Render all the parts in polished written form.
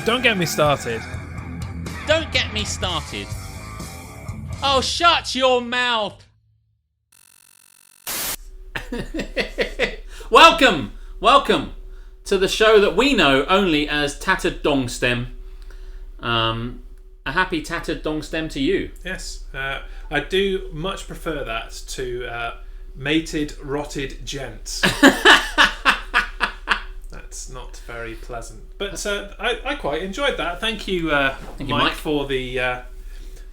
Don't get me started. Don't get me started. Oh, shut your mouth. Welcome to the show that we know only as Tattered Dong Stem. A happy Tattered Dong Stem to you. Yes, I do much prefer that to mated, rotted gents. That's not very pleasant, but I quite enjoyed that. Thank you, Mike, for the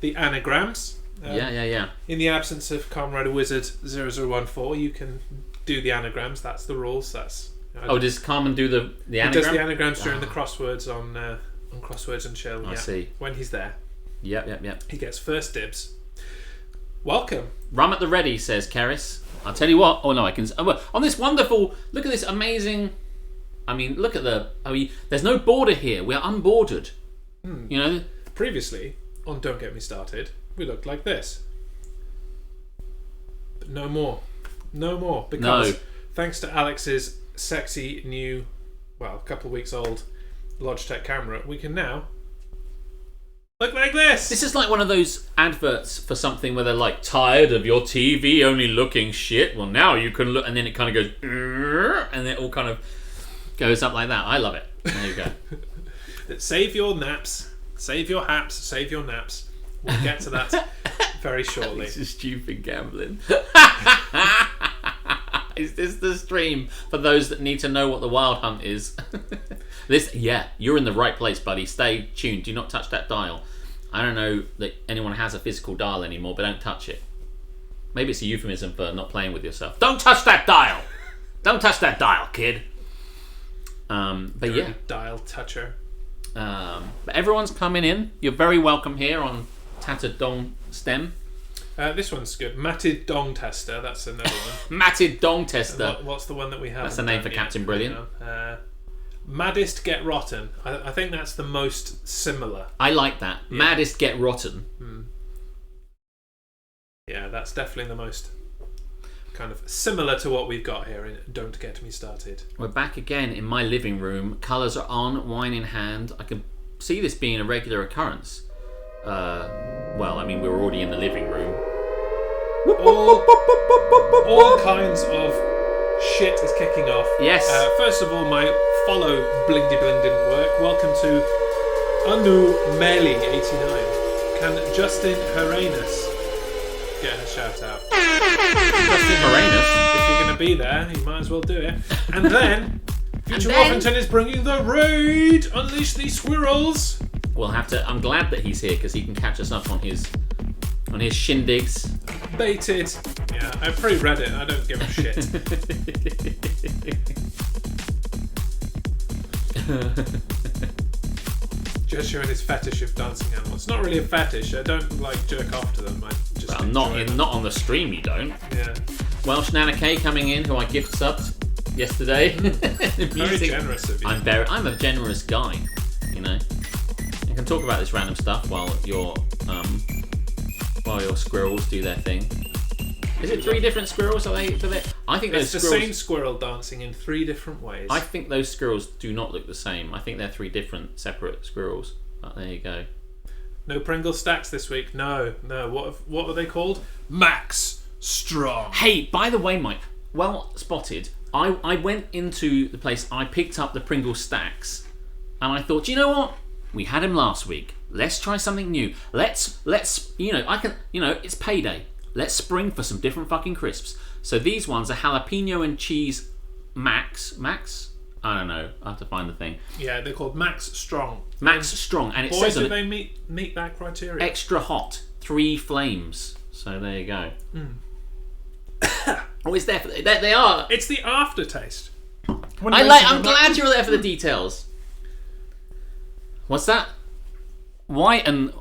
anagrams. Yeah. In the absence of Comrade Wizard 0014, you can do the anagrams. That's the rules. Does Carmen do the anagram? He does the anagrams during the crosswords on Crosswords and Chill. I see. When he's there. Yep. He gets first dibs. Welcome. Rum at the ready, says Keris. I'll tell you what. Oh no, I can. On this wonderful. Look at this amazing. I mean, look at there's no border here. We're unbordered. You know. Previously on Don't Get Me Started, we looked like this. But no more. Because thanks to Alex's sexy new, a couple of weeks old Logitech camera, we can now look like this. This is like one of those adverts for something where they're like, tired of your TV only looking shit? Well, now you can look, and then it kind of goes, and it all kind of goes up like that. I love it. There you go. Save your naps. Save your haps. Save your naps. We'll get to that very shortly. This is stupid gambling. Is this the stream for those that need to know what the Wild Hunt is? You're in the right place, buddy. Stay tuned. Do not touch that dial. I don't know that anyone has a physical dial anymore, but don't touch it. Maybe it's a euphemism for not playing with yourself. Don't touch that dial. Don't touch that dial, kid. But yeah, dial toucher. But everyone's coming in. You're very welcome here on Tattered Dong Stem. This one's good. Matted Dong Tester. That's another one. Matted Dong Tester. What's the one that we have? That's the name for Captain Brilliant. Maddest Get Rotten. I think that's the most similar. I like that. Yeah. Maddest Get Rotten. Yeah, that's definitely the most kind of similar to what we've got here in Don't Get Me Started. We're back again in my living room. Colours are on, wine in hand. I can see this being a regular occurrence. We're already in the living room. All kinds of shit is kicking off. Yes. First of all, my follow blingy bling didn't work. Welcome to Anu Meli 89. Can Justin Heranus get a shout out? Justin Heranus? If you're going to be there, you might as well do it. And then Future Wolfington is bringing the raid. Unleash these squirrels. We'll have to. I'm glad that he's here because he can catch us up on his shindigs. Baited. Yeah, I pre-read it. I don't give a shit. Just showing his fetish of dancing animals. It's not really a fetish. I don't jerk off to them. I just not on the stream. You don't. Yeah. Welsh Nana K coming in, who I gift subbed yesterday. Very generous of you. I'm a generous guy. You know. I can talk about this random stuff while your squirrels do their thing. Is it 3 different squirrels? I think it's the same squirrel dancing in 3 different ways. I think those squirrels do not look the same. I think they're 3 different separate squirrels. But there you go. No Pringle stacks this week. No. What are they called? Max Strong. Hey, by the way, Mike, well spotted. I went into the place. I picked up the Pringle stacks, and I thought, you know what? We had him last week. Let's try something new. Let's it's payday. Let's spring for some different fucking crisps. So these ones are jalapeno and cheese Max? I don't know. I have to find the thing. Yeah, they're called Max Strong. Max Strong. And it says do they meet that criteria? Extra hot. 3 flames. So there you go. It's there. They are. It's the aftertaste. I'm glad you're there for the details. What's that? Why do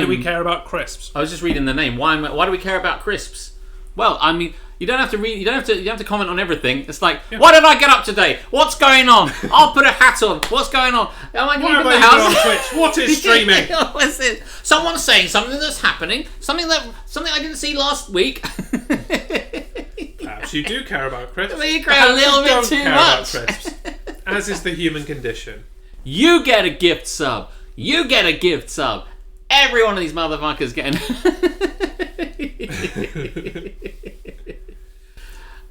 we care about crisps? I was just reading the name. Why do we care about crisps? Well, I mean, you don't have to read. You don't have to comment on everything. It's like, what did I get up today? What's going on? I'll put a hat on. What's going on? Am I leaving the house? On Twitch? What is streaming? What's it? Someone's saying something that's happening. Something I didn't see last week. Perhaps you do care about crisps. You care a little bit too much. About crisps, as is the human condition. You get a gift sub. You get a gift sub. Every one of these motherfuckers getting...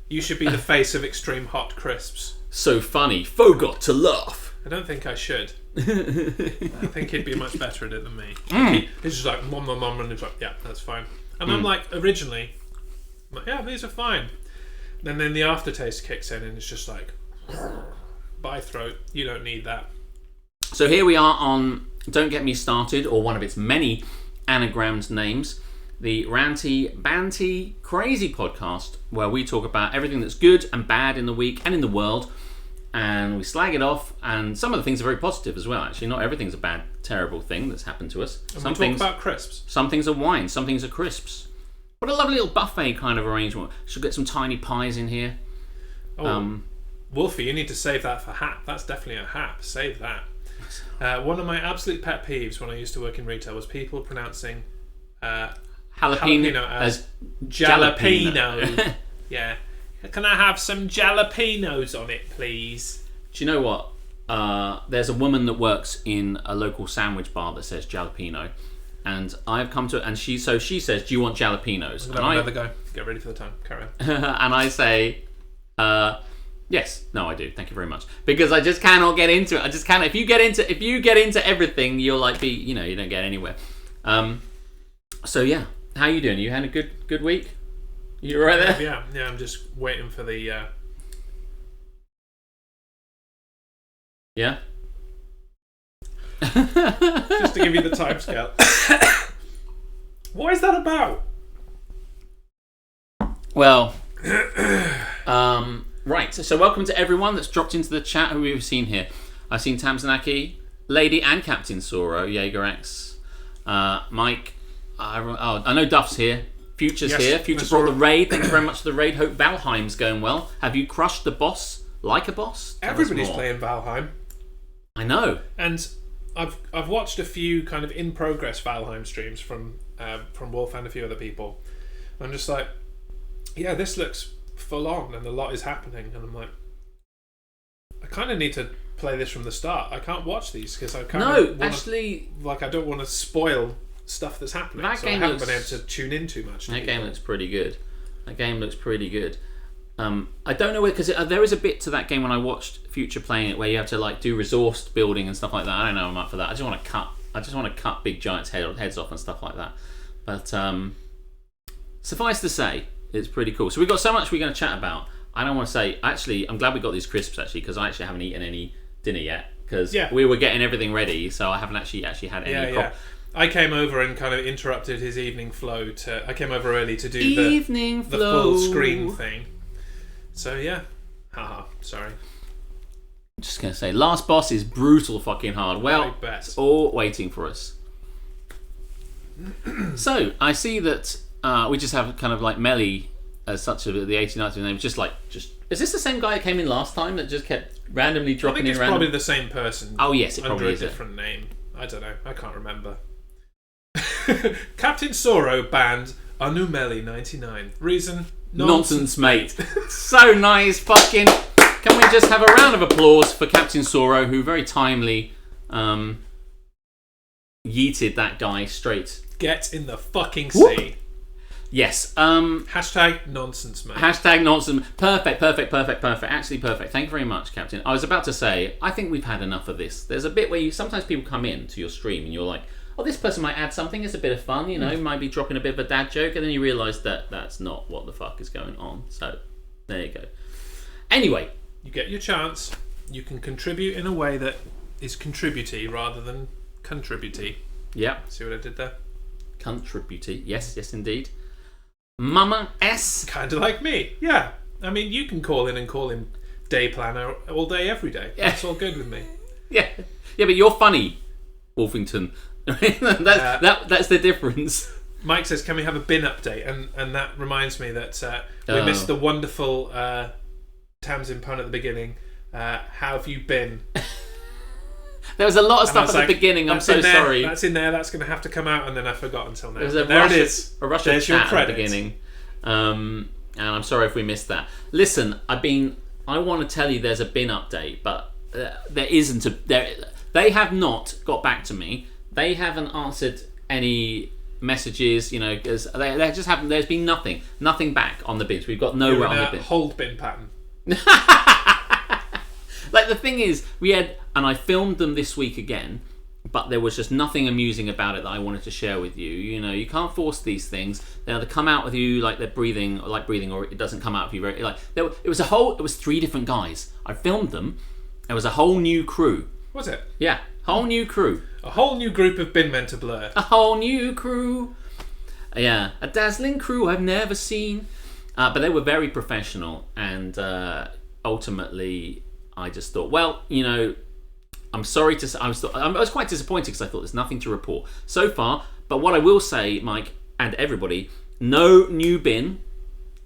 You should be the face of Extreme Hot Crisps. So funny. Forgot to laugh. I don't think I should. I think he'd be much better at it than me. He's just like, mom, and he's like, yeah, that's fine. And I'm like, originally, I'm like, yeah, these are fine. And then the aftertaste kicks in and it's just like, by throat, you don't need that. So here we are on Don't Get Me Started, or one of its many anagrammed names, the Ranty, Banty, Crazy podcast, where we talk about everything that's good and bad in the week and in the world, and we slag it off, and some of the things are very positive as well, actually. Not everything's a bad, terrible thing that's happened to us. And we talk about crisps. Some things are wine, some things are crisps. What a lovely little buffet kind of arrangement. Should get some tiny pies in here. Wolfie, you need to save that for hap. That's definitely a hap. Save that. One of my absolute pet peeves when I used to work in retail was people pronouncing jalapeno as jalapeno. Yeah. Can I have some jalapenos on it, please? Do you know what? There's a woman that works in a local sandwich bar that says jalapeno, and I've come to it, and she says, "Do you want jalapenos?" And another go. Get ready for the time. Carry on. And I say, yes, no, I do. Thank you very much, because I just cannot get into it. I just cannot. If you get into everything, you'll like be, you don't get anywhere. So yeah, how you doing? You had a good week? You right there? Yeah. I'm just waiting for the. Yeah. Just to give you the timescale. What is that about? Well, right. So welcome to everyone that's dropped into the chat who we've seen here. I've seen Tamsanaki, Lady and Captain Soro, Jaeger-X, Mike. I know Duff's here. Future's here. Future brought the raid. Thank you very much for the raid. Hope Valheim's going well. Have you crushed the boss like a boss? Everybody's playing Valheim. I know. And I've watched a few kind of in progress Valheim streams from Wolf and a few other people. I'm just like, yeah, this looks full on and a lot is happening, and I'm like, I kind of need to play this from the start. I can't watch these because I I don't want to spoil stuff that's happening. I haven't been able to tune in too much. That game looks pretty good. I don't know where, because there is a bit to that game when I watched Future playing it where you have to like do resource building and stuff like that. I don't know I'm up for that. I just want to cut big giants' heads off and stuff like that. But suffice to say, it's pretty cool. So we've got so much we're going to chat about. I don't want to say, actually, I'm glad we got these crisps actually, because I actually haven't eaten any dinner yet because we were getting everything ready, so I haven't actually had any. I came over and kind of interrupted his evening flow. I came over early to do the full screen thing. So yeah, haha. Sorry. I'm just gonna say, last boss is brutal fucking hard. Well, it's all waiting for us. So I see that we just have kind of like Melly as such the 89th name. Just is this the same guy that came in last time that just kept randomly dropping in? I think it's probably the same person. Oh yes, it probably is under a different name. I don't know. I can't remember. Captain Soro banned Anumeli 99. Reason? Nonsense, mate. So nice, fucking. Can we just have a round of applause for Captain Soro, who very timely yeeted that guy straight. Get in the fucking sea. Whoop. Yes. Hashtag nonsense, mate. Hashtag nonsense. Perfect. Actually, perfect. Thank you very much, Captain. I was about to say, I think we've had enough of this. There's a bit where sometimes people come in to your stream and you're like, oh, this person might add something. It's a bit of fun, might be dropping a bit of a dad joke, and then you realise that that's not what the fuck is going on. So, there you go. Anyway. You get your chance. You can contribute in a way that is contributey rather than contributey. Yeah. See what I did there? Contributey. Yes, indeed. Mama S. Kind of like me. Yeah. I mean, you can call in and call him day planner all day, every day. Yeah. That's all good with me. Yeah, but you're funny, Wolfington. That's the difference. Mike says, can we have a bin update? And that reminds me that we missed the wonderful Tamsin pun at the beginning. How have you been? There was a lot of stuff at the beginning. I'm so sorry. That's in there. That's going to have to come out, and then I forgot until now. There it is. A rush of chat at the beginning. And I'm sorry if we missed that. Listen, I want to tell you there's a bin update, but there isn't They have not got back to me. They haven't answered any messages, because they just haven't. There's been nothing back on the bins. We've got nowhere on the bin. Hold bin pattern. Like, the thing is, and I filmed them this week again, but there was just nothing amusing about it that I wanted to share with you. You can't force these things. They either come out with you like they're breathing, or it doesn't come out of you very like. It was 3 different guys. I filmed them. There was a whole new crew. Was it? Yeah, whole new crew. A whole new group of bin men to blur. A whole new crew. Yeah, a dazzling crew I've never seen. But they were very professional, and ultimately, I just thought, well, I'm sorry to say, I was quite disappointed because I thought there's nothing to report so far. But what I will say, Mike, and everybody, no new bin,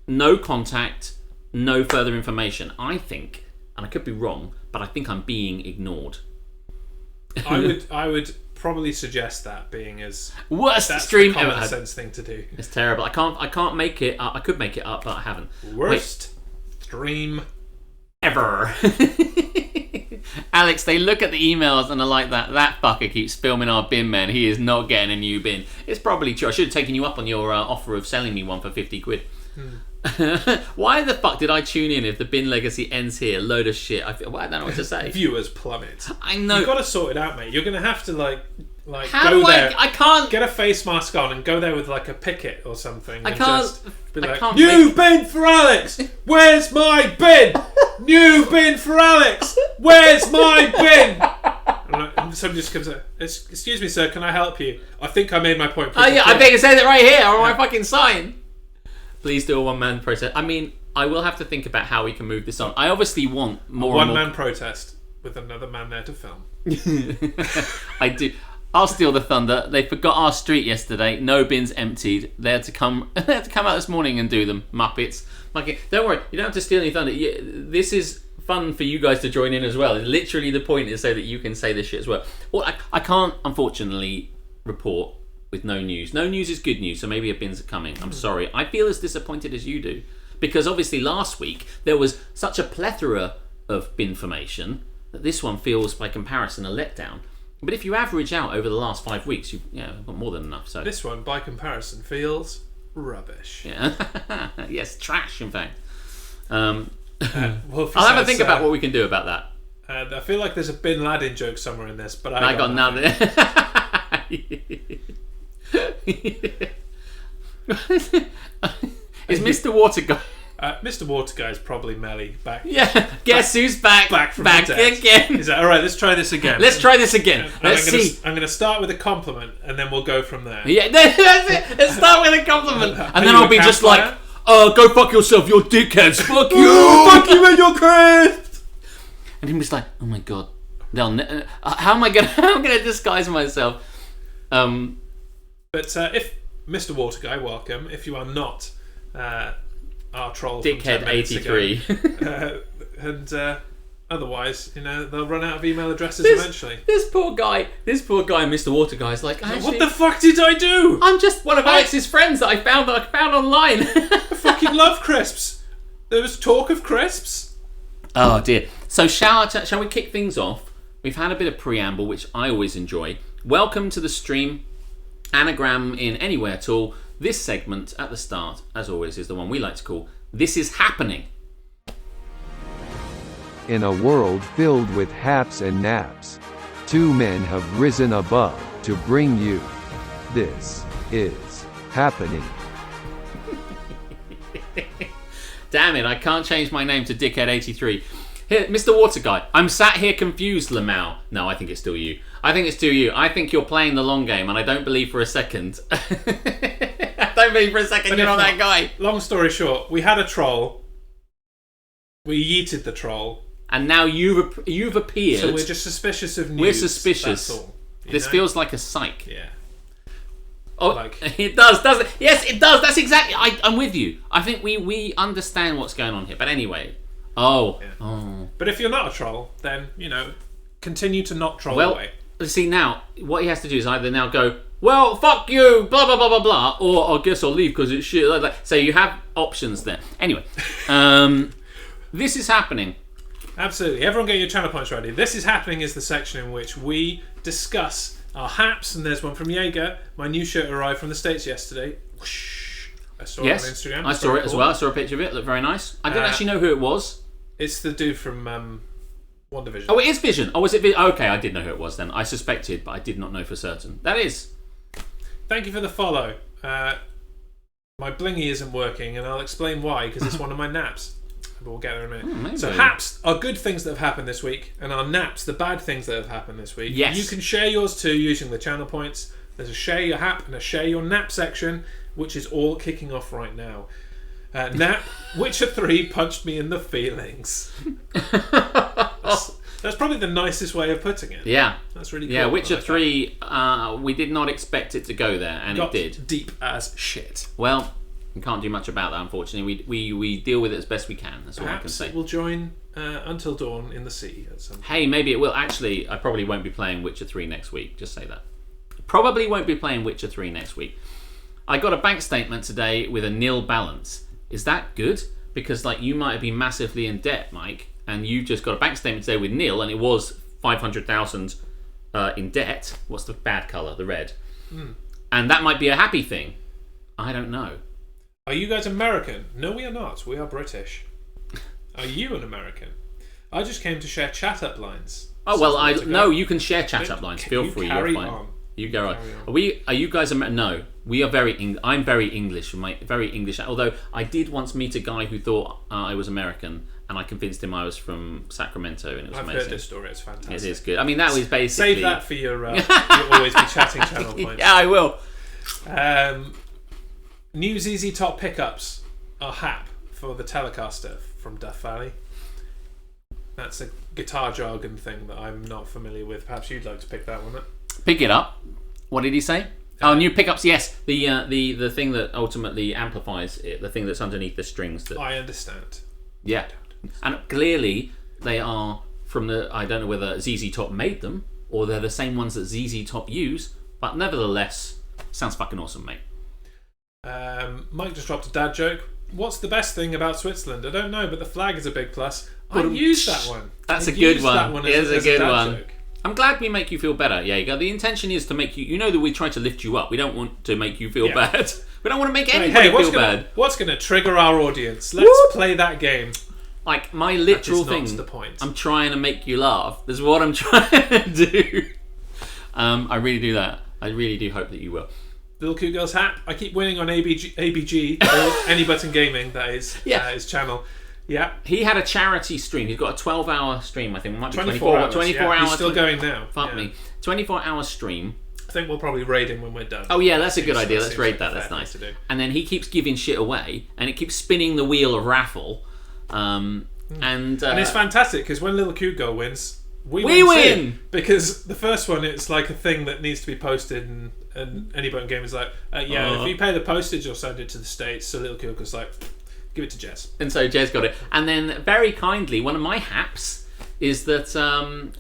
no contact, no further information. I think, and I could be wrong, but I think I'm being ignored. I would probably suggest that, being as worst that's stream the ever. common sense thing to do. It's terrible. I can't make it up. I could make it up, but I haven't. Worst stream ever. Alex, they look at the emails and are like, that fucker keeps filming our bin man. He is not getting a new bin. It's probably true. I should have taken you up on your offer of selling me one for 50 quid. Why the fuck did I tune in if the bin legacy ends here? Load of shit. I don't know what to say. Viewers plummet. I know. You've got to sort it out, mate. You're going to have to How go do there. I can't Get a face mask on and go there with like a picket or something. I and can't- Just be I like, can't new make- bin for Alex. Where's my bin? New bin for Alex. Where's my bin? And somebody just comes up. Excuse me, sir. Can I help you? I think I made my point. Oh yeah, I clear. beg you, say it right here or my fucking sign. Please do a one-man protest. I mean, I will have to think about how we can move this on. I obviously want more. One-man protest with another man there to film. I do. I'll steal the thunder. They forgot our street yesterday. No bins emptied. They had to come out this morning and do them. Muppets. Okay, don't worry. You don't have to steal any thunder. This is fun for you guys to join in as well. Literally, the point is so that you can say this shit as well. Well, I can't, unfortunately, report with no news. No news is good news, so maybe a bins are coming. I'm sorry. I feel as disappointed as you do. Because obviously last week there was such a plethora of bin information that this one feels, by comparison, a letdown. But if you average out over the last 5 weeks, you've got more than enough. So this one, by comparison, feels rubbish. Yeah. Yes, trash, in fact. I'll I'll have a think about what we can do about that. And I feel like there's a Bin Laden joke somewhere in this, but I got nothing. Is Mr. Water Guy? Mr. Water Guy is probably Melly back. Yeah. Guess who's back? Back from the dead. again. Is that all right? Let's try this again. Let's try this again. Let's see. I'm going to start with a compliment, and then we'll go from there. Yeah, that's it. Let's start with a compliment, and then you I'll a be just campfire? like, "Go fuck yourself, you dickheads! Fuck you! Fuck you and your crisp!" And he was like, "Oh my god, how am I gonna disguise myself?" But if Mr. Water Guy, welcome. If you are not our troll, Dickhead 83, and otherwise, they'll run out of email addresses eventually. This poor guy, Mr. Water Guy, is like, what the fuck did I do? I'm just one of Alex's friends that I found online. I fucking love crisps. There was talk of crisps. Oh dear. So shall we kick things off? We've had a bit of preamble, which I always enjoy. Welcome to the stream. Anagram in anywhere at all. This segment at the start, as always, is the one we like to call This Is Happening. In a world filled with haps and naps, 2 men have risen above to bring you This Is Happening. Damn it, I can't change my name to Dickhead83. Here, Mr. Water Guy, I'm sat here confused, Lamau. No, I think it's still you. I think it's still you. I think you're playing the long game, and I don't believe for a second. I don't believe for a second you're not that guy. Long story short, we had a troll. We yeeted the troll. And now you've appeared. So we're just suspicious of news. We're suspicious. That's all. This feels like a psych. Yeah. Oh, it does, doesn't it? Yes, it does. That's exactly. I'm with you. I think we understand what's going on here. But anyway. Oh. But if you're not a troll, then, continue to not troll away. See, now, what he has to do is either now go, well, fuck you, blah, blah, blah, blah, blah, or I guess I'll leave because it's shit. So you have options there. Anyway, this is happening. Absolutely. Everyone get your channel points ready. This is happening is the section in which we discuss our haps, and there's one from Jaeger. My new shirt arrived from the States yesterday. Whoosh. I saw it on Instagram. I saw it as well. I saw a picture of it. It looked very nice. I didn't actually know who it was. It's the dude from One Division. Oh, it is Vision. Oh, was it Vision? Okay, I did know who it was then. I suspected, but I did not know for certain. That is. Thank you for the follow. My blingy isn't working, and I'll explain why, because it's one of my naps. But we'll get there in a minute. So haps are good things that have happened this week, and our naps, the bad things that have happened this week. Yes. You can share yours too using the channel points. There's a share your hap and a share your nap section, which is all kicking off right now. Nap, Witcher 3 punched me in the feelings. That's probably the nicest way of putting it. Yeah. That's really cool. Yeah, Witcher 3, we did not expect it to go there, and it did. Deep as shit. Well, we can't do much about that, unfortunately. We deal with it as best we can. That's all I can say. Perhaps it will join Until Dawn in the Sea at some point. Hey, maybe it will. Actually, I probably won't be playing Witcher 3 next week. Just say that. Probably won't be playing Witcher 3 next week. I got a bank statement today with a nil balance. Is that good? Because you might have been massively in debt, Mike, and you just got a bank statement today with nil, and it was 500,000 in debt. What's the bad colour? The red. And that might be a happy thing. I don't know. Are you guys American? No, we are not. We are British. Are you an American? I just came to share chat up lines. Oh, well, no, you can share chat up lines. Feel free. You're fine. On. You go on. Are you guys No, we are very. I'm very English. Very English. Although I did once meet a guy who thought I was American, and I convinced him I was from Sacramento, and it was amazing. I've heard this story. It's fantastic. It is good. I mean, that was basically. Save that for your always be chatting channel points. Yeah, I will. New ZZ Top pickups are hap for the Telecaster from Death Valley. That's a guitar jargon thing that I'm not familiar with. Perhaps you'd like to pick that one up. Pick it up. What did he say? New pickups. Yes, the thing that ultimately amplifies it, the thing that's underneath the strings. That I understand. Yeah, and clearly they are from the. I don't know whether ZZ Top made them or they're the same ones that ZZ Top use, but nevertheless, sounds fucking awesome, mate. Mike just dropped a dad joke. What's the best thing about Switzerland? I don't know, but the flag is a big plus. I used that one. That's a good one. It is a good one. Joke. I'm glad we make you feel better. Yeah, the intention is to make you. You know that we try to lift you up. We don't want to make you feel bad. We don't want to make anybody feel bad. What's going to trigger our audience? Let's play that game. My literal thing. That's the point. I'm trying to make you laugh. This is what I'm trying to do. I really do that. I really do hope that you will. Little Cute Girl's hat. I keep winning on ABG or Any Button Gaming. That is his channel. Yeah. He had a charity stream. He's got a 12-hour stream, I think. It might be 24 hours. 24 hours. He's still going now. Fuck me. 24-hour stream. I think we'll probably raid him when we're done. Oh, yeah, that's a good idea. Let's raid that. That's nice. And then he keeps giving shit away, and it keeps spinning the wheel of raffle. And it's fantastic, because when Little Cute Girl wins, we win! Because the first one, it's like a thing that needs to be posted, and Any Button Game is like, if you pay the postage, you'll send it to the States. So Little Cute Girl's like, give it to Jez. And so Jez got it. And then, very kindly, one of my haps is that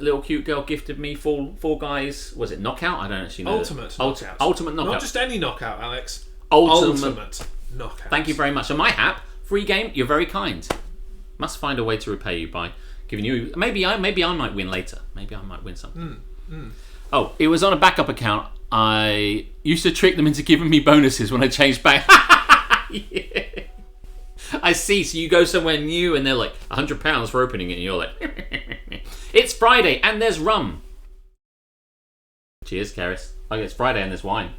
Little Cute Girl gifted me Fall Guys. Was it Knockout? I don't actually know. Ultimate Knockout. Ultimate Knockout. Not just any knockout, Alex. Ultimate Knockout. Thank you very much. And my hap, free game. You're very kind. Must find a way to repay you by giving you. Maybe I might win later. Maybe I might win something. Oh, it was on a backup account. I used to trick them into giving me bonuses when I changed back. Yeah. I see. So you go somewhere new and they're like £100 for opening it, and you're like, it's Friday and there's rum. Cheers, Karis. Okay, it's Friday and there's wine.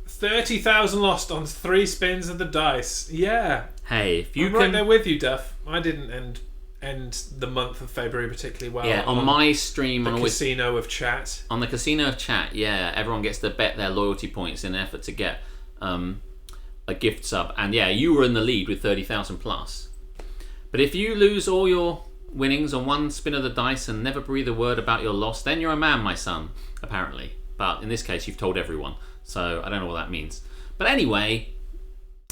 30,000 lost on 3 spins of the dice. Yeah. Hey, if you I'm right there with you, Duff. I didn't end the month of February particularly well. Yeah, on my stream, the casino of chat. On the casino of chat, yeah, everyone gets to bet their loyalty points in an effort to get a gift sub, and yeah, you were in the lead with 30,000 plus. But if you lose all your winnings on one spin of the dice and never breathe a word about your loss, then you're a man, my son, apparently. But in this case, you've told everyone, so I don't know what that means. But anyway,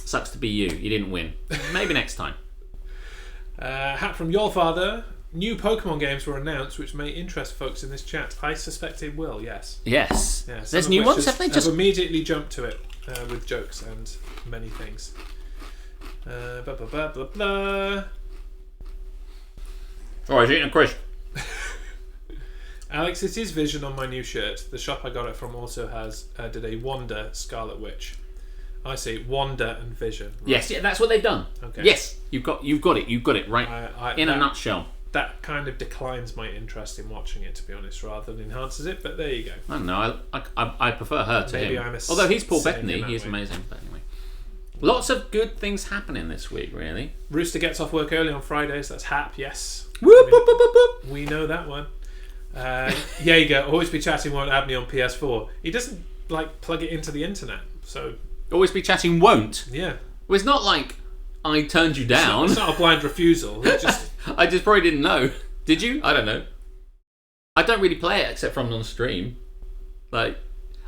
sucks to be you. You didn't win. Maybe next time. Hat from your father. New Pokemon games were announced, which may interest folks in this chat. I suspect it will. Yes. Yes. Yeah, there's new ones. Have they just immediately jumped to it with jokes and many things. Blah, blah, blah, blah, blah. Oh, he's eating a crisp. Alex, it is Vision on my new shirt. The shop I got it from also did a Wanda Scarlet Witch. I see Wanda and Vision. Right? Yes, yeah, that's what they've done. Okay. Yes, you've got it right in a nutshell. That kind of declines my interest in watching it, to be honest, rather than enhances it. But there you go. I don't know. I prefer her to Maybe him. I'm Although he's Paul saying Bettany, in that he's way. amazing. But anyway, lots of good things happening this week, really. Rooster gets off work early on Fridays. That's Hap, yes. Whoop, whoop, whoop, whoop, whoop. We know that one. Jaeger, always be chatting won't have me on PS4. He doesn't plug it into the internet, so Always be chatting won't. yeah. Well, it's not like I turned you down. It's not a blind refusal. It's just I just probably didn't know. Did you? I don't know. I don't really play it except from on stream. I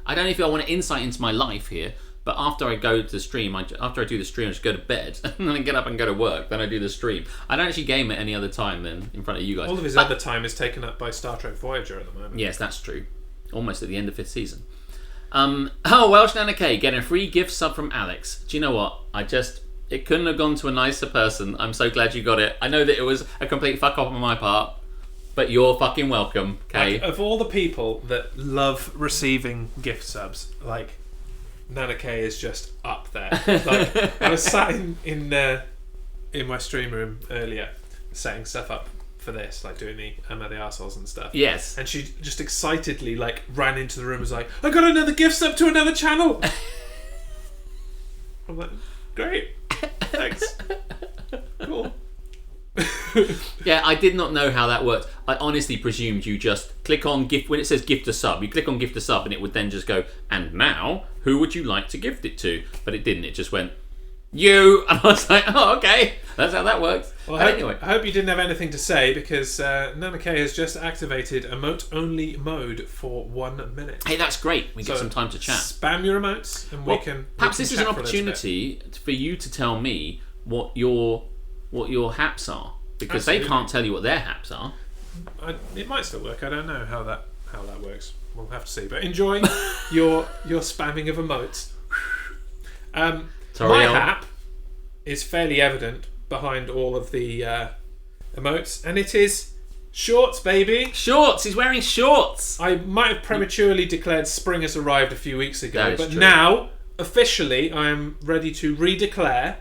don't know if I want an insight into my life here, but after I go to the stream, after I do the stream, I just go to bed and then I get up and go to work. Then I do the stream. I don't actually game at any other time than in front of you guys. all of his other time is taken up by Star Trek Voyager at the moment. Yes, that's true. Almost at the end of 5th season. Welsh Nana K getting a free gift sub from Alex. Do you know what? It couldn't have gone to a nicer person. I'm so glad you got it. I know that it was a complete fuck off on my part, but you're fucking welcome, Kay. Of all the people that love receiving gift subs, Nana K is just up there. I was sat in my stream room earlier, setting stuff up for this, doing the Am I the Arseholes and stuff. Yes. And she just excitedly ran into the room and was like, I got another gift sub to another channel. I'm like, great. Thanks. Cool. Yeah, I did not know how that worked. I honestly presumed you just click on gift when it says gift a sub. You click on gift a sub and it would then just go, and now who would you like to gift it to? But it didn't. It just went, you. And I was like, oh, okay, that's how that works. Well, I hope you didn't have anything to say, because Nana K has just activated emote only mode for 1 minute. Hey, that's great. We get some time to chat. Spam your emotes and we can. Perhaps we this can is an chat for a little bit. opportunity for you to tell me what your haps are, because Absolutely. they can't tell you what their haps are. It might still work. I don't know how that works. We'll have to see. But enjoy your spamming of emotes. My hap is fairly evident behind all of the emotes, and it is shorts, baby. Shorts. He's wearing shorts. I might have prematurely declared spring has arrived a few weeks ago, That is but true. now officially I am ready to redeclare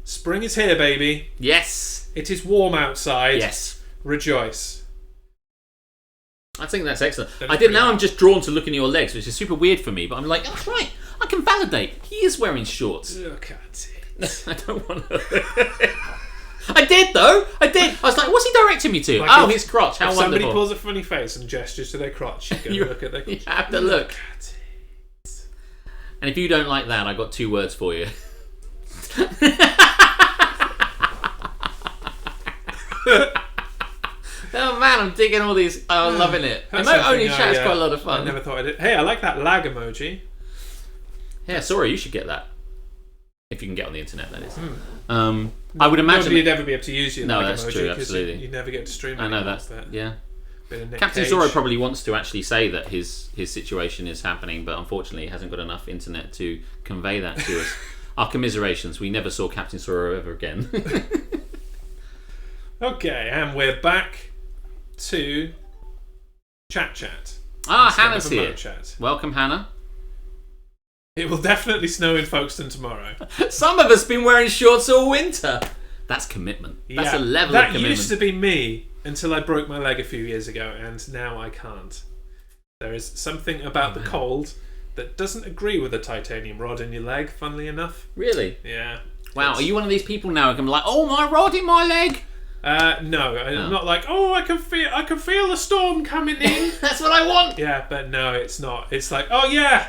spring is here, baby. Yes. It is warm outside. Yes. Rejoice. I think that's excellent. That is I did. pretty Now hot. I'm just drawn to looking at your legs, which is super weird for me. But I'm like, that's right. I can validate. He is wearing shorts. Look at it. I don't want to. I did though. I did. I was like, what's he directing me to? Like His crotch. How if wonderful. somebody pulls a funny face and gestures to their crotch, you go You- look at their crotch. You have to look. At it. And if you don't like that, I got 2 words for you. Oh man, I'm digging all these. I'm loving it. That's Emote only something chat's I, quite a lot of I fun. never thought I did. Hey, I like that lag emoji. Yeah, sorry, you should get that. If you can get on the internet, that is. I would imagine. Nobody would ever be able to use your No, lag that's emoji true, because absolutely. you never get to stream. I know anymore. that. Yeah. Bit of Nick Captain Cage. Zorro probably wants to actually say that his situation is happening, but unfortunately he hasn't got enough internet to convey that to us. Our commiserations. We never saw Captain Zorro ever again. Okay, and we're back to chat. Ah, Instead Hannah's of here. emote chat. Welcome, Hannah. It will definitely snow in Folkestone tomorrow. Some of us been wearing shorts all winter. That's commitment. That's a level of commitment. That used to be me until I broke my leg a few years ago, and now I can't. There is something about the cold that doesn't agree with a titanium rod in your leg, funnily enough. Really? Yeah. Wow, are you one of these people now who can be like, oh, my rod in my leg? No, I'm not like, oh, I can feel the storm coming in. That's what I want. Yeah, but no, it's not. It's like, oh yeah,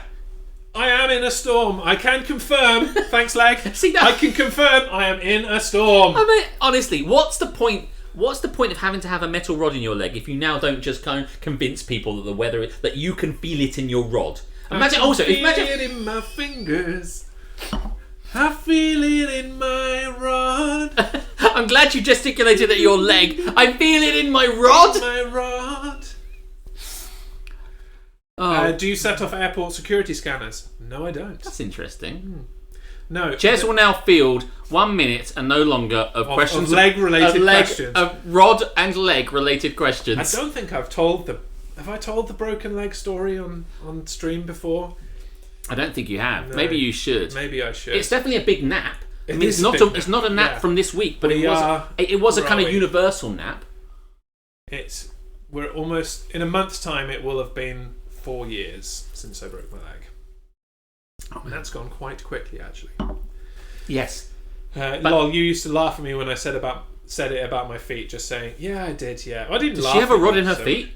I am in a storm. I can confirm. Thanks, leg. See, that- I can confirm I am in a storm. I mean, honestly, what's the point? What's the point of having to have a metal rod in your leg if you now don't just kind of convince people that the weather that you can feel it in your rod? Imagine I also, feel imagine it in my fingers. I feel it in my rod. I'm glad you gesticulated at your leg. I feel it in my rod. My rod. Oh, Do you set off airport security scanners? No, I don't. that's interesting. No. Jez will now field 1 minute and no longer of questions. Of leg-related questions. Of rod and leg-related questions. I don't think I've told the... Have I told the broken leg story on stream before? I don't think you have. No. Maybe you should. Maybe I should. It's definitely a big nap. It's not a nap from this week, but it was a kind of universal nap. We're almost... In a month's time, it will have been 4 years since I broke my leg. And that's gone quite quickly, actually. Yes. Lol, you used to laugh at me when I said it about my feet, just saying, yeah, I did, yeah. I didn't laugh. Does she have a rod in her feet?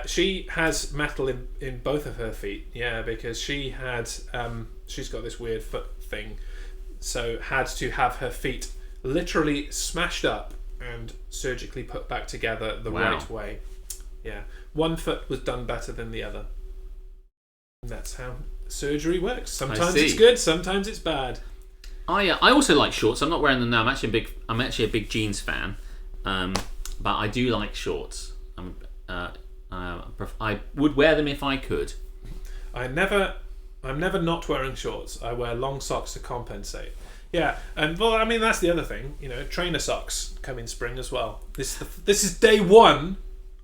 She has metal in both of her feet, yeah, because she's got this weird foot thing, so had to have her feet literally smashed up and surgically put back together the right way. Yeah. One foot was done better than the other. And that's how surgery works. Sometimes it's good, sometimes it's bad. I also like shorts. I'm not wearing them now. I'm actually a big jeans fan, but I do like shorts. I would wear them if I could. I'm never not wearing shorts. I wear long socks to compensate. Yeah, and well, I mean that's the other thing. You know, trainer socks come in spring as well. This is day one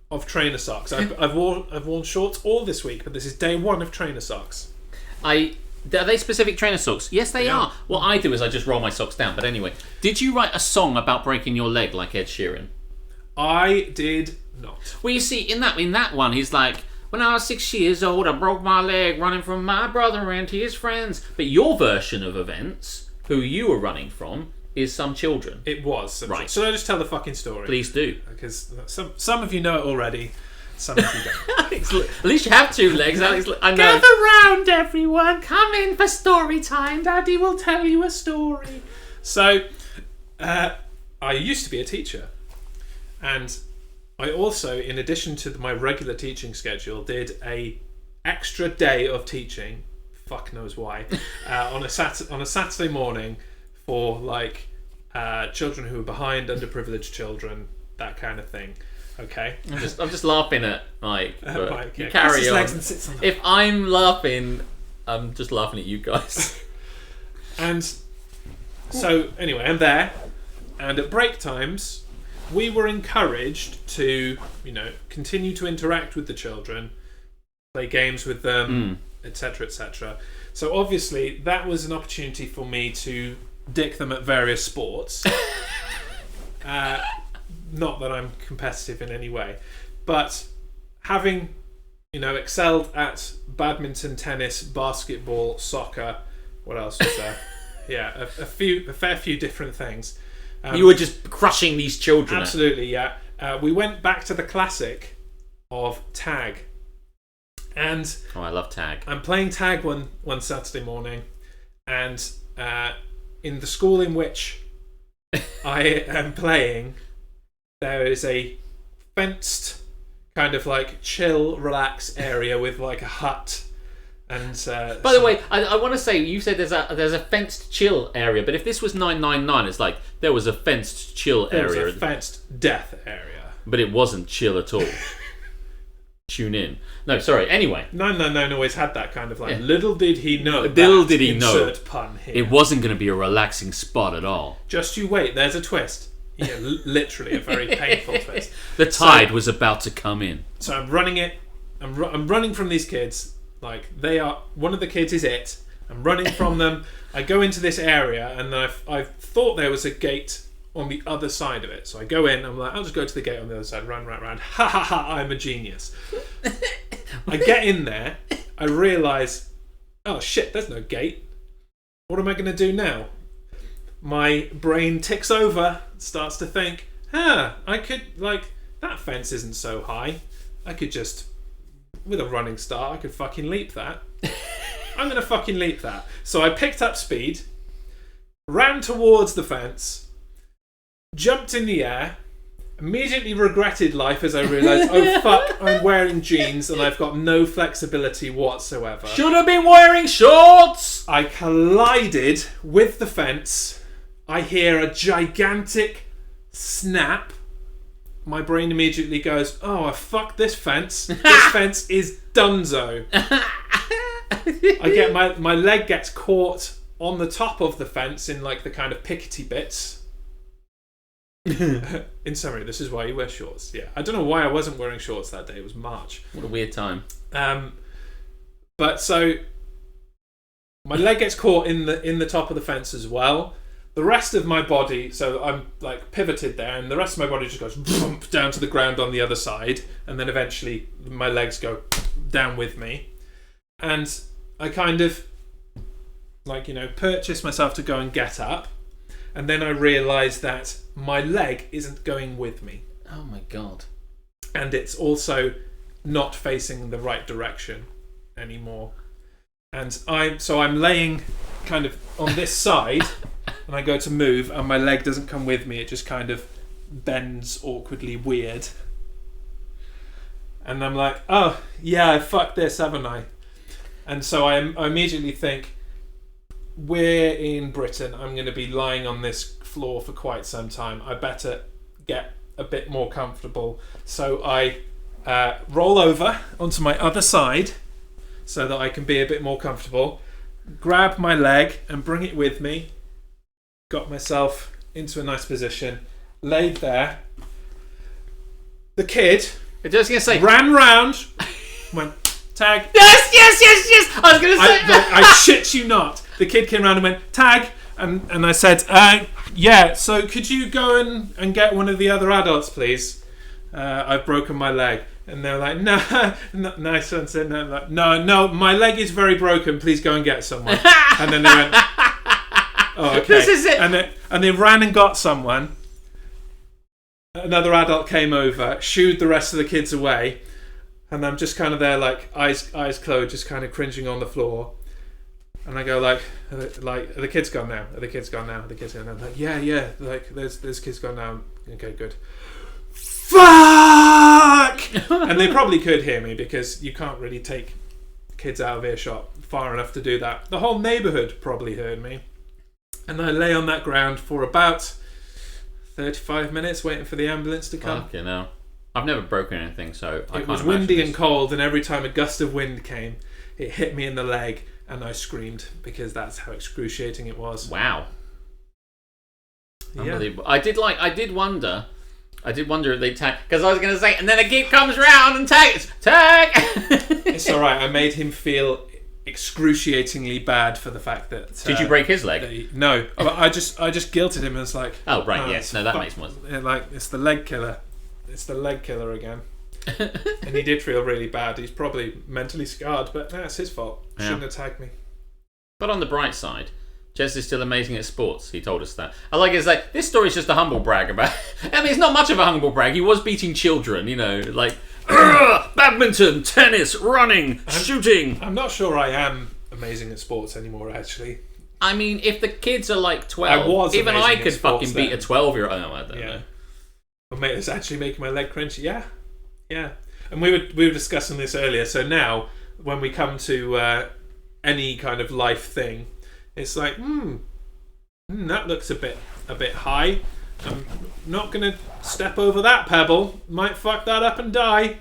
of trainer socks. I've worn shorts all this week, but this is day one of trainer socks. Are they specific trainer socks? Yes, they are. What I do is I just roll my socks down. But anyway, did you write a song about breaking your leg like Ed Sheeran? I did not. Well, you see, in that one, he's like, when I was 6 years old, I broke my leg running from my brother and his friends. But your version of events, who you were running from, is some children. It was some right. Should I just tell the fucking story? Please do. Because some of you know it already. Some of you don't. At least you have 2 legs, Alex. I know. Gather round, everyone. Come in for story time. Daddy will tell you a story. So, I used to be a teacher. And I also, in addition to my regular teaching schedule, did a extra day of teaching. Fuck knows why. On a Saturday morning for like children who are behind, underprivileged children, that kind of thing. Okay. I'm just laughing at Mike. Mike, yeah. You carry on. Legs and sits on them. If I'm laughing, I'm just laughing at you guys. And so anyway, I'm there, and at break times, we were encouraged to, continue to interact with the children, play games with them, etc., etc. So obviously, that was an opportunity for me to dick them at various sports. Not that I'm competitive in any way, but having, excelled at badminton, tennis, basketball, soccer, what else was there? Yeah, a fair few different things. You were just crushing these children. Absolutely, yeah. We went back to the classic of tag. And I love tag. I'm playing tag one Saturday morning, and in the school in which I am playing, there is a fenced kind of like chill, relax area with like a hut. And by the way, I want to say, you said there's a fenced chill area, but if this was 999, it's like there was a fenced chill area. There was a fenced death area. But it wasn't chill at all. Tune in. No, sorry. Anyway, 999 always had that kind of like, little did he know. Little did he know. Insert pun here. It wasn't going to be a relaxing spot at all. Just you wait. There's a twist. Yeah, literally a very painful twist. The tide was about to come in. So I'm running it. I'm running from these kids. Like, they are... One of the kids is it. I'm running from them. I go into this area, and I thought there was a gate on the other side of it. So I go in, I'm like, I'll just go to the gate on the other side, run. Ha ha ha, I'm a genius. I get in there, I realise, oh shit, there's no gate. What am I going to do now? My brain ticks over, starts to think, I could, that fence isn't so high. I could just... With a running start, I could fucking leap that. I'm going to fucking leap that. So I picked up speed, ran towards the fence, jumped in the air, immediately regretted life as I realised, oh fuck, I'm wearing jeans and I've got no flexibility whatsoever. Should have been wearing shorts! I collided with the fence. I hear a gigantic snap. My brain immediately goes, oh, fuck this fence. This fence is dunzo. I get my leg gets caught on the top of the fence in like the kind of pickety bits. In summary, this is why you wear shorts. Yeah, I don't know why I wasn't wearing shorts that day. It was March. What a weird time. But so my leg gets caught in the top of the fence as well. The rest of my body, so I'm like pivoted there, and the rest of my body just goes bump down to the ground on the other side, and then eventually my legs go down with me, and I kind of like purchase myself to go and get up, and then I realise that my leg isn't going with me. Oh my god! And it's also not facing the right direction anymore, and I'm laying kind of on this side. And I go to move, and my leg doesn't come with me. It just kind of bends awkwardly weird. And I'm like, oh, yeah, I fucked this, haven't I? And so I immediately think, we're in Britain. I'm going to be lying on this floor for quite some time. I better get a bit more comfortable. So I roll over onto my other side so that I can be a bit more comfortable. Grab my leg and bring it with me. Got myself into a nice position, laid there. The kid ran round, went, tag. Yes! I was going to say... I shit you not. The kid came round and went, tag. And I said, yeah, so could you go and get one of the other adults, please? I've broken my leg. And they're like, no, nice one. Said, no, my leg is very broken. Please go and get someone. And then they went... Oh, okay. This is it. And they ran and got someone. Another adult came over, shooed the rest of the kids away, and I'm just kind of there, like eyes closed, just kind of cringing on the floor. And I go like, are the kids gone now? Are the kids gone now? Are the kids gone now? I'm like, yeah, like there's kids gone now. Okay, good. Fuck! And they probably could hear me because you can't really take kids out of earshot far enough to do that. The whole neighbourhood probably heard me. And I lay on that ground for about 35 minutes waiting for the ambulance to come. Fucking hell. I've never broken anything, so I can't. It was windy and cold, and every time a gust of wind came, it hit me in the leg, and I screamed because that's how excruciating it was. Wow. Yeah. Unbelievable. I did wonder if they tag, because I was going to say, and then a kid comes round and tags. Tag! It's alright, I made him feel excruciatingly bad for the fact that did you break his leg? No, I just guilted him and was like, oh right, yes, no, that makes more sense. Like it's the leg killer again. And he did feel really bad. He's probably mentally scarred, but no, it's his fault. Shouldn't have tagged me. But on the bright side, Jez is still amazing at sports. He told us that. I like it. Like, this story's just a humble brag about. I mean, it's not much of a humble brag. He was beating children, like badminton, tennis, running, shooting. I'm not sure I am amazing at sports anymore, actually. I mean, if the kids are like 12, I was even I could fucking beat then. a 12-year-old. Oh, I don't know. Well, mate, it's actually making my leg cringe. Yeah. And we were discussing this earlier. So now, when we come to any kind of life thing, it's like, that looks a bit high. I'm not going to step over that pebble. Might fuck that up and die.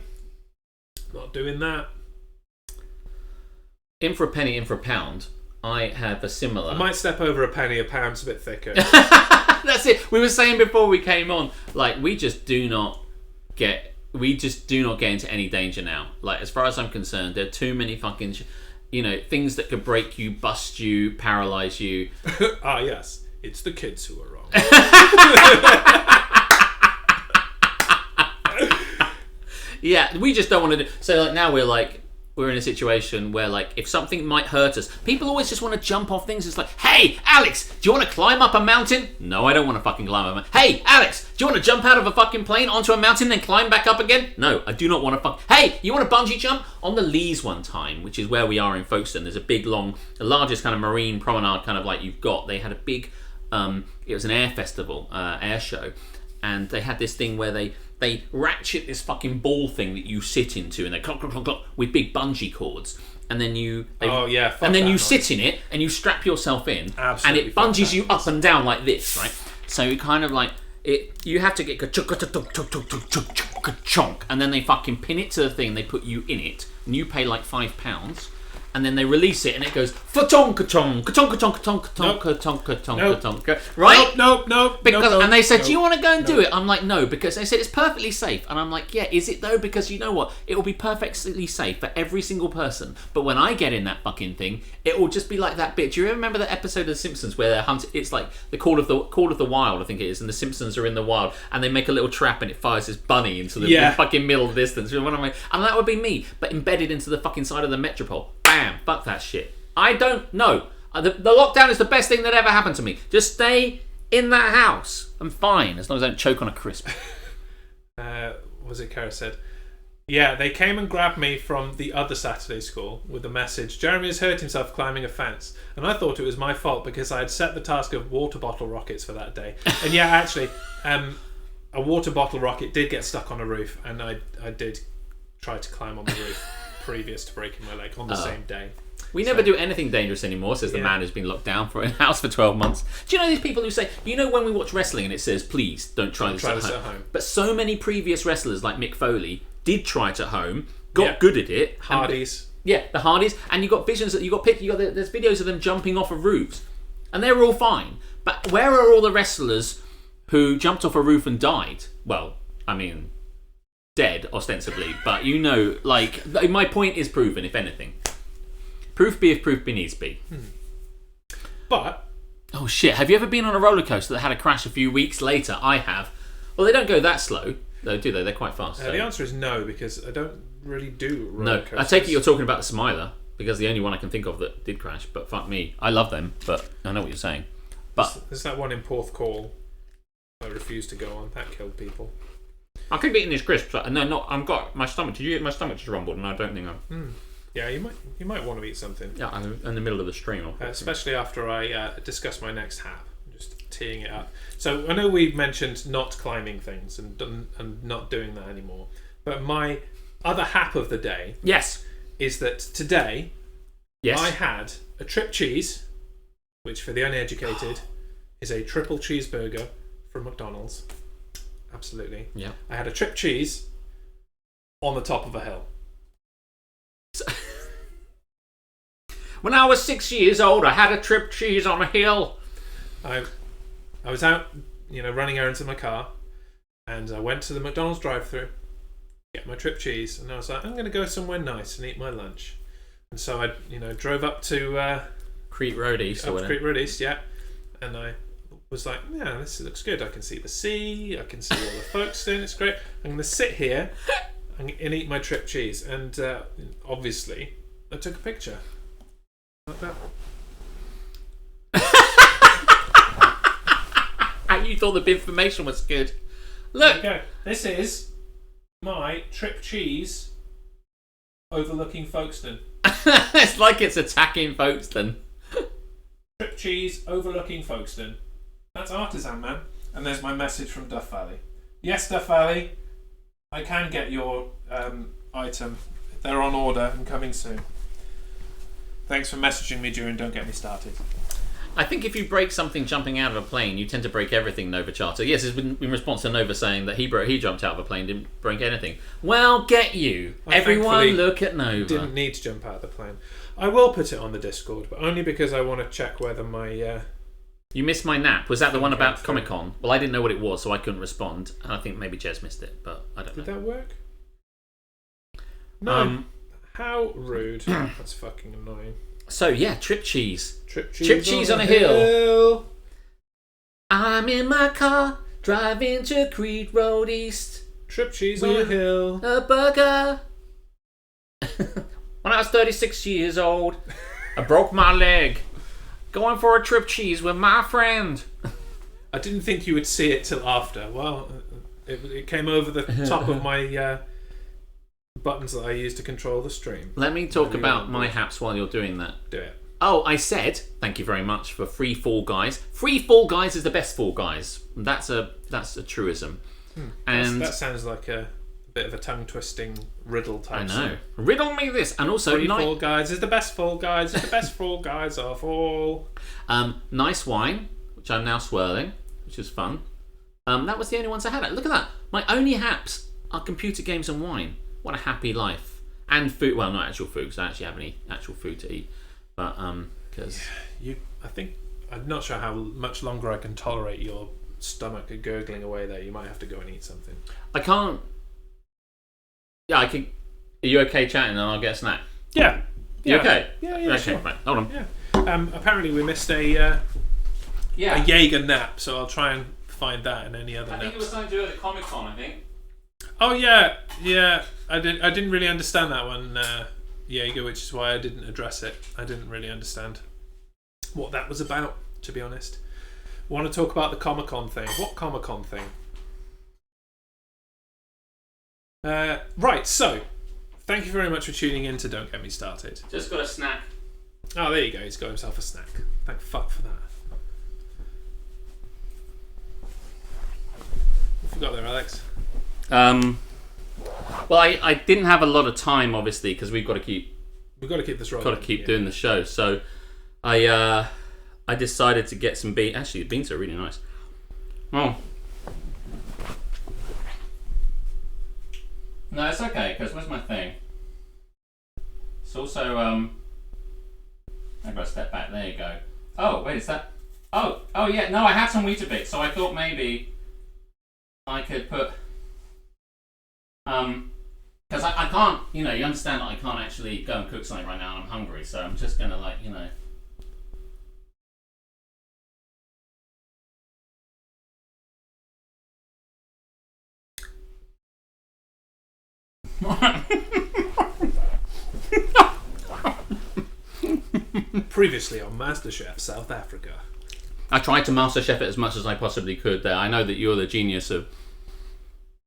Not doing that. In for a penny, in for a pound. I have a similar. I might step over a penny. A pound's a bit thicker. That's it. We were saying before we came on, like, we just do not get into any danger now. Like, as far as I'm concerned, there are too many fucking, things that could break you, bust you, paralyze you. Ah, yes. It's the kids who are wrong. Yeah, we just don't want to do. So like now we're in a situation where like if something might hurt us, people always just want to jump off things. It's like, hey, Alex, do you want to climb up a mountain? No, I don't want to fucking climb up a mountain. Hey, Alex, do you want to jump out of a fucking plane onto a mountain then climb back up again? No, I do not want to Hey, you want to bungee jump? On the Leas one time, which is where we are in Folkestone, there's a big the largest kind of marine promenade kind of like you've got. They had a big, it was an air festival, air show, and they had this thing where they ratchet this fucking ball thing that you sit into, and they clock, clock, clock, clock, with big bungee cords, and then you sit in it and you strap yourself in. Absolutely, and it bungees you up and down like this, right? So you kind of like it. You have to get chonk, and then they fucking pin it to the thing. They put you in it, and you pay like £5, and then they release it, and it goes fa-tonka-tonk, ka-tonka-tonka-tonka, tonka-tonka-tonka, right? Nope. And they said, do you want to go and do it? I'm like, no, because they said it's perfectly safe. And I'm like, yeah, is it though? Because you know what? It will be perfectly safe for every single person. But when I get in that fucking thing, it will just be like that bit. Do you remember that episode of The Simpsons where they're hunting? It's like the Call of the Wild, I think it is, and the Simpsons are in the wild, and they make a little trap, and it fires this bunny into the fucking middle distance. And that would be me, but embedded into the fucking side of the metropole. Bam! Fuck that shit. I don't know. The lockdown is the best thing that ever happened to me. Just stay in that house. I'm fine as long as I don't choke on a crisp. Was it Kara said? Yeah, they came and grabbed me from the other Saturday school with the message, Jeremy has hurt himself climbing a fence. And I thought it was my fault because I had set the task of water bottle rockets for that day. And yeah, actually, a water bottle rocket did get stuck on a roof, and I did try to climb on the roof previous to breaking my leg on the same day. We never do anything dangerous anymore, says the man who's been locked down for a house for 12 months. Do you know these people who say, you know when we watch wrestling and it says, please don't try this at home. But so many previous wrestlers like Mick Foley did try it at home, got good at it. Hardys. The Hardys. And you got visions that there's videos of them jumping off of roofs. And they were all fine. But where are all the wrestlers who jumped off a roof and died? Well, I mean, dead, ostensibly. But you know, like, my point is proven, if anything. Proof be if proof be needs be. But... Oh shit, have you ever been on a roller coaster that had a crash a few weeks later? I have. Well, they don't go that slow, though, do they? They're quite fast. The answer is no, because I don't really do roller coasters. I take it you're talking about the Smiler, because the only one I can think of that did crash, but fuck me. I love them, but I know what you're saying. But there's that one in Porthcawl I refused to go on. That killed people. I keep eating these crisps. I've got my stomach. Did you get my stomach just rumbled? And I don't think I'm... Yeah, you might want to eat something. Yeah, I'm in the middle of the stream. Especially after I discuss my next hap. I'm just teeing it up. So I know we've mentioned not climbing things and not doing that anymore. But my other hap of the day is that today I had a trip cheese, which for the uneducated is a triple cheeseburger from McDonald's. Absolutely. Yeah. I had a trip cheese on the top of a hill. When I was 6 years old, I had a trip cheese on a hill. I was out, running errands in my car, and I went to the McDonald's drive-thru, get my trip cheese, and I was like, I'm going to go somewhere nice and eat my lunch. And so I, drove up to Crete Road East, Crete Road East, yeah. And I was like, yeah, this looks good. I can see the sea. I can see all the folks doing. It's great. I'm going to sit here and eat my trip cheese. And obviously, I took a picture. Like that. You thought the information was good. Look. Okay. This is my trip cheese overlooking Folkestone. It's like it's attacking Folkestone. Trip cheese overlooking Folkestone. That's artisan, man. And there's my message from Duff Valley. Yes, Duff Valley, I can get your item. They're on order and coming soon. Thanks for messaging me during Don't Get Me Started. I think if you break something jumping out of a plane, you tend to break everything, Nova Charter. Yes, it's in response to Nova saying that he jumped out of a plane, didn't break anything. Well, get you. Everyone look at Nova. Didn't need to jump out of the plane. I will put it on the Discord, but only because I want to check whether my... You missed my nap. Was that the one about Comic-Con? Well, I didn't know what it was, so I couldn't respond. And I think maybe Jez missed it, but I don't know. Did that work? No. How rude. That's fucking annoying. So, yeah, trip cheese. Trip cheese on a hill. I'm in my car, driving to Crete Road East. Trip cheese on a hill. A burger. When I was 36 years old, I broke my leg. Going for a trip cheese with my friend. I didn't think you would see it till after. Well, it came over the top of my buttons that I use to control the stream. Let me talk about my haps while you're doing that. Do it. Oh, I said, thank you very much for free Fall Guys. Free Fall Guys is the best Fall Guys. That's a truism. And that sounds like a bit of a tongue-twisting riddle type. I know. Song. Riddle me this. And also, free Fall Guys is the best Fall Guys. Is the best Fall Guys of all. Nice wine, which I'm now swirling, which is fun. That was the only ones I had. Look at that. My only haps are computer games and wine. What a happy life. and food. Well, not actual food because I actually have any actual food to eat. But because I'm not sure how much longer I can tolerate your stomach gurgling away there. You might have to go and eat something. I can't. Yeah, I can. Are you okay chatting and I'll get a snack? Yeah. You okay? Yeah, Okay, sure. right. Hold on. Yeah. Apparently we missed a Jaeger nap, so I'll try and find that and any other I think naps. it was something to do with the Comic-Con, I think. Oh yeah. I didn't really understand that one, Jaeger, which is why I didn't address it. I didn't really understand what that was about, to be honest. Want to talk about the Comic-Con thing? What Comic-Con thing? Right. So, thank you very much for tuning in to Don't Get Me Started. Just got a snack. Oh, there you go. He's got himself a snack. Thank fuck for that. What have you got there, Alex? Well, I didn't have a lot of time, obviously, because we've got to keep this rolling. got to keep doing the show. So, I decided to get some beans. Actually, the beans are really nice. Oh. No, it's okay, because where's my thing? It's also, I've got to step back, there you go. Oh, wait, is that... Oh, yeah, no, I had some Weetabix, so I thought maybe I could put... Because I can't, you understand that I can't actually go and cook something right now and I'm hungry, so I'm just going to, Previously on MasterChef South Africa. I tried to master chef it as much as I possibly could there. I know that you're the genius of...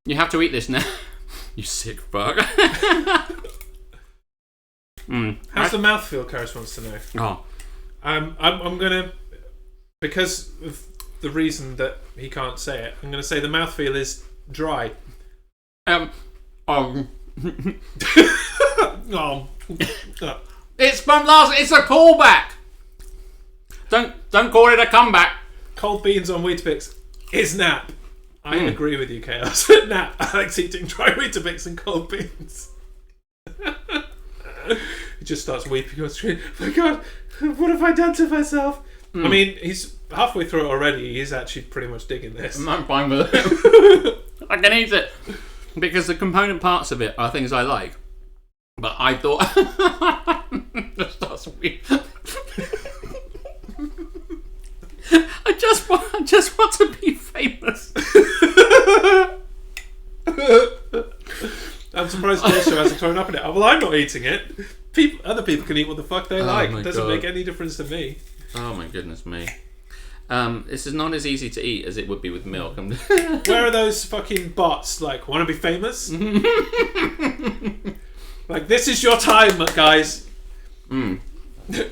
You have to eat this now. You sick fuck. How's the mouthfeel, Karis wants to know. Oh. I'm gonna, because of the reason that he can't say it, I'm gonna say the mouthfeel is dry. It's from last. It's a callback. Don't call it a comeback. Cold beans on Weetabix is nap. I agree with you, Chaos. Nap. Alex eating dry Weetabix and cold beans. He just starts weeping on screen. Oh my god, what have I done to myself? I mean, he's halfway through it already. He's actually pretty much digging this. I'm fine with it. I can eat it because the component parts of it are things I like. But I thought just starts weeping. I just want to be famous. I'm surprised Joshua hasn't thrown up in it. Well, I'm not eating it. Other people can eat what the fuck they like. It doesn't make any difference to me. Oh my goodness me. This is not as easy to eat as it would be with milk. Where are those fucking bots? Like, want to be famous? Like, this is your time, guys.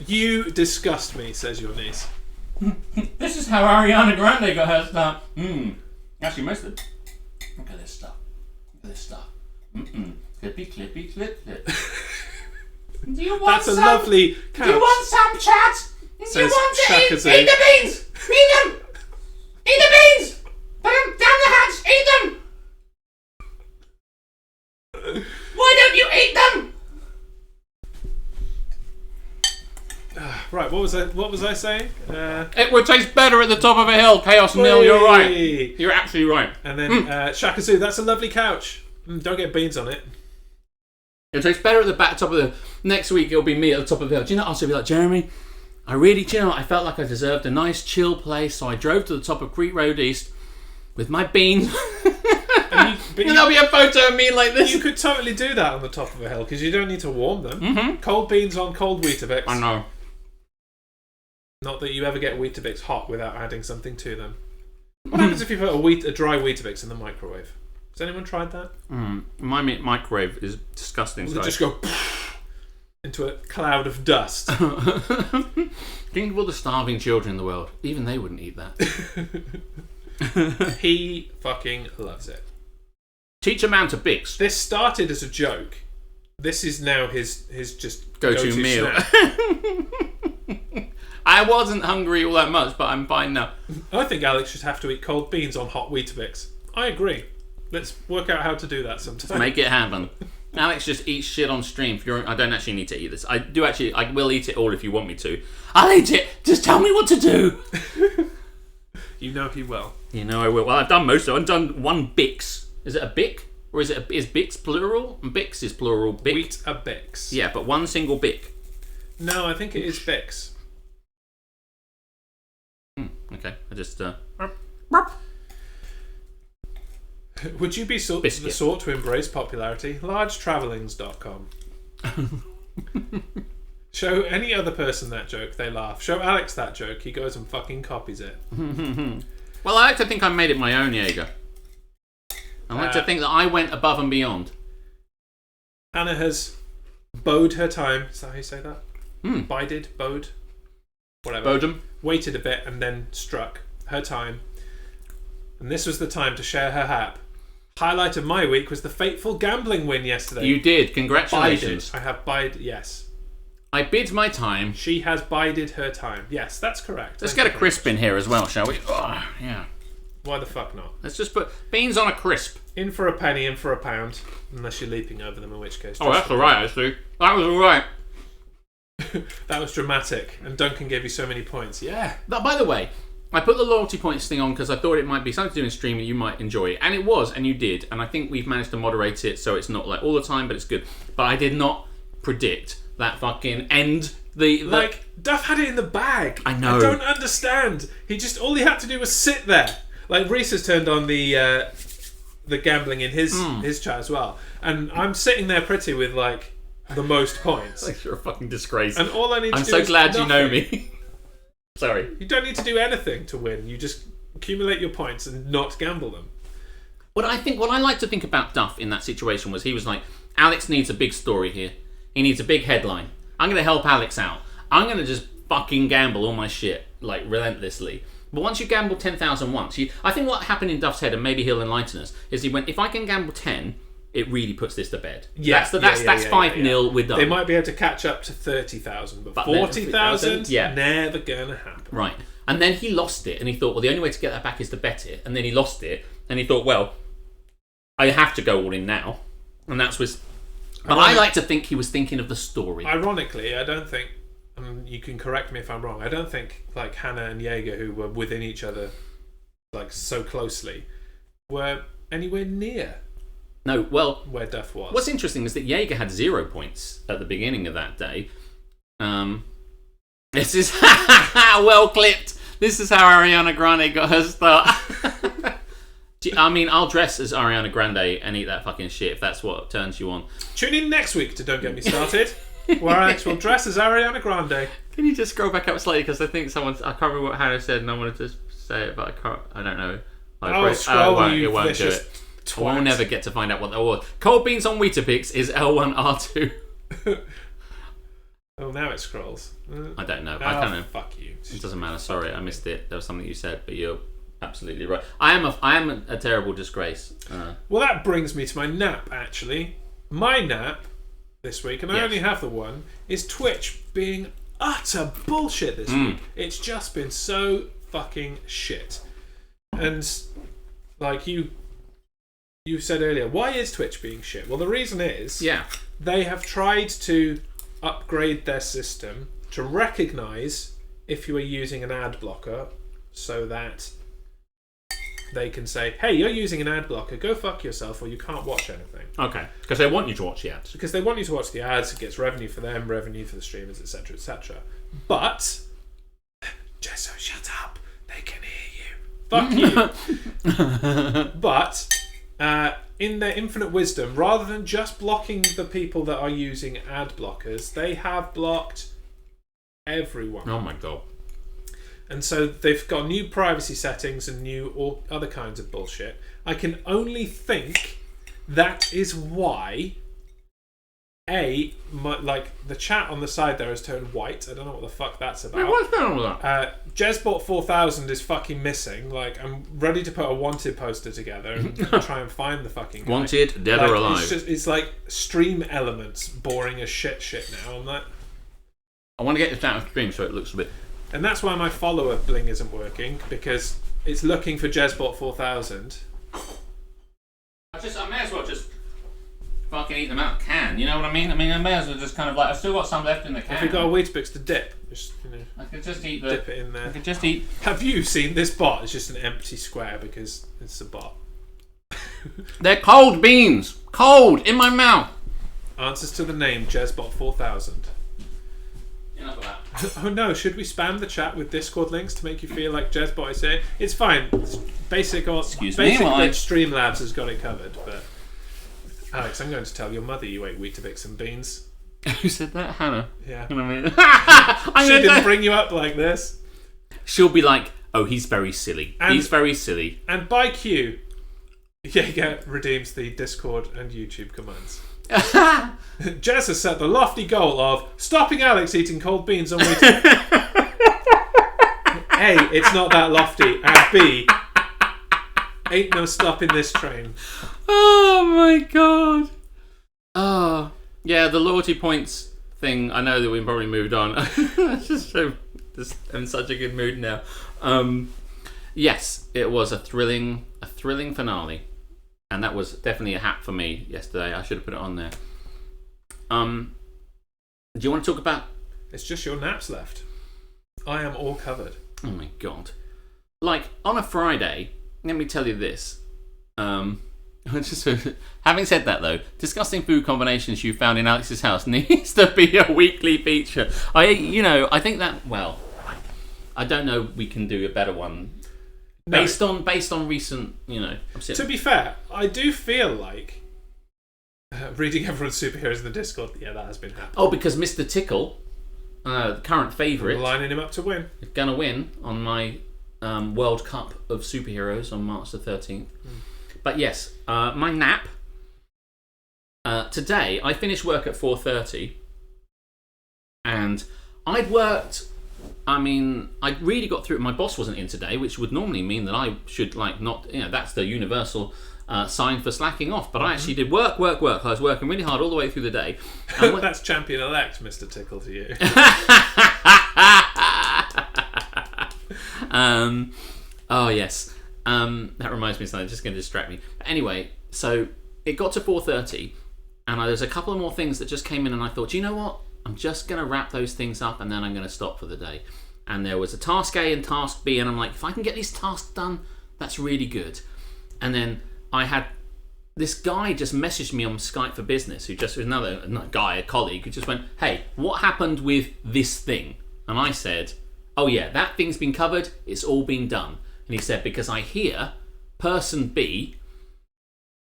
You disgust me, says your niece. This is how Ariana Grande got her start. Actually, most of it. Look at this stuff. Look at this stuff. Clippy, clippy, clip, clip. Do you want That's a lovely couch. Do you want some chat? Do you want to eat the beans? Eat them! Eat the beans! Put them down the hatch! Eat them! Why don't you eat them? Right, what was I saying? It would taste better at the top of a hill. Chaos nil, you're right. You're absolutely right. And then Shaka Zoo, that's a lovely couch. Don't get beans on it. It tastes better at the back top of the... Next week it'll be me at the top of the hill. Do you know, I'll be like, Jeremy, I felt like I deserved a nice chill place, so I drove to the top of Crete Road East with my beans. And there'll be a photo of me like this. You could totally do that on the top of a hill, because you don't need to warm them. Cold beans on cold Weetabix. I know. Not that you ever get Weetabix hot without adding something to them. What happens if you put a dry Weetabix in the microwave? Has anyone tried that? My microwave is disgusting. Will it just go into a cloud of dust? Think of all the starving children in the world. Even they wouldn't eat that. He fucking loves it. Teach a man to Bix. This started as a joke. This is now his just go-to meal. I wasn't hungry all that much, but I'm fine now. I think Alex should have to eat cold beans on hot Weetabix. I agree. Let's work out how to do that sometime. Make it happen. Alex just eats shit on stream. I don't actually need to eat this. I will eat it all if you want me to. I'll eat it. Just tell me what to do. You know he will. You know I will. Well, I've done most of it. I've done one Bix. Is it a Bic? Or is Bix plural? And Bix is plural. Bic. Wheat a Bix. Yeah, but one single Bic. No, I think it is Bix. Okay, I just... Would you be the sort to embrace popularity? Largetravellings.com. Show any other person that joke, they laugh. Show Alex that joke, he goes and fucking copies it. Well, I like to think I made it my own, Jaeger. I like to think that I went above and beyond. Anna has bode her time. Is that how you say that? Bode? Whatever. Bodum. Waited a bit and then struck her time. And this was the time to share her hap. Highlight of my week was the fateful gambling win yesterday. You did. Congratulations. I have bided. Yes. I bid my time. She has bided her time. Yes, that's correct. Let's get a crisp in here as well, shall we? Oh, yeah. Why the fuck not? Let's just put beans on a crisp. In for a penny, in for a pound. Unless you're leaping over them, in which case... Oh, that's alright, actually. That was alright. That was dramatic. And Duncan gave you so many points. Yeah. By the way, I put the loyalty points thing on because I thought it might be something to do in streaming you might enjoy. And it was, and you did. And I think we've managed to moderate it so it's not like all the time, but it's good. But I did not predict that fucking end. Like, Duff had it in the bag. I know. I don't understand. All he had to do was sit there. Like, Reese has turned on the gambling in his chat as well. And I'm sitting there pretty with, like, the most points. Like you're a fucking disgrace. And all I need to do is I'm so glad nothing. you know me. Sorry. You don't need to do anything to win. You just accumulate your points and not gamble them. What I like to think about Duff in that situation was he was like, Alex needs a big story here. He needs a big headline. I'm going to help Alex out. I'm going to just fucking gamble all my shit, like, relentlessly. But once you gamble 10,000 once, I think what happened in Duff's head, and maybe he'll enlighten us, is he went, if I can gamble 10, it really puts this to bed. Yeah, that's 5-0, we're done. They might be able to catch up to 30,000, but 40,000, yeah, never gonna happen. Right. And then he lost it, and he thought, well, the only way to get that back is to bet it. And then he lost it, and he thought, well, I have to go all in now. And that's was... But I like to think he was thinking of the story. Ironically, I don't think... you can correct me if I'm wrong. I don't think like Hannah and Jaeger, who were within each other like so closely, were anywhere near. No, well, where Duff was. What's interesting is that Jaeger had 0 points at the beginning of that day. This is well clipped. This is how Ariana Grande got her start. I mean, I'll dress as Ariana Grande and eat that fucking shit if that's what turns you on. Tune in next week to Don't Get Me Started, where Alex will dress as Ariana Grande. Can you just scroll back up slightly because I think I can't remember what Hannah said and I wanted to say it, but I don't know. Scroll, it won't do it. Twat. We'll never get to find out what that was. Cold beans on Weetabix is L1R2. Oh, now it scrolls. I don't know. I don't know. Fuck you. It doesn't matter. Sorry, I missed it. There was something you said, but you're absolutely right. I am a terrible disgrace. Well, that brings me to my nap, actually. My nap this week, and I only have the one, is Twitch being utter bullshit this week. It's just been so fucking shit. And, like, you said earlier, why is Twitch being shit? Well, the reason is they have tried to upgrade their system to recognise if you are using an ad blocker so that they can say, hey, you're using an ad blocker, go fuck yourself or you can't watch anything. Okay, because they want you to watch the ads. Because they want you to watch the ads, it gets revenue for them, revenue for the streamers, etc, etc. But, Jesso, shut up, they can hear you. Fuck you. But, in their infinite wisdom, rather than just blocking the people that are using ad blockers, they have blocked everyone. Oh my god. And so they've got new privacy settings and new all other kinds of bullshit. I can only think that is why like the chat on the side there has turned white. I don't know what the fuck that's about. Wait, what's going on with that? Jezbot 4000 is fucking missing. Like, I'm ready to put a wanted poster together and try and find the fucking guy. Wanted, dead or alive. It's like stream elements boring as shit now. I'm like, I want to get this out of stream so it looks a bit... And that's why my follower bling isn't working, because it's looking for Jezbot 4000. I may as well just... fucking eat them out of can. You know what I mean? I may as well just kind of like, I've still got some left in the can. Have you got a Weetabix to dip? Just, I could just eat dip it in there. I could just eat. Have you seen this bot? It's just an empty square because it's a bot. They're cold beans. Cold in my mouth. Answers to the name Jezbot 4000. Enough of that. Oh no, should we spam the chat with Discord links to make you feel like Jezbot is here? It's fine. It's basic Streamlabs has got it covered, but Alex, I'm going to tell your mother you ate Weetabix and beans. Who said that? Hannah. Yeah. She didn't bring you up like this. She'll be like, oh, he's very silly. He's very silly. And by Q, Jaeger redeems the Discord and YouTube commands. Jez has set the lofty goal of stopping Alex eating cold beans on Weetabix. A, it's not that lofty, and B, ain't no stopping this train. Oh my god. Oh, yeah, the loyalty points thing, I know that we've probably moved on. I'm in such a good mood now. Yes, it was a thrilling finale. And that was definitely a hat for me yesterday. I should have put it on there. Do you want to talk about... It's just your naps left. I am all covered. Oh my god. Like, on a Friday, let me tell you this. Having said that though, disgusting food combinations you found in Alex's house needs to be a weekly feature. I think that, well, I don't know we can do a better one. No. Based on recent, To be fair, I do feel like reading everyone's superheroes in the Discord. Yeah, that has been happening. Oh, because Mr. Tickle, the current favourite, lining him up to win, is gonna win on my World Cup of superheroes on March the 13th. But yes, my nap today. I finished work at 4:30, and I'd worked. I mean, I really got through it. My boss wasn't in today, which would normally mean that I should, not, that's the universal sign for slacking off. But I actually did work. I was working really hard all the way through the day. That's champion-elect, Mr. Tickle, to you. Oh, yes. That reminds me of something. It's just going to distract me. But anyway, so it got to 4:30, and there's a couple of more things that just came in, and I thought, you know what? I'm just going to wrap those things up and then I'm going to stop for the day. And there was a task A and task B, and I'm like, if I can get these tasks done, that's really good. And then I had this guy just messaged me on Skype for Business, who just was another guy, a colleague, who just went, hey, what happened with this thing? And I said, oh yeah, that thing's been covered, it's all been done. And he said, because I hear person B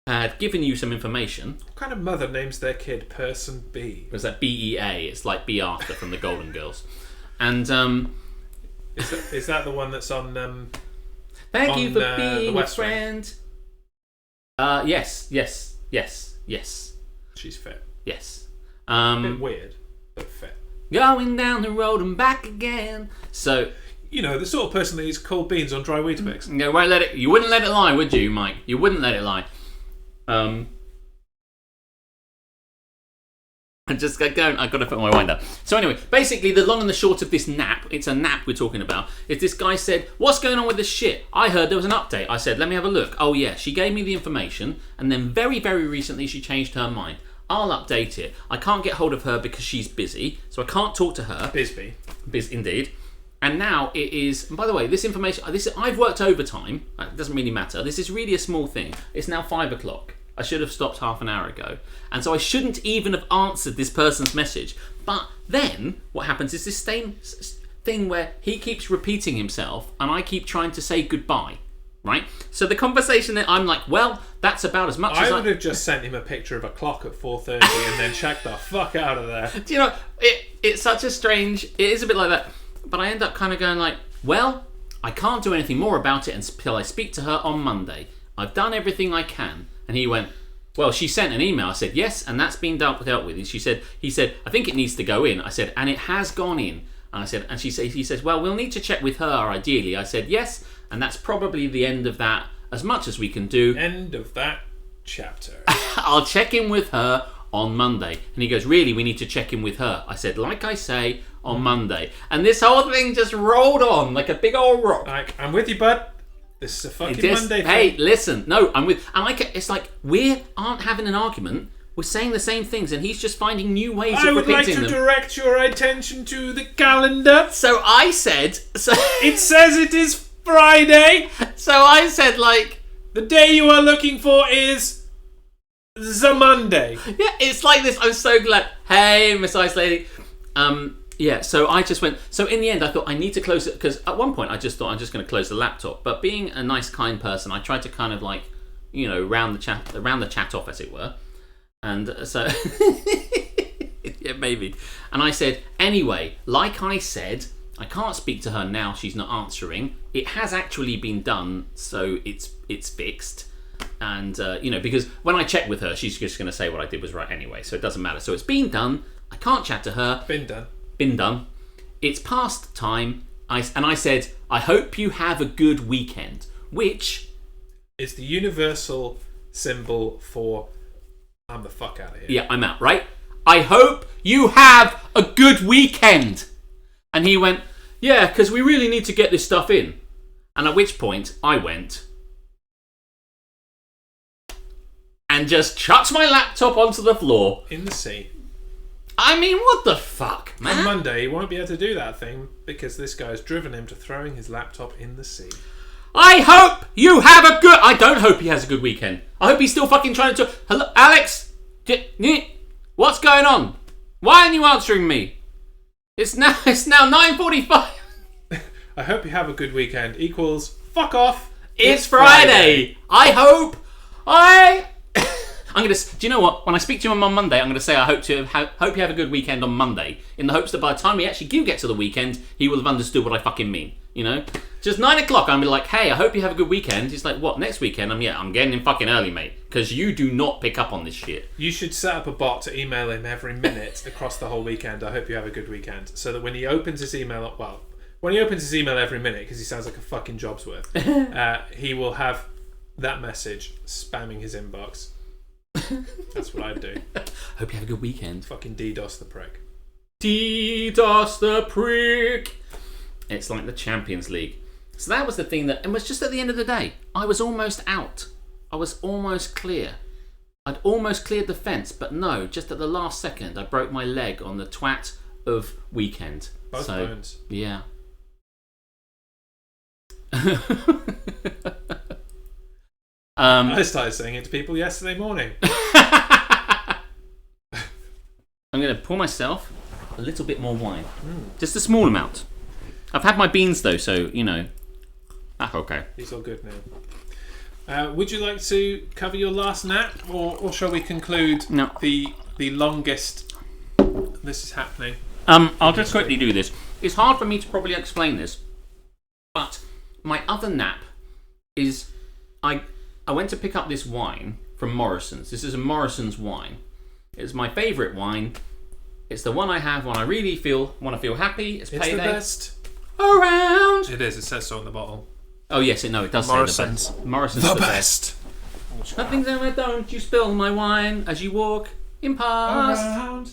had given you some information. What kind of mother names their kid Person B? Was that BEA? It's like B Arthur from the Golden Girls. And is that the one that's on? Thank on, you for being a friend. Yes. She's fit. Yes. A bit weird, but fit. Going down the road and back again. So. The sort of person that eats cold beans on dry Weetabix. No, you wouldn't let it lie, would you, Mike? You wouldn't let it lie. I just got going. I've got to put my wind up. So anyway, basically the long and the short of this nap, it's a nap we're talking about, is this guy said, what's going on with this shit? I heard there was an update. I said, let me have a look. Oh yeah, she gave me the information, and then very, very recently she changed her mind. I'll update it. I can't get hold of her because she's busy, so I can't talk to her. Bisbee. Indeed. And now it is, and by the way, this information, I've worked overtime. It doesn't really matter. This is really a small thing. It's now 5 o'clock. I should have stopped half an hour ago. And so I shouldn't even have answered this person's message. But then what happens is this same thing where he keeps repeating himself and I keep trying to say goodbye. Right? So the conversation that I'm like, well, that's about as much as I would have just sent him a picture of a clock at 4:30 and then checked the fuck out of there. Do you know, it's such a strange, it is a bit like that. But I end up kind of going like, well, I can't do anything more about it until I speak to her on Monday. I've done everything I can. And he went, well, she sent an email. I said, yes, and that's been dealt with. And he said, I think it needs to go in. I said, and it has gone in. And I said, and he says, well, we'll need to check with her ideally. I said, yes, and that's probably the end of that, as much as we can do. End of that chapter. I'll check in with her on Monday. And he goes, really, we need to check in with her. I said, like I say, on Monday. And this whole thing just rolled on like a big old rock. Like, I'm with you, bud. This is a fucking Monday thing. Hey, listen. No, I'm with... And it's like, we aren't having an argument. We're saying the same things, and he's just finding new ways I of would like repeating to them. direct your attention to the calendar. So I said... It says it is Friday. So I said, like... The day you are looking for is the Monday. Yeah, it's like this. I'm so glad. Hey, Miss Ice Lady. Yeah, so I just went... So in the end, I thought I need to close it, because at one point I just thought I'm just going to close the laptop. But being a nice, kind person, I tried to kind of like, you know, round the chat off, as it were. And so... yeah, maybe. And I said, anyway, like I said, I can't speak to her now. She's not answering. It has actually been done, so it's fixed. And, you know, because when I check with her, she's just going to say what I did was right anyway. So it doesn't matter. So it's been done. I can't chat to her. Been done. It's past time. And I said, I hope you have a good weekend. Which is the universal symbol for I'm the fuck out of here. Yeah, I'm out, right? I hope you have a good weekend. And he went, yeah, because we really need to get this stuff in. And at which point I went and just chucked my laptop onto the floor. In the sea. I mean, what the fuck, man? On Monday, he won't be able to do that thing because this guy's driven him to throwing his laptop in the sea. I hope you have a good... I don't hope he has a good weekend. I hope he's still fucking trying to... Hello, Alex? What's going on? Why aren't you answering me? It's now 9:45. I hope you have a good weekend equals fuck off. It's Friday. I hope I'm gonna. Do you know what? When I speak to him on Monday, I'm gonna say I hope you have a good weekend on Monday, in the hopes that by the time we actually do get to the weekend, he will have understood what I fucking mean. You know, just 9 o'clock. I'm be like, hey, I hope you have a good weekend. He's like, what? Next weekend? I'm getting in fucking early, mate, because you do not pick up on this shit. You should set up a bot to email him every minute across the whole weekend. I hope you have a good weekend, so that when he opens his email, when he opens his email every minute, because he sounds like a fucking job's worth, he will have that message spamming his inbox. That's what I'd do. Hope you have a good weekend. Fucking DDoS the prick. DDoS the prick. It's like the Champions League. So that was the thing that... It was just at the end of the day. I was almost out. I was almost clear. I'd almost cleared the fence, but no, just at the last second, I broke my leg on the twat of weekend. Both bones. Yeah. I started saying it to people yesterday morning. I'm going to pour myself a little bit more wine. Just a small amount. I've had my beans though, so, you know, that's okay. He's all good now. Would you like to cover your last nap, or shall we conclude the longest this is happening? I'll just quickly do this. It's hard for me to probably explain this, but my other nap is I went to pick up this wine from Morrison's. This is a Morrison's wine. It's my favourite wine. It's the one I have when I really want to feel happy. It's payday. The best around. It is. It says so on the bottle. Oh yes, it does Morrison's. say the best. Morrison's the best. Nothing's ever don't you spill my wine as you walk in past. Around.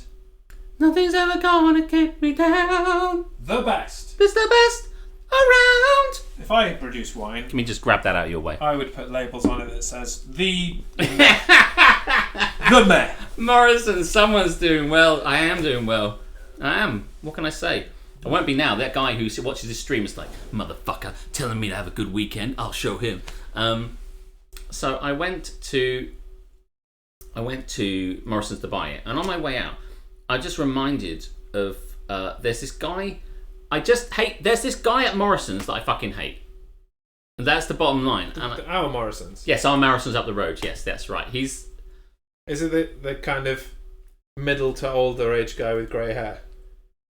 Nothing's ever gonna keep me down. The best. It's the best around. If I produce wine, can we just grab that out of your way? I would put labels on it that says the good man. Morrison, someone's doing well. I am doing well. I am. What can I say? I won't be now. That guy who watches this stream is like, motherfucker, telling me to have a good weekend. I'll show him. So I went to Morrison's to buy it, and on my way out, I just reminded of there's this guy. There's this guy at Morrison's that I fucking hate. And that's the bottom line. Our Morrison's. Yes, our Morrison's up the road. Yes, that's right. Is it the kind of middle to older age guy with grey hair?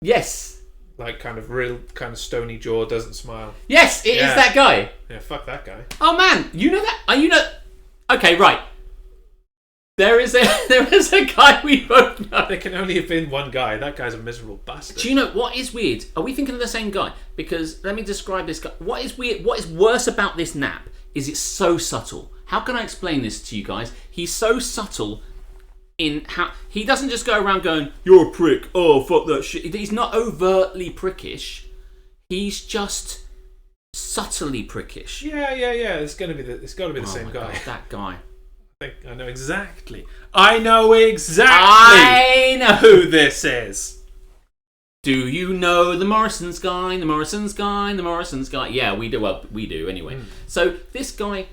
Yes. Like kind of stony jaw, doesn't smile. Yes, it is that guy. Yeah, fuck that guy. Oh man, you know that? Okay, right. There is a guy we both know. There can only have been one guy. That guy's a miserable bastard. Do you know what is weird? Are we thinking of the same guy? Because let me describe this guy. What is weird? What is worse about this nap is it's so subtle. How can I explain this to you guys? He's so subtle in how he doesn't just go around going, "You're a prick. Oh, fuck that shit." He's not overtly prickish. He's just subtly prickish. Yeah. It's got to be the same guy. God, that guy. I know exactly. I know who this is. Do you know the Morrison's guy? The Morrison's guy? The Morrison's guy? Yeah, we do. Well, we do anyway. So this guy,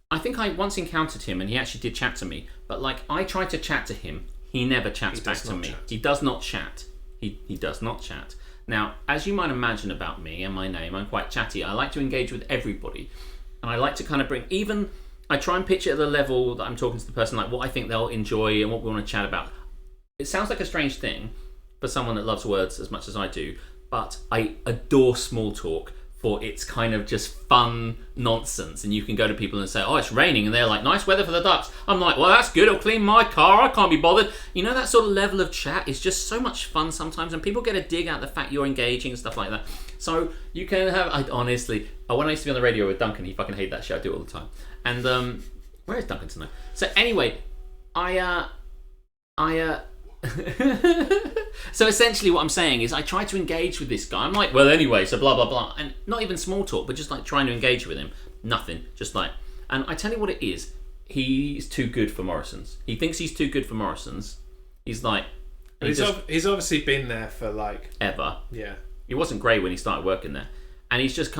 I think I once encountered him, and he actually did chat to me. But like, I tried to chat to him, he never chats back to me. He does not chat. He does not chat. Now, as you might imagine about me and my name, I'm quite chatty. I like to engage with everybody, and I like to kind of bring even. I try and pitch it at the level that I'm talking to the person, like what I think they'll enjoy and what we want to chat about. It sounds like a strange thing for someone that loves words as much as I do, but I adore small talk for its kind of just fun nonsense. And you can go to people and say, oh, it's raining, and they're like, nice weather for the ducks. I'm like, well, that's good, it'll clean my car, I can't be bothered. You know, that sort of level of chat is just so much fun sometimes, and people get a dig out the fact you're engaging and stuff like that. So you can have, honestly, when I used to be on the radio with Duncan, he fucking hated that shit. I do it all the time. And where is Duncan tonight? So anyway, so essentially what I'm saying is I try to engage with this guy. I'm like, well, anyway, so blah, blah, blah. And not even small talk, but just like trying to engage with him. Nothing. Just like, and I tell you what it is. He's too good for Morrison's. He thinks he's too good for Morrison's. He's like... He's obviously been there for like... Ever. Yeah. He wasn't great when he started working there. And he just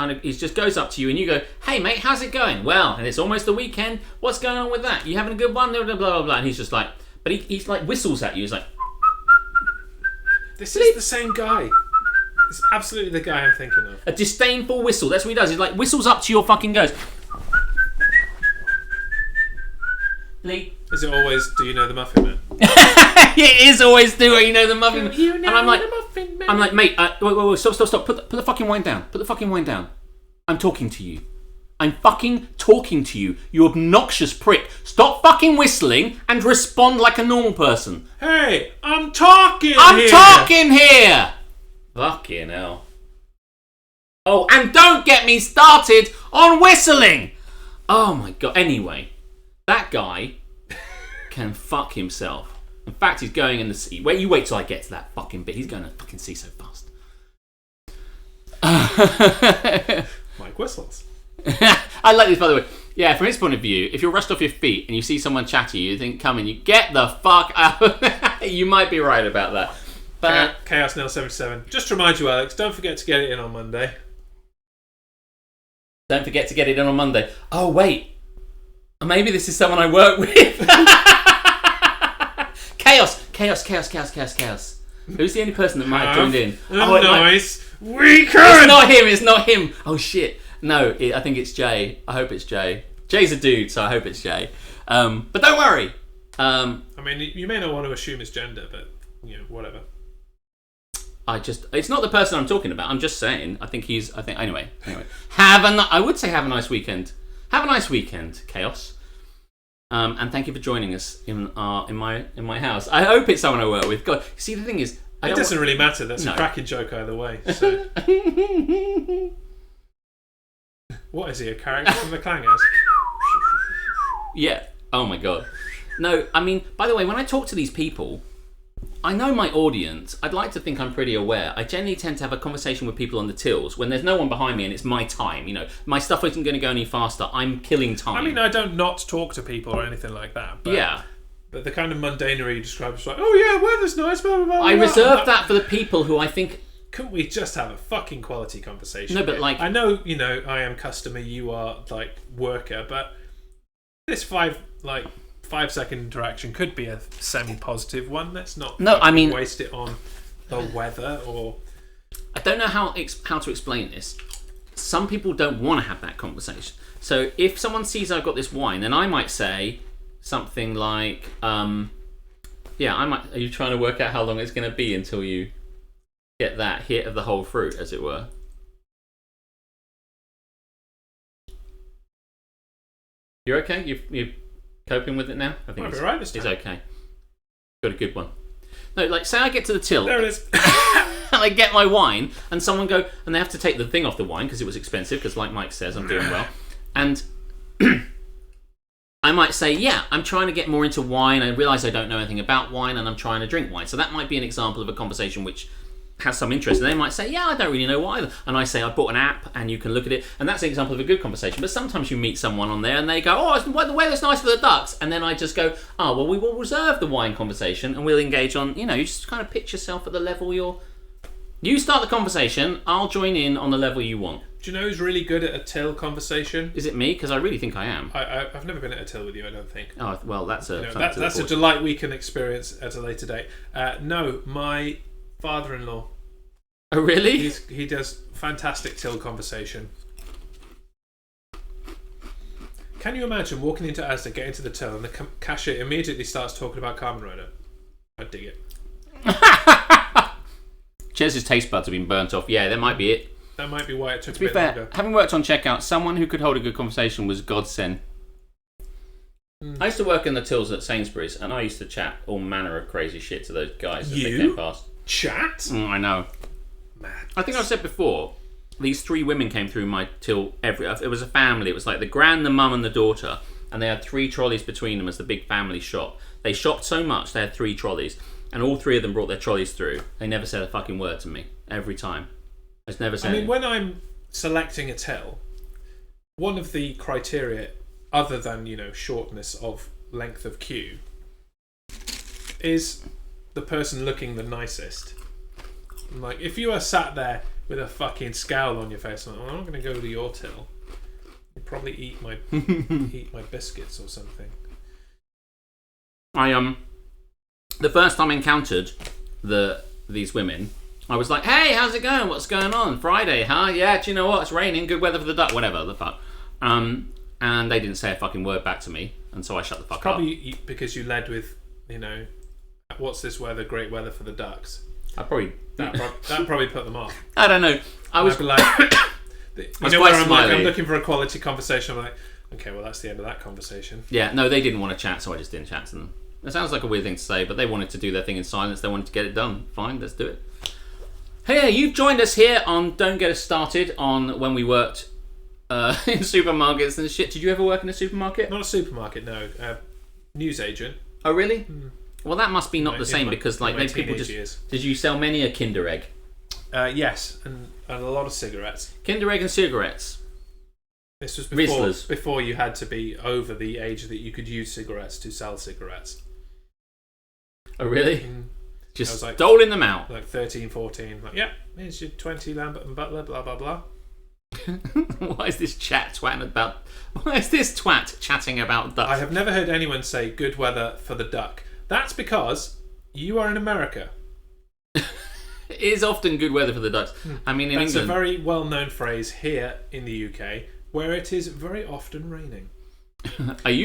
goes up to you and you go, hey mate, how's it going? Well, and it's almost the weekend. What's going on with that? You having a good one? Blah, blah, blah, blah. And he's just like, but he's like whistles at you. He's like... This is the same guy. It's absolutely the guy I'm thinking of. A disdainful whistle. That's what he does. He's like whistles up to your fucking goes. Bleep. Is it always, do you know the Muffin Man? It is always do you know the Muffin Man. You know and I'm like, the Muffin Man. I'm like, mate, wait, stop. Put the fucking wine down. Put the fucking wine down. I'm talking to you. I'm fucking talking to you, you obnoxious prick. Stop fucking whistling and respond like a normal person. Hey, I'm talking here! Fucking hell. Oh, and don't get me started on whistling! Oh my god. Anyway, that guy can fuck himself. In fact, he's going in the sea. Wait till I get to that fucking bit. He's going to fucking sea so fast. Mike whistles. I like this, by the way. Yeah, from his point of view, if you're rushed off your feet and you see someone chatty, you think, come in, you get the fuck out. You might be right about that. But Chaos Nail 77. Just to remind you, Alex, don't forget to get it in on Monday. Don't forget to get it in on Monday. Oh, wait. Maybe this is someone I work with. Chaos. Who's the only person that might have joined in? Nice. It's not him. Oh, shit. No, I think it's Jay. I hope it's Jay. Jay's a dude, so I hope it's Jay. But don't worry. I mean, you may not want to assume his gender, but, whatever. It's not the person I'm talking about. I'm just saying. Anyway. I would say have a nice weekend. Have a nice weekend, Chaos. And thank you for joining us in my house. I hope it's someone I work with. God, see, the thing is, it doesn't really matter. That's a cracking joke either way. So. What is he, a character from the Clangers? Yeah. Oh my god. No, I mean, by the way, when I talk to these people, I know my audience. I'd like to think I'm pretty aware. I generally tend to have a conversation with people on the tills when there's no one behind me and it's my time. My stuff isn't going to go any faster. I'm killing time. I mean, I don't not talk to people or anything like that. But, yeah. But the kind of mundanery you describe is like, oh yeah, weather's nice, blah, blah, blah. I reserve that for the people who I think... Couldn't we just have a fucking quality conversation? No, but like... I know, I am customer, you are, worker, but this 5-second interaction could be a semi-positive one. Let's not waste it on the weather or... I don't know how to explain this. Some people don't want to have that conversation. So if someone sees I've got this wine, then I might say something like, are you trying to work out how long it's going to be until you get that hit of the whole fruit, as it were? You're okay? You're coping with it now? I think it's right this time. It's okay. Got a good one. No, say I get to the till. There it is. And I get my wine, and someone and they have to take the thing off the wine because it was expensive, because like Mike says, I'm doing well. And I might say, yeah, I'm trying to get more into wine. I realise I don't know anything about wine, and I'm trying to drink wine. So that might be an example of a conversation which has some interest, and they might say, yeah, I don't really know what either. And I say, I bought an app and you can look at it, and that's an example of a good conversation. But sometimes you meet someone on there and they go, oh, the weather's nice for the ducks, and then I just go, oh, well, we will reserve the wine conversation and we'll engage on, you just kind of pitch yourself at the level you start the conversation, I'll join in on the level you want. Do you know who's really good at a till conversation? Is it me? Because I really think I am. I've never been at a till with you, I don't think. Oh, well, that's a that's a delight we can experience at a later date. No, my father-in-law. Oh, really? He does fantastic till conversation. Can you imagine walking into Asda, getting to the till, and the cashier immediately starts talking about Carmen Roda? I'd dig it. Chez's taste buds have been burnt off. Yeah, that might be it. That might be why it took to be fair, longer. Having worked on checkout, someone who could hold a good conversation was godsend. I used to work in the tills at Sainsbury's, and I used to chat all manner of crazy shit to those guys as they came past. Chat? I know. Madness. I think I've said before, these 3 women came through my till it was a family. It was like the gran, the mum, and the daughter, and they had 3 trolleys between them as the big family shop. They shopped so much, they had 3 trolleys, and all 3 of them brought their trolleys through. They never said a fucking word to me, every time. I just never said anything. When I'm selecting a till, one of the criteria, other than, shortness of length of queue, is the person looking the nicest. Like, if you are sat there with a fucking scowl on your face, I'm not going to go to your till. You'd probably eat my biscuits or something. The first time I encountered these women, I was like, hey, how's it going? What's going on? Friday, huh? Yeah, do you know what? It's raining. Good weather for the duck. Whatever the fuck. And they didn't say a fucking word back to me, and so I shut the fuck up. Probably because you led with, what's this weather? Great weather for the ducks. That probably put them off. I don't know. I was like, I'm looking for a quality conversation. I'm like, okay, well, that's the end of that conversation. Yeah, no, they didn't want to chat, so I just didn't chat to them. It sounds like a weird thing to say, but they wanted to do their thing in silence. They wanted to get it done. Fine, let's do it. Hey, you've joined us here on Don't Get Us Started on when we worked in supermarkets and shit. Did you ever work in a supermarket? Not a supermarket, no. News agent. Oh, really? Mm. Well, that must be not the same because like people just... Years. Did you sell many a Kinder Egg? Yes, and a lot of cigarettes. Kinder Egg and cigarettes. This was before you had to be over the age that you could use cigarettes to sell cigarettes. Oh, really? Just doling them out. Like 13, 14. Like, yeah, here's your 20 Lambert and Butler, blah, blah, blah. Why is this twat chatting about ducks? I have never heard anyone say good weather for the duck. That's because you are in America. It is often good weather for the ducks. I mean, in That's England... a very well-known phrase here in the UK, where it is very often raining.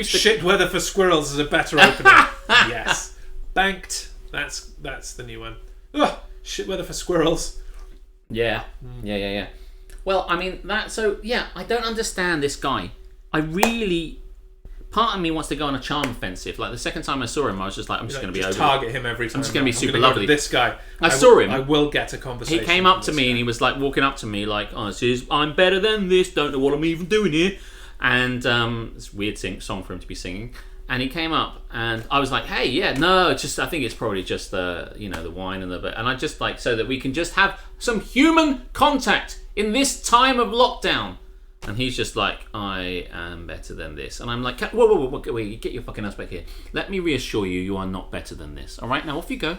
Shit weather for squirrels is a better opener. Yes. Banked. That's the new one. Ugh, shit weather for squirrels. Yeah. Yeah. Well, I mean, I don't understand this guy. Part of me wants to go on a charm offensive. Like, the second time I saw him, I was just like, I'm just going to be over target him every time. I'm just going to be super lovely. This guy. I saw him. I will get a conversation. He came up to me and he was like walking up to me like, oh, I'm better than this, don't know what I'm even doing here. And it's a weird song for him to be singing. And he came up and I was like, hey, yeah, no, I think it's probably just the wine and I just like, so that we can just have some human contact in this time of lockdown. And he's just like, I am better than this. And I'm like, whoa, wait, get your fucking ass back here. Let me reassure you, you are not better than this. All right, now off you go.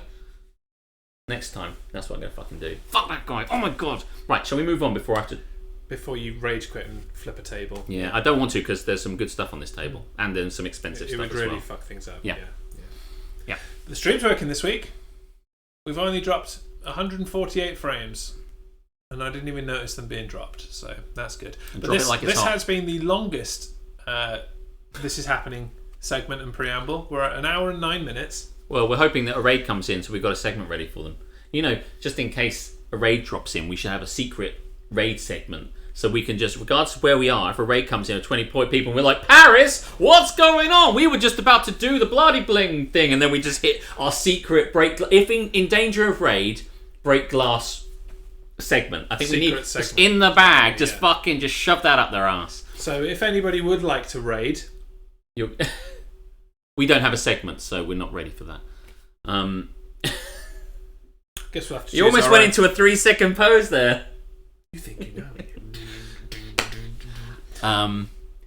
Next time, that's what I'm going to fucking do. Fuck that guy. Oh my God. Right, shall we move on before you rage quit and flip a table? Yeah, I don't want to because there's some good stuff on this table. And then some expensive stuff as well. It would really fuck things up. Yeah. The stream's working this week. We've only dropped 148 frames. And I didn't even notice them being dropped, so that's good. But this has been the longest This Is Happening segment and preamble. We're at 1 hour and 9 minutes. Well, we're hoping that a raid comes in, so we've got a segment ready for them. Just in case a raid drops in, we should have a secret raid segment. So we can just, regardless of where we are, if a raid comes in of 20 people and we're like, Paris, what's going on? We were just about to do the bloody bling thing, and then we just hit our secret if in danger of raid, break glass segment. I think we need just in the bag, just shove that up their ass. So if anybody would like to raid, we don't have a segment, so we're not ready for that. Guess we'll have to You choose almost our went own. into a 3-second pose there. You think you know me.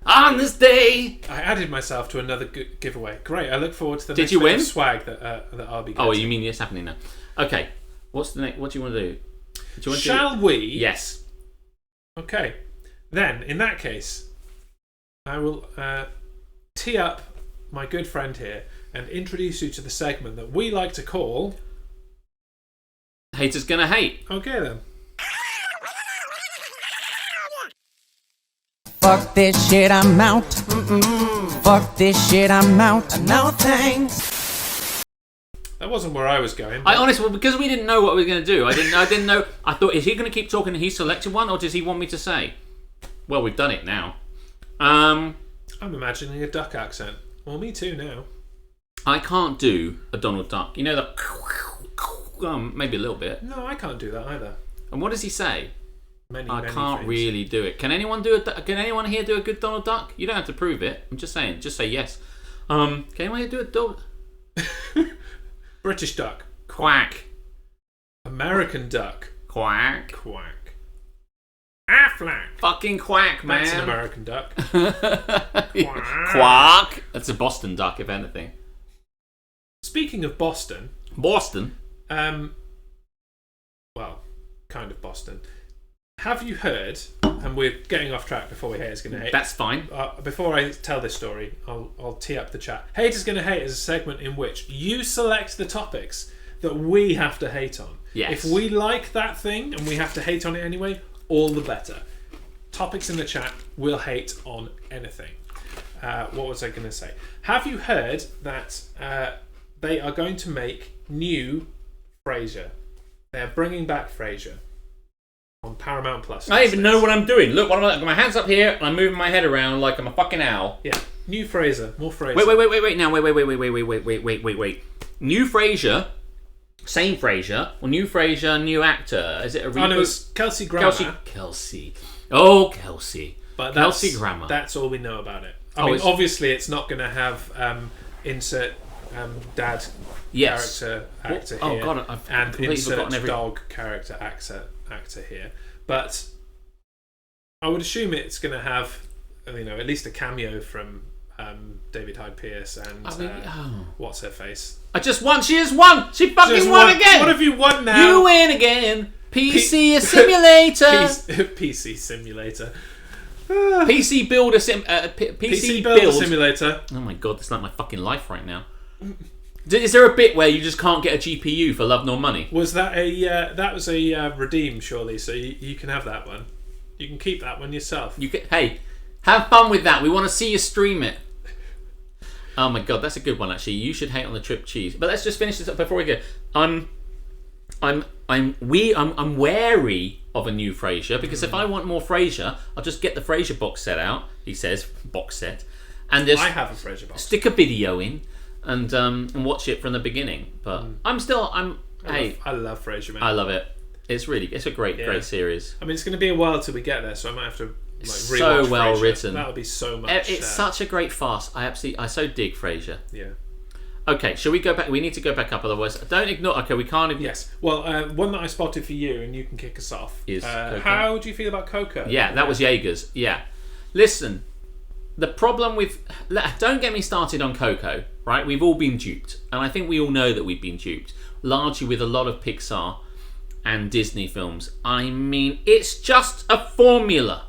On this day. I added myself to another giveaway. Great. I look forward to the Did next you bit win? of swag that I'll be getting. Oh, you mean it's happening now? Okay. What's the next? What do you want to do? Do you want Shall to we? Yes. Okay. Then, in that case, I will tee up my good friend here and introduce you to the segment that we like to call... Haters gonna hate. Okay, then. Fuck this shit, I'm out. Fuck this shit, I'm out. No thanks. That wasn't where I was going. I honestly, well, because we didn't know what we were going to do. I didn't know. I thought, is he going to keep talking and he selected one, or does he want me to say? Well, we've done it now. I'm imagining a duck accent. Well, me too now. I can't do a Donald Duck. You know the maybe a little bit. No, I can't do that either. And what does he say? Many I can't things. really do it. Can anyone here do a good Donald Duck? You don't have to prove it. I'm just saying. Just say yes. Can anyone here do a Donald? British duck. Quack. American duck. Quack. Quack. Affleck. Fucking quack, man. That's an American duck. Quack. That's a Boston duck, if anything. Speaking of Boston, Boston. well, kind of Boston. Have you heard? And we're getting off track before we Haters Gonna Hate. That's fine. Before I tell this story, I'll tee up the chat. Haters Gonna Hate is a segment in which you select the topics that we have to hate on. Yes. If we like that thing and we have to hate on it anyway, all the better. Topics in the chat, we'll hate on anything. What was I going to say? Have you heard that they are going to make new Frasier? They're bringing back Frasier on Paramount Plus. I don't even know what I'm doing. Look, what I've got my hands up here and I'm moving my head around like I'm a fucking owl. Yeah, new Frasier, more Frasier. Wait. Now, wait. New Frasier, same Frasier, or new Frasier, new actor? Is it a reboot? Oh no, it's Kelsey Grammer. Kelsey. Oh, Kelsey. But Kelsey Grammer. That's all we know about it. I mean, obviously, it's not going to have insert dad character actor here. Oh god, I've and completely insert forgotten every dog character actor here. But I would assume it's going to have, at least a cameo from David Hyde Pierce and what's her face. I just won. She just won. She fucking won again. What have you won now? You win again. PC simulator. PC simulator. PC builder PC build simulator. Oh my god, that's like my fucking life right now. Is there a bit where you just can't get a GPU for love nor money? Was that that was a redeem surely? So you can have that one. You can keep that one yourself. Hey, have fun with that. We want to see you stream it. Oh my god, that's a good one actually. You should hate on the trip cheese. But let's just finish this up before we go. I'm wary of a new Frasier because if I want more Frasier, I'll just get the Frasier box set out. He says box set, and just I have a Frasier box. Stick a video in and watch it from the beginning. But I love Frasier, man. I love it. It's a great series. I mean, it's going to be a while till we get there, so I might have to rewatch so well Frasier. written. That'll be so much. It's such a great farce. I so dig Frasier. Yeah. Okay, shall we go back? We need to go back up, otherwise don't ignore. Okay, we can't. Yes. Well, one that I spotted for you, and you can kick us off. Is Coco. How do you feel about Coco? Yeah, that was Jaeger's. Yeah. Listen, the problem with... Don't get me started on Coco, right? We've all been duped. And I think we all know that we've been duped. Largely with a lot of Pixar and Disney films. I mean, it's just a formula.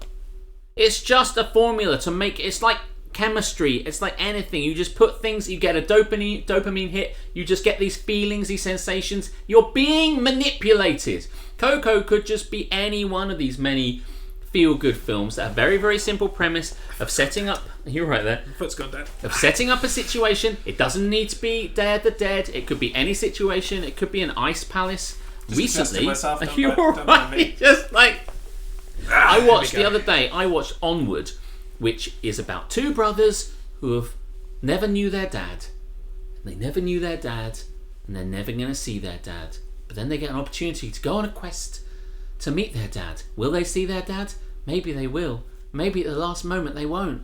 It's just a formula to make... It's like chemistry. It's like anything. You just put things... You get a dopamine hit. You just get these feelings, these sensations. You're being manipulated. Coco could just be any one of these many feel-good films that have very, very simple premise of setting up... You're right there. Foot's gone down. Of setting up a situation. It doesn't need to be Day of the Dead. It could be any situation. It could be an ice palace. Just Recently... myself, don't You're mind right. me. Just like... I watched Here we the go. other day, I watched Onward, which is about two brothers who have never knew their dad. They never knew their dad, and they're never going to see their dad. But then they get an opportunity to go on a quest to meet their dad. Will they see their dad? Maybe they will. Maybe at the last moment they won't.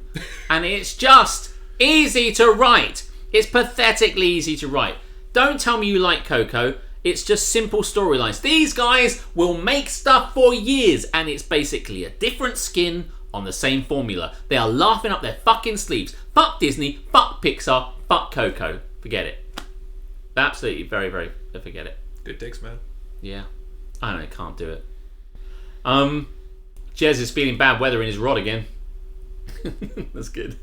And it's just easy to write. It's pathetically easy to write. Don't tell me you like Coco. It's just simple storylines. These guys will make stuff for years, and it's basically a different skin on the same formula. They are laughing up their fucking sleeves. Fuck Disney, fuck Pixar, fuck Coco. Forget it. Absolutely, very, very forget it. Good digs, man. Yeah. I don't know, can't do it. Jez is feeling bad weather in his rod again. That's good.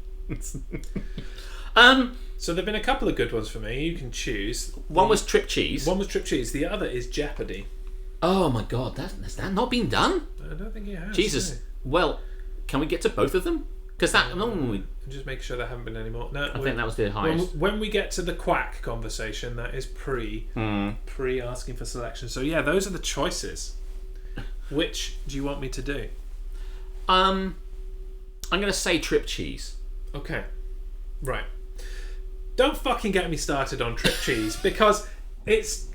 So there've been a couple of good ones for me. You can choose. One was Trip Cheese. One was Trip Cheese. The other is Jeopardy. Oh my god, has that not been done? I don't think it has. Jesus. No. Well, can we get to both of them? Because that normally. Just make sure there haven't been any more. No, I think that was the highest. When we get to the quack conversation, that is pre asking for selection. So yeah, those are the choices. Which do you want me to do? I'm going to say Trip Cheese. Okay. Right. Don't fucking get me started on Trip Cheese, because it's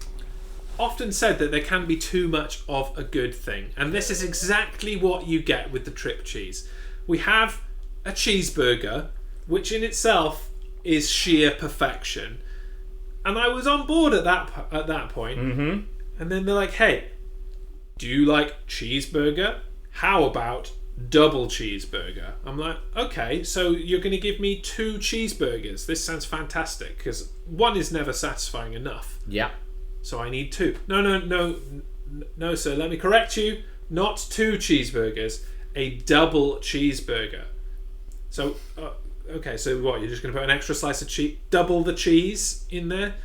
often said that there can be too much of a good thing. And this is exactly what you get with the Trip Cheese. We have a cheeseburger, which in itself is sheer perfection. And I was on board at that point. Mm-hmm. And then they're like, hey, do you like cheeseburger? How about double cheeseburger? I'm like, okay, so you're going to give me 2 cheeseburgers. This sounds fantastic, because one is never satisfying enough. Yeah. So I need 2. No, sir, let me correct you. Not 2 cheeseburgers, a double cheeseburger. So, okay, so what, you're just going to put an extra slice of cheese, double the cheese in there?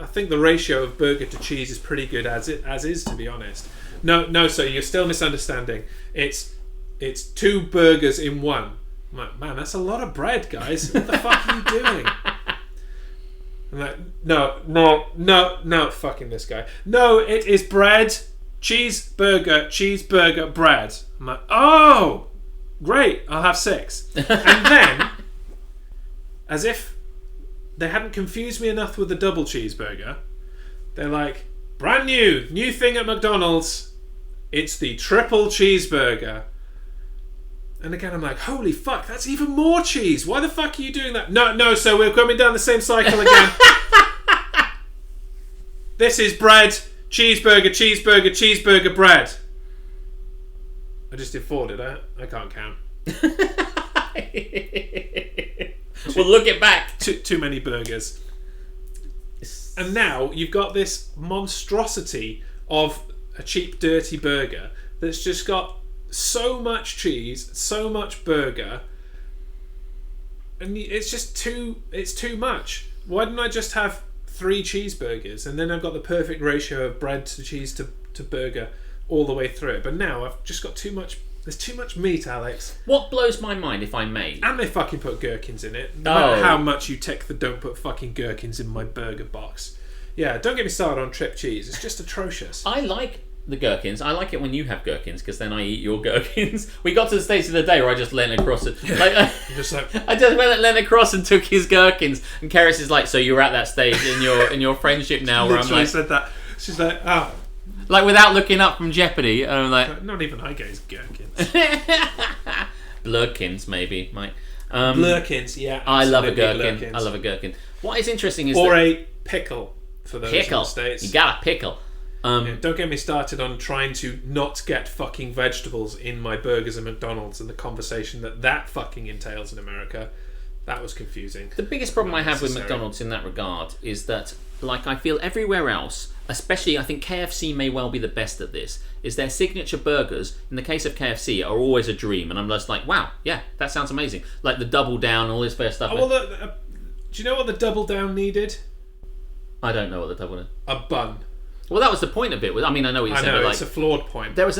I think the ratio of burger to cheese is pretty good as is, to be honest. No, sir, you're still misunderstanding. It's 2 burgers in one. I'm like, man, that's a lot of bread, guys. What the fuck are you doing? I'm like, no, fucking this guy. No, it is bread, cheeseburger, bread. I'm like, oh, great, I'll have 6. And then, as if they hadn't confused me enough with the double cheeseburger, they're like, brand new thing at McDonald's. It's the triple cheeseburger. And again, I'm like, holy fuck, that's even more cheese. Why the fuck are you doing that? No, so we're coming down the same cycle again. This is bread, cheeseburger, bread. I just did 4, did I? I can't count. Well, look it back. Too many burgers. And now you've got this monstrosity of a cheap, dirty burger that's just got so much cheese, so much burger, and it's just it's too much. Why didn't I just have 3 cheeseburgers, and then I've got the perfect ratio of bread to cheese to burger all the way through it? But now I've just got too much. There's too much meat, Alex. What blows my mind, if I may, and they fucking put gherkins in it. No matter how much you tick the don't put fucking gherkins in my burger box. Yeah, don't get me started on Trip Cheese. It's just atrocious. I like the gherkins. I like it when you have gherkins, because then I eat your gherkins. We got to the stage of the day where I just leant across it. Like, I just leant across and took his gherkins. And Keris is like, so you're at that stage in your friendship now, where I'm like, said that. She's like, oh, like without looking up from Jeopardy. And I'm like, not even I get his gherkins. Blurkins, maybe, Mike. Blurkins, yeah. I love a gherkin. Blurkins. I love a gherkin. What is interesting is a pickle for those in the States. You got a pickle. Don't get me started on trying to not get fucking vegetables in my burgers at McDonald's, and the conversation that fucking entails in America. That was confusing. The biggest problem I have with McDonald's in that regard is that, like, I feel everywhere else, especially I think KFC may well be the best at this, is their signature burgers, in the case of KFC, are always a dream. And I'm just like, wow, yeah, that sounds amazing. Like the double down and all this fair stuff. Oh, well, do you know what the double down needed? I don't know what the double down. A bun. Well, that was the point of it. I mean, I know what you're saying, but like, it's a flawed point. There was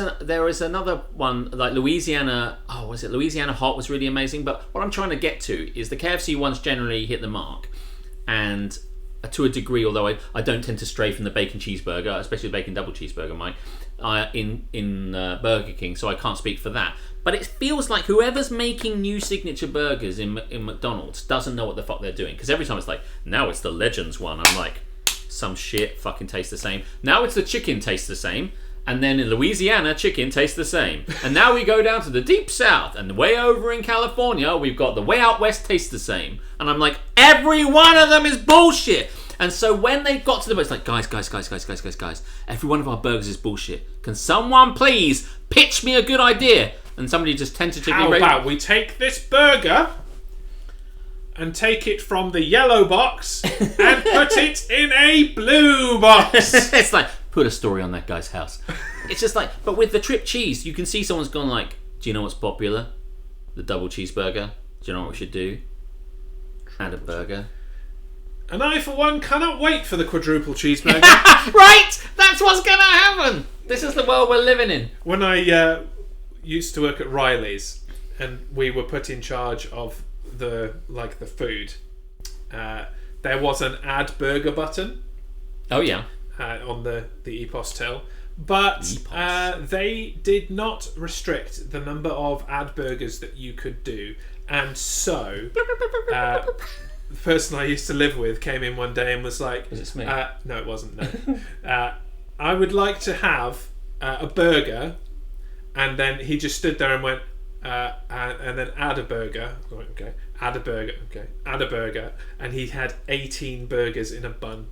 another one, like Louisiana. Oh, was it Louisiana Hot? Was really amazing. But what I'm trying to get to is the KFC ones generally hit the mark, and to a degree, although I don't tend to stray from the bacon cheeseburger, especially the bacon double cheeseburger, Mike, in Burger King. So I can't speak for that. But it feels like whoever's making new signature burgers in McDonald's doesn't know what the fuck they're doing, because every time it's like, now it's the Legends one. I'm like, some shit fucking tastes the same. Now it's the chicken tastes the same. And then in Louisiana, chicken tastes the same. And now we go down to the deep south, and way over in California, we've got the way out west tastes the same. And I'm like, every one of them is bullshit. And so when they got to the it's like, guys, every one of our burgers is bullshit. Can someone please pitch me a good idea? And somebody just tentatively... How about we take this burger and take it from the yellow box and put it in a blue box? It's like, put a story on that guy's house. It's just like, but with the trip cheese, you can see someone's gone like, do you know what's popular? The double cheeseburger. Do you know what we should do? Add a burger. And I, for one, cannot wait for the quadruple cheeseburger. Right! That's what's going to happen! This is the world we're living in. When I used to work at Riley's, and we were put in charge of the food, there was an add burger button. Oh, yeah. On the EPOS till. But they did not restrict the number of ad burgers that you could do. And so, the person I used to live with came in one day and was like... Was it Smith? No, it wasn't, no. I would like to have a burger. And then he just stood there and went, and then add a burger. I went, okay, add a burger, okay, add a burger. And he had 18 burgers in a bun.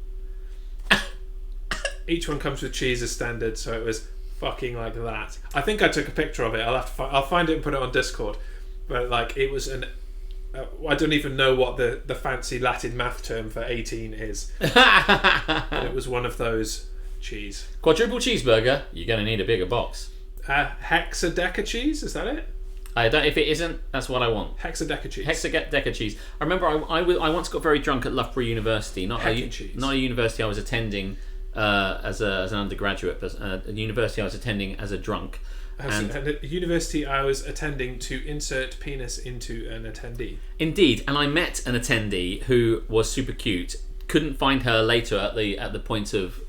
Each one comes with cheese as standard, so it was fucking like that. I think I took a picture of it. I'll find it and put it on Discord. But like, it was an... I don't even know what the fancy Latin math term for 18 is. But it was one of those cheese. Quadruple cheeseburger, you're going to need a bigger box. Hexadeca cheese, is that it? I don't. If it isn't, that's what I want. Hexadeca cheese. Hexadeca cheese. I remember I once got very drunk at Loughborough University. Not a university I was attending as an undergraduate, but a university I was attending as a drunk. And a university I was attending to insert penis into an attendee. Indeed, and I met an attendee who was super cute. Couldn't find her later at the point of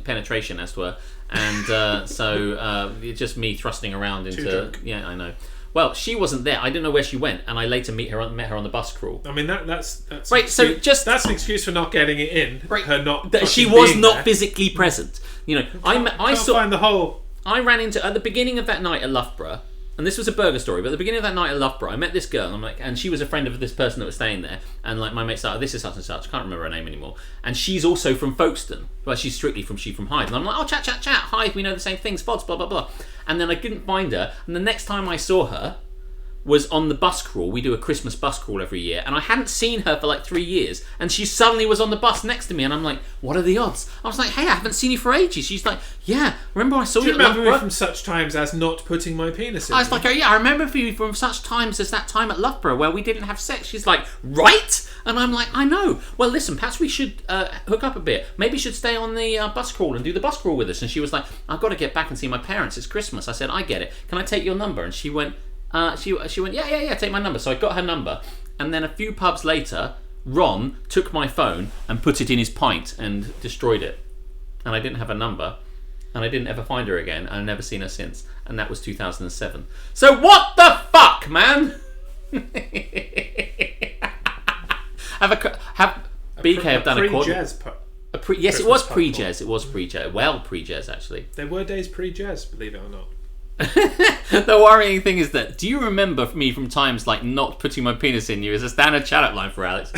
penetration, as it were, and so it's just me thrusting around into... Too drunk. Yeah, I know. Well, she wasn't there. I didn't know where she went, and I later met her on the bus crawl. I mean, that's right. So just that's an excuse for not getting it in. Right, her not. She was not there. Physically present. You know, I saw. Find the whole. I ran into at the beginning of that night at Loughborough, and this was a burger story. But at the beginning of that night at Loughborough, I met this girl, and I'm like, and she was a friend of this person that was staying there, and like my mate's like, oh, this is such and such. I can't remember her name anymore, and she's also from Folkestone. Well, she's strictly from Hyde, and I'm like, oh, chat, Hyde, we know the same things, spots, blah blah blah, and then I couldn't find her, and the next time I saw her was on the bus crawl. We do a Christmas bus crawl every year, and I hadn't seen her for like 3 years, and she suddenly was on the bus next to me, and I'm like, what are the odds? I was like, hey, I haven't seen you for ages. She's like, yeah, remember I saw you at remember me Loughborough? from such times as not putting my penis in? I was like, oh yeah, I remember you from such times as that time at Loughborough where we didn't have sex. She's like, right? And I'm like, I know. Well, listen, perhaps we should hook up a bit. Maybe you should stay on the bus crawl and do the bus crawl with us. And she was like, I've got to get back and see my parents. It's Christmas. I said, I get it. Can I take your number? And she went, she went, yeah, take my number. So I got her number, and then a few pubs later, Ron took my phone and put it in his pint and destroyed it, and I didn't have a number, and I didn't ever find her again, and I've never seen her since, and that was 2007. So what the fuck, man? BK have done a pre-jazz. Yes, it was pre-jazz. It was pre-jazz. Well, pre-jazz actually. There were days pre-jazz, believe it or not. The worrying thing is that, do you remember me from times like not putting my penis in you as a standard chat-up line for Alex?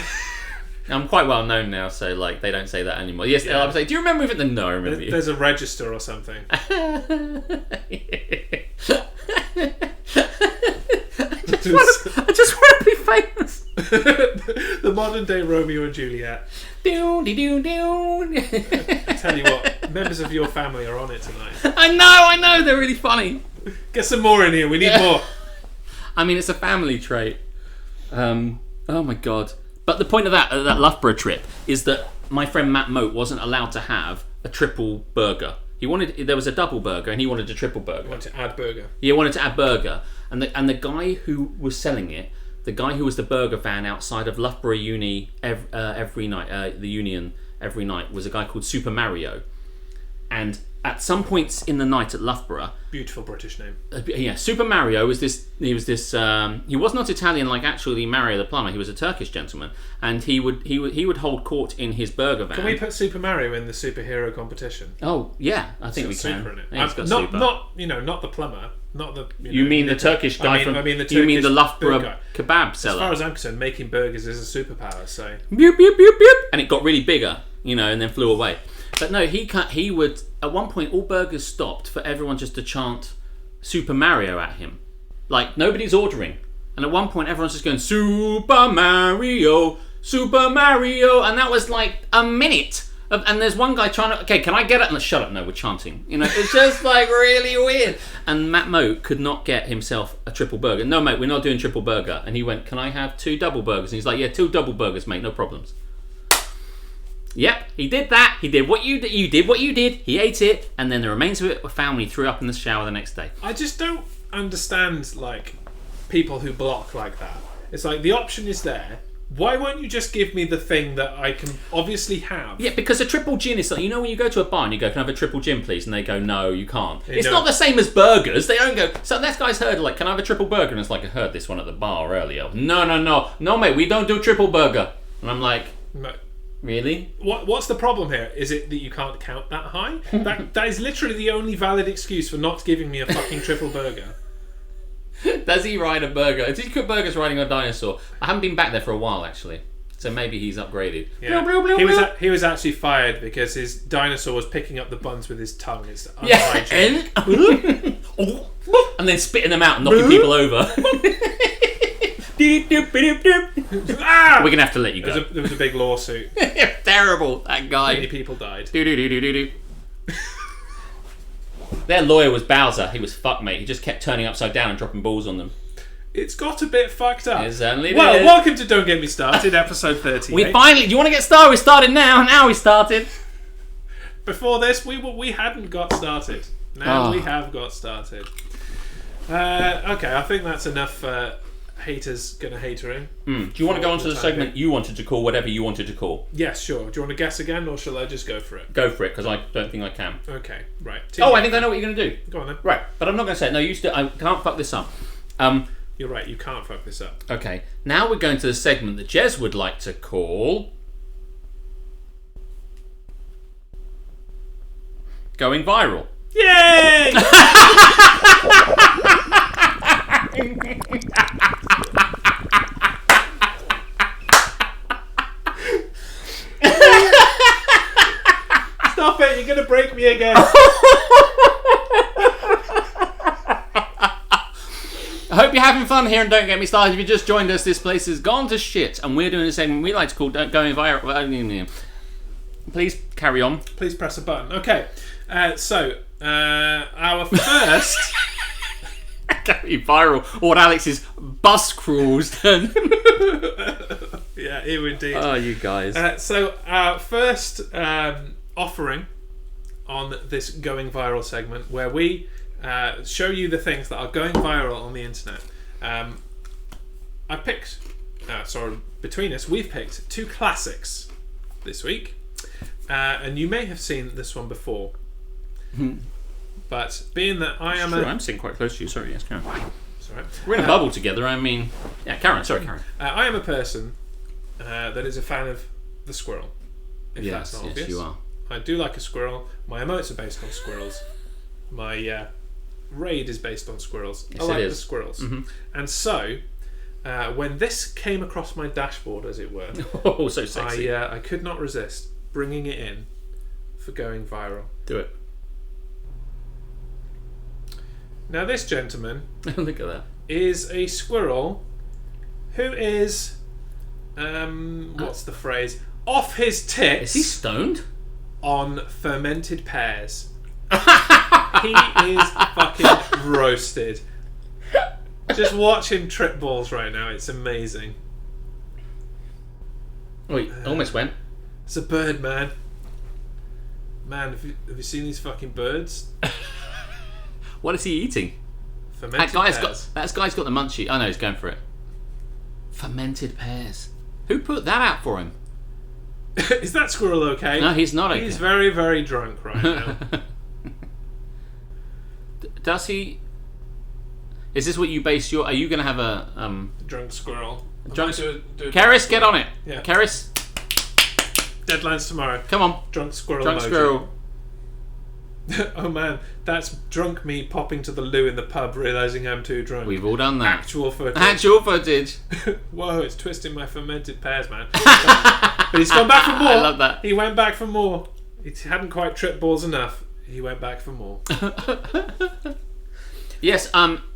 I'm quite well known now, so like they don't say that anymore. Yes, yeah. I would say, do you remember even? No, I remember you. There's a register or something. I just want to be famous. The modern day Romeo and Juliet. I tell you what, members of your family are on it tonight. I know, they're really funny. Get some more in here, we need more. I mean, it's a family trait. Oh my god. But the point of that Loughborough trip is that my friend Matt Moat wasn't allowed to have a triple burger. There was a double burger and he wanted a triple burger. He wanted to add burger. He wanted to add burger. And the guy who was selling it, the guy who was the burger van outside of Loughborough Uni every night, the Union every night, was a guy called Super Mario. And at some points in the night at Loughborough, Beautiful British name. Super Mario was this. He was not Italian like actually Mario the plumber. He was a Turkish gentleman, and he would hold court in his burger van. Can we put Super Mario in the superhero competition? Oh yeah, I think we It's can. Super in it. Yeah, it's got not super. not the plumber, not the. You mean the Turkish guy from? I mean the you mean the Turkish Loughborough burger. kebab seller? As far as I'm concerned, making burgers is a superpower. So Boop, boop, boop, boop. And it got really bigger, and then flew away. But no, he would at one point all burgers stopped for everyone just to chant Super Mario at him. Like nobody's ordering. And at one point everyone's just going Super Mario, Super Mario, and that was like a minute. And there's one guy trying to, okay, can I get it? And shut up, no, we're chanting. It's just like really weird. And Matt Moe could not get himself a triple burger. No, mate, we're not doing triple burger. And he went, can I have 2 double burgers? And he's like, yeah, 2 double burgers, mate, no problems. Yep, he did that. He did what you did. You did what you did. He ate it, and then the remains of it were found when he threw up in the shower the next day. I just don't understand like people who block like that. It's like the option is there. Why won't you just give me the thing that I can obviously have? Yeah, because a triple gin is like, when you go to a bar and you go, can I have a triple gin please? And they go, no, you can't. It's not the same as burgers. They don't go, so that guy's heard like, can I have a triple burger? And it's like, I heard this one at the bar earlier. No mate, we don't do triple burger. And I'm like, No. Really? What's the problem here? Is it that you can't count that high? that is literally the only valid excuse for not giving me a fucking triple burger. Does he ride a burger? Did he cook burgers riding a dinosaur? I haven't been back there for a while actually, so maybe he's upgraded. Yeah. He was actually fired because his dinosaur was picking up the buns with his tongue. It's unhygienic. And then spitting them out and knocking people over. Ah! We're gonna have to let you go. There was a big lawsuit. Terrible, that guy. Many people died. Their lawyer was Bowser. He was fuck, mate. He just kept turning upside down and dropping balls on them. It's got a bit fucked up. It certainly well, did. welcome to Don't Get Me Started, episode 38. We finally. Do you want to get started? We started now. Now we started. Before this, we hadn't got started. Now we have got started. Okay, I think that's enough. Haters gonna hatering. Do you want to go on to the segment you wanted to call whatever you wanted to call? Yes, sure. Do you want to guess again, or shall I just go for it? Go for it, because I don't think I can. Okay, right. I think I know what you're going to do. Go on then. Right, but I'm not going to say it. No, I can't fuck this up. You're right, you can't fuck this up. Okay, now we're going to the segment that Jez would like to call... Going Viral. Yay! Stop it, you're going to break me again. I hope you're having fun here and Don't Get Me Started. If you just joined us, this place has gone to shit and we're doing a segment we like to call Going Viral. Please carry on. Please press a button. Okay, so our first... Going Viral. Or what Alex's bus cruise done. Yeah, ew indeed. Oh, you guys. So our first offering on this Going Viral segment, where we show you the things that are going viral on the internet. I picked, between us, we've picked 2 classics this week, and you may have seen this one before. But being that I'm sitting quite close to you. Sorry, yes, Karen. Sorry. We're in a bubble together. I mean, yeah, Karen. Sorry, Karen. I am a person that is a fan of the squirrel. If that's not obvious. Yes, you are. I do like a squirrel. My emotes are based on squirrels. My raid is based on squirrels. Yes, I like it is. the squirrels. Mm-hmm. And so, when this came across my dashboard, as it were, oh, so sexy. I could not resist bringing it in for Going Viral. Do it. Now, this gentleman Look at that. is a squirrel who is, what's the phrase? Off his tits. Is he stoned? On fermented pears. He is fucking roasted. Just watch him trip balls right now. It's amazing. Wait, almost went. It's a bird, man. Man, have you seen these fucking birds? What is he eating? Fermented pears. That guy's got the munchie. Oh no, he's going for it. Fermented pears. Who put that out for him? Is that squirrel okay? No, he's not okay. He's very, very drunk right now. Does he? Is this what you base your? Are you going to have a drunk squirrel. drunk? Do Keris, get on it. Yeah. Keris, Deadline's tomorrow. come on. Drunk squirrel. Drunk emoji. squirrel. Oh man, that's drunk me popping to the loo in the pub, realising I'm too drunk. We've all done that. Actual footage. Actual footage. Whoa, it's twisting my fermented pears, man. But he's gone back for more. I love that. He went back for more. He hadn't quite tripped balls enough. He went back for more. Yes,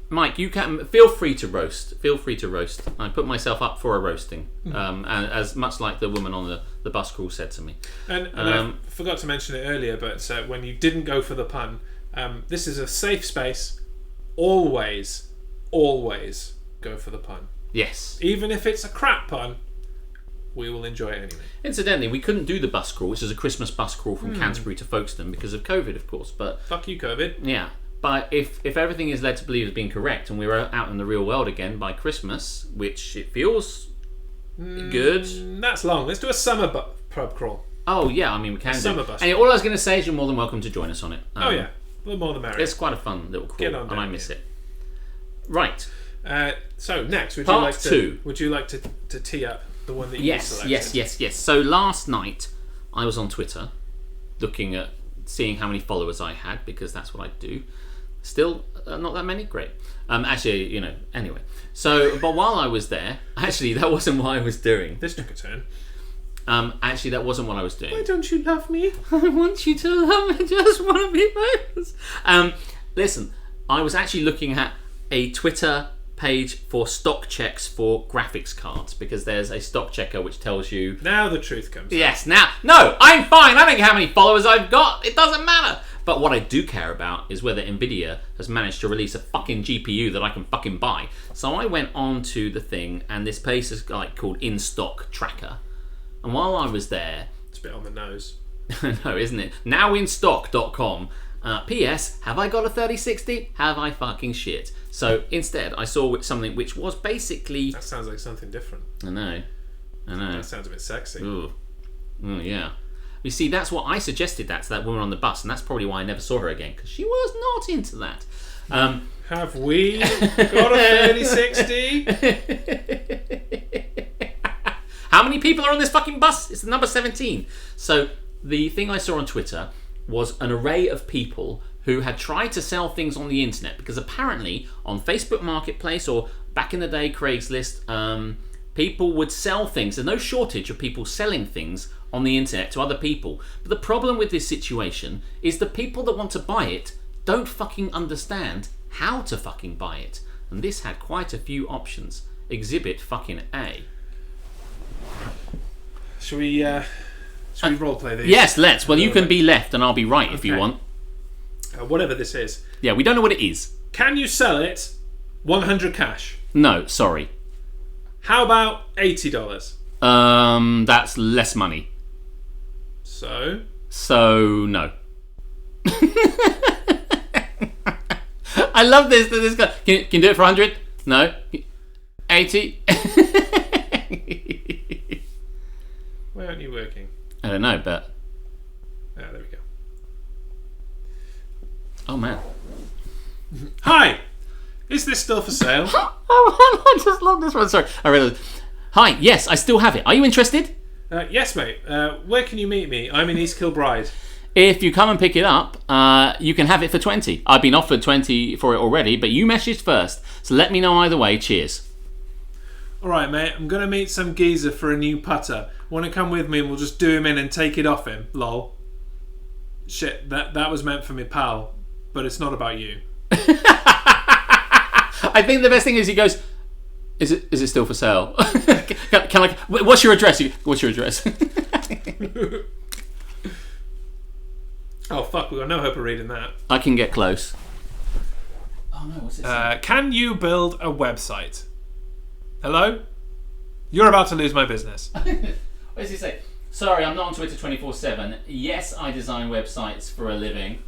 Mike, you can feel free to roast. Feel free to roast. I put myself up for a roasting, and as much like the woman on the bus crawl said to me. And I forgot to mention it earlier, but when you didn't go for the pun, this is a safe space. Always go for the pun. Yes. Even if it's a crap pun, we will enjoy it anyway. Incidentally, we couldn't do the bus crawl, which is a Christmas bus crawl from Canterbury to Folkestone because of COVID, of course. But fuck you, COVID. yeah. But if everything is led to believe as being correct, and we're out in the real world again by Christmas, which it feels good. That's long. Let's do a summer pub crawl. Oh yeah, I mean we can do. Summer bus. And all I was going to say is you're more than welcome to join us on it. Oh yeah, the more the merrier. It's quite a fun little crawl, Get on and down, I miss yeah. it. Right. So next, would Part you like to? two. Would you like to tee up the one that you Yes, selected? yes. So last night I was on Twitter, looking at seeing how many followers I had because that's what I do. Still not that many. Great. Actually, anyway. So, but while I was there, actually, that wasn't what I was doing. This took a turn. Actually, that wasn't what I was doing. Why don't you love me? I want you to love me. I just want to be famous. Listen, I was actually looking at a Twitter page for stock checks for graphics cards because there's a stock checker which tells you. Now the truth comes. Yes. Now, no, I'm fine. I don't care how many followers I've got. It doesn't matter. But what I do care about is whether Nvidia has managed to release a fucking GPU that I can fucking buy. So I went on to the thing, and this place is called In Stock Tracker. And while I was there, It's a bit on the nose. no, isn't it? Nowinstock.com. P.S. Have I got a 3060? Have I fucking shit? So instead, I saw something which was basically. That sounds like something different. I know. That sounds a bit sexy. Ooh, yeah. You see, that's what I suggested that to that woman on the bus, and that's probably why I never saw her again, because she was not into that. Have we got a 3060? How many people are on this fucking bus? It's the number 17. So the thing I saw on Twitter was an array of people who had tried to sell things on the internet, because apparently on Facebook Marketplace or back in the day Craigslist, people would sell things. There's no shortage of people selling things on the internet to other people. But the problem with this situation is the people that want to buy it don't fucking understand how to fucking buy it. And this had quite a few options. Exhibit fucking A. Should we roleplay these? Yes, let's. Well, you can be left and I'll be right if you want. Whatever this is. Yeah, we don't know what it is. Can you sell it 100 cash? No, sorry. How about $80? That's less money. So no. I love this. This guy can you do it for 100? No. 80. Why aren't you working? I don't know, but There we go. oh man. Hi, is this still for sale? Oh, I just love this one. Sorry, I realized. Hi, yes, I still have it. Are you interested? Yes, mate. Where can you meet me? I'm in East Kilbride. If you come and pick it up, you can have it for 20. I've been offered 20 for it already, but you messaged first, so let me know either way. Cheers. Alright, mate, I'm going to meet some geezer for a new putter. Want to come with me and we'll just do him in and take it off him? Lol. Shit, that was meant for me, pal. But it's not about you. I think the best thing is he goes, is it still for sale? can I, what's your address? What's your address? Oh, fuck, we've got no hope of reading that. I can get close. Oh no, what's it? Can you build a website? Hello? You're about to lose my business. What does he say? Sorry, I'm not on Twitter 24/7. Yes, I design websites for a living,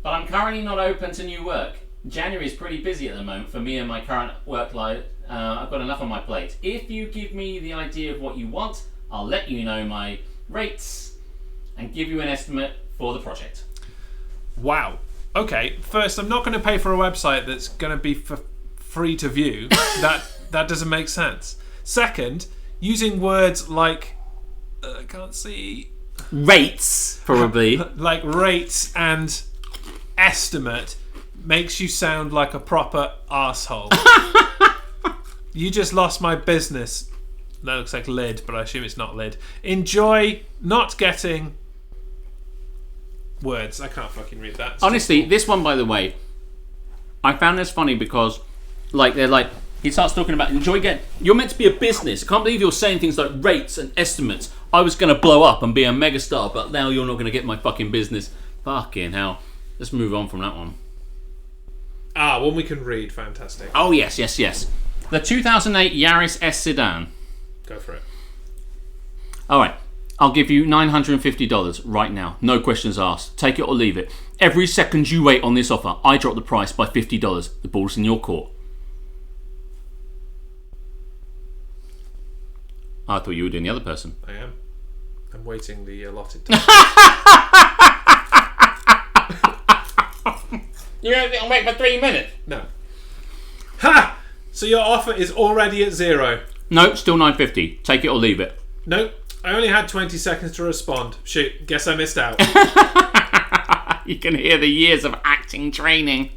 but I'm currently not open to new work. January is pretty busy at the moment for me and my current workload. I've got enough on my plate. If you give me the idea of what you want, I'll let you know my rates and give you an estimate for the project. Wow. Okay, first, I'm not going to pay for a website that's going to be for free to view. That doesn't make sense. Second, using words like I can't see rates, probably like rates and estimate makes you sound like a proper arsehole. You just lost my business. That looks like lid, but I assume it's not lid. Enjoy not getting words. I can't fucking read that. It's honestly, this one, by the way, I found this funny because, like, they're like, he starts talking about you're meant to be a business. I can't believe you're saying things like rates and estimates. I was going to blow up and be a megastar, but now you're not going to get my fucking business. Fucking hell. Let's move on from that one. One we can read. Fantastic. Oh, yes. The 2008 Yaris S sedan. Go for it. All right. I'll give you $950 right now. No questions asked. Take it or leave it. Every second you wait on this offer, I drop the price by $50. The ball's in your court. I thought you were doing the other person. I am. I'm waiting the allotted time. You're going to wait for 3 minutes? No. Ha! So your offer is already at zero. No, still $950. Take it or leave it. Nope. I only had 20 seconds to respond. Shoot, guess I missed out. You can hear the years of acting training.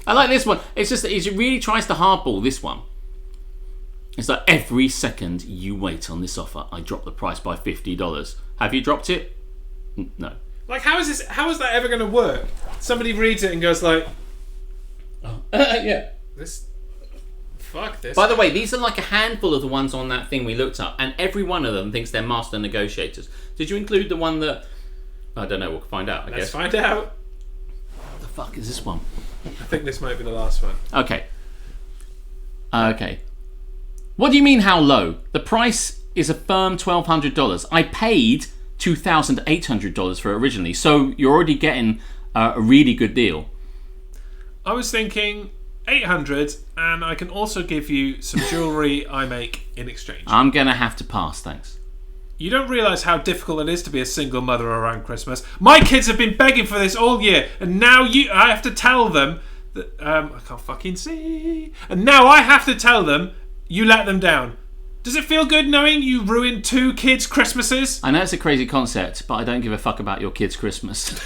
I like this one. It's just that it really tries to hardball this one. It's like every second you wait on this offer, I drop the price by $50. Have you dropped it? No. Like, how is that ever going to work? Somebody reads it and goes like, yeah. Fuck this. By the way, these are like a handful of the ones on that thing we looked up, and every one of them thinks they're master negotiators. Did you include the one that... I don't know, we'll find out, I guess. Let's find out. What the fuck is this one? I think this might be the last one. Okay. What do you mean, how low? The price is a firm $1,200. I paid $2,800 for it originally, so you're already getting a really good deal. I was thinking $800, and I can also give you some jewellery I make in exchange. I'm going to have to pass, thanks. You don't realise how difficult it is to be a single mother around Christmas. My kids have been begging for this all year, and now I have to tell them that I can't fucking see. And now I have to tell them you let them down. Does it feel good knowing you ruined 2 kids' Christmases? I know it's a crazy concept, but I don't give a fuck about your kids' Christmas.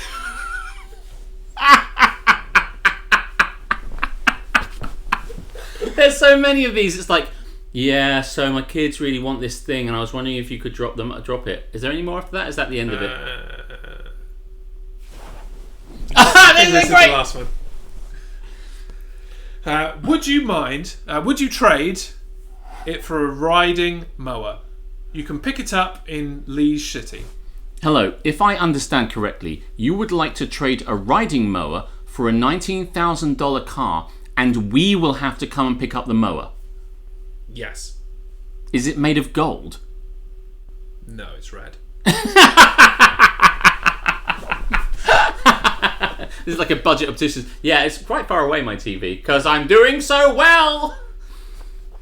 There's so many of these. It's like, yeah, so my kids really want this thing, and I was wondering if you could drop it. Is there any more after that? Is that the end of it? This is the last one. Would you trade it for a riding mower? You can pick it up in Lee's City. Hello, if I understand correctly, you would like to trade a riding mower for a $19,000 car, and we will have to come and pick up the mower. Yes. Is it made of gold? No, it's red. This is like a budget optician. Yeah, it's quite far away, my TV, because I'm doing so well.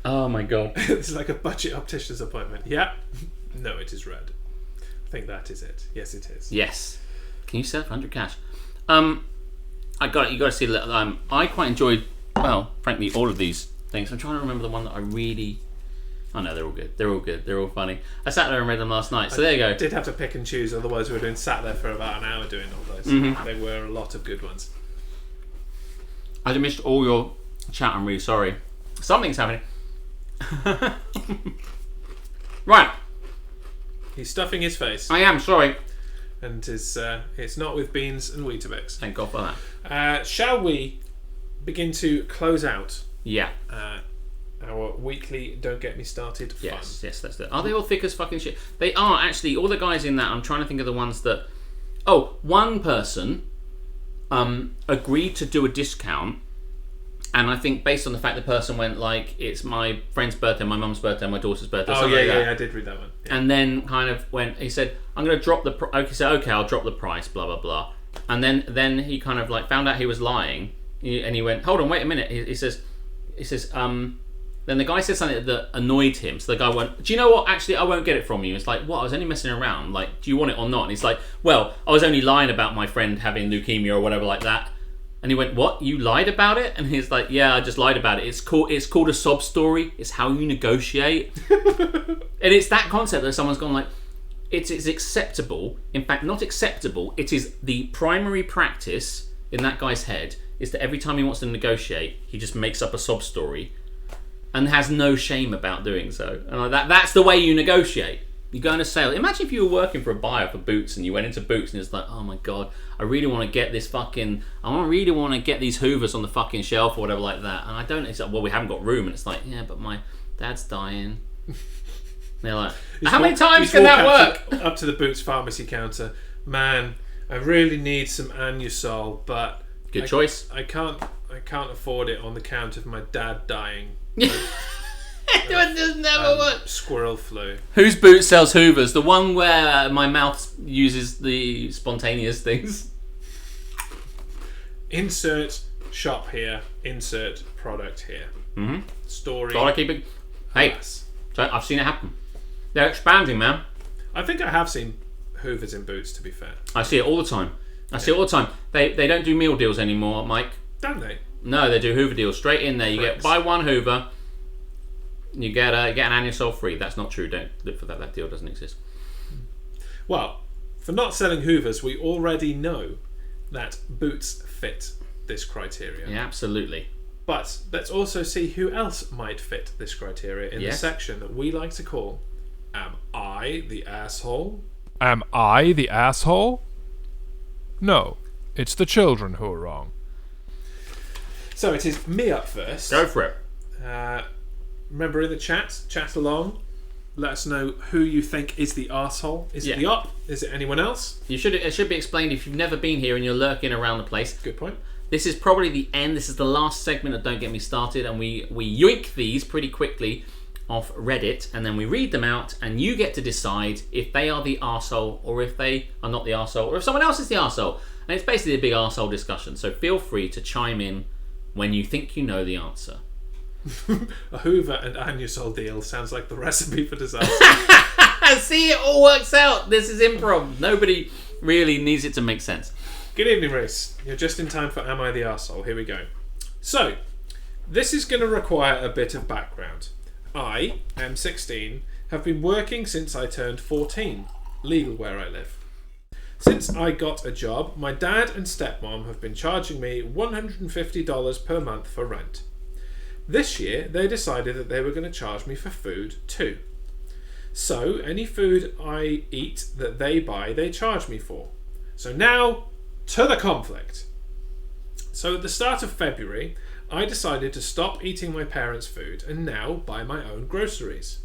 Oh my god. It's like a budget optician's appointment. Yeah. No, it is red. I think that is it. Yes, it is. Yes. Can you sell it for 100 cash? I got it. You got to see that. I quite enjoyed, well, frankly, all of these things. I'm trying to remember the one that I really... Oh no, they're all good. They're all good. They're all funny. I sat there and read them last night. So there you go. I did have to pick and choose, otherwise we were sat there for about an hour doing all those. Mm-hmm. There were a lot of good ones. I missed all your chat. I'm really sorry. Something's happening. Right. He's stuffing his face. I am, sorry. And it's not with beans and Weetabix. Thank God for that. Shall we begin to close out? Yeah. Our weekly Don't Get Me Started fun. Yes, let's do it. Are they all thick as fucking shit? They are, actually. All the guys in that, I'm trying to think of the ones that... Oh, one person agreed to do a discount, and I think based on the fact the person went like, it's my friend's birthday, my mum's birthday, my daughter's birthday, oh yeah, I did read that one. Yeah. And then kind of went, he said, I'm going to drop the okay, I'll drop the price, blah blah blah. And then he kind of like found out he was lying, and he went, hold on, wait a minute. He says Then the guy said something that annoyed him. So the guy went, "Do you know what? Actually, I won't get it from you." It's like, "What? I was only messing around. Like, do you want it or not?" And he's like, "Well, I was only lying about my friend having leukemia or whatever like that." And he went, "What? You lied about it?" And he's like, "Yeah, I just lied about it. It's called a sob story. It's how you negotiate." And it's that concept that someone's gone like, it's acceptable. In fact, not acceptable. It is the primary practice in that guy's head is that every time he wants to negotiate, he just makes up a sob story and has no shame about doing so. And that's the way you negotiate. You go on a sale. Imagine if you were working for a buyer for Boots and you went into Boots and it's like, "Oh my god, I really want to get this really want to get these Hoovers on the fucking shelf or whatever like that." And I don't, it's like, "Well, we haven't got room." And it's like, "Yeah, but my dad's dying." And they're like, "How many times can that work?" Up to the Boots pharmacy counter. "Man, I really need some Anusol, but good choice. I can't afford it on the count of my dad dying." It just never works. Squirrel flu. Whose boot sells Hoovers? The one where my mouth uses the spontaneous things. Insert shop here. Insert product here. Mm-hmm. Story. Gotta keep it. Hey, Alas. so I've seen it happen. They're expanding, man. I think I have seen Hoovers in Boots, to be fair. I see it all the time. They don't do meal deals anymore, Mike. Don't they? No, they do Hoover deals straight in there. You get buy one Hoover, you get an Anusol free. That's not true. Don't look for that. That deal doesn't exist. Well, for not selling Hoovers, we already know that Boots fit this criteria. Yeah, absolutely. But let's also see who else might fit this criteria in the section that we like to call Am I the Asshole? Am I the asshole? No, it's the children who are wrong. So it is me up first. Go for it. Remember in the chat along. Let us know who you think is the arsehole. Is it the op? Is it anyone else? It should be explained if you've never been here and you're lurking around the place. Good point. This is probably the end. This is the last segment of Don't Get Me Started, and we yoink these pretty quickly off Reddit, and then we read them out, and you get to decide if they are the arsehole or if they are not the arsehole, or if someone else is the arsehole. And it's basically a big arsehole discussion, so feel free to chime in when you think you know the answer. A Hoover and Anusol deal sounds like the recipe for disaster. See, it all works out. This is improv. Nobody really needs it to make sense. Good evening, Reese. You're just in time for Am I the Arsehole? Here we go. So, this is going to require a bit of background. I am 16, have been working since I turned 14, legal where I live. Since I got a job, my dad and stepmom have been charging me $150 per month for rent. This year, they decided that they were going to charge me for food too. So, any food I eat that they buy, they charge me for. So now, to the conflict. So at the start of February, I decided to stop eating my parents' food and now buy my own groceries.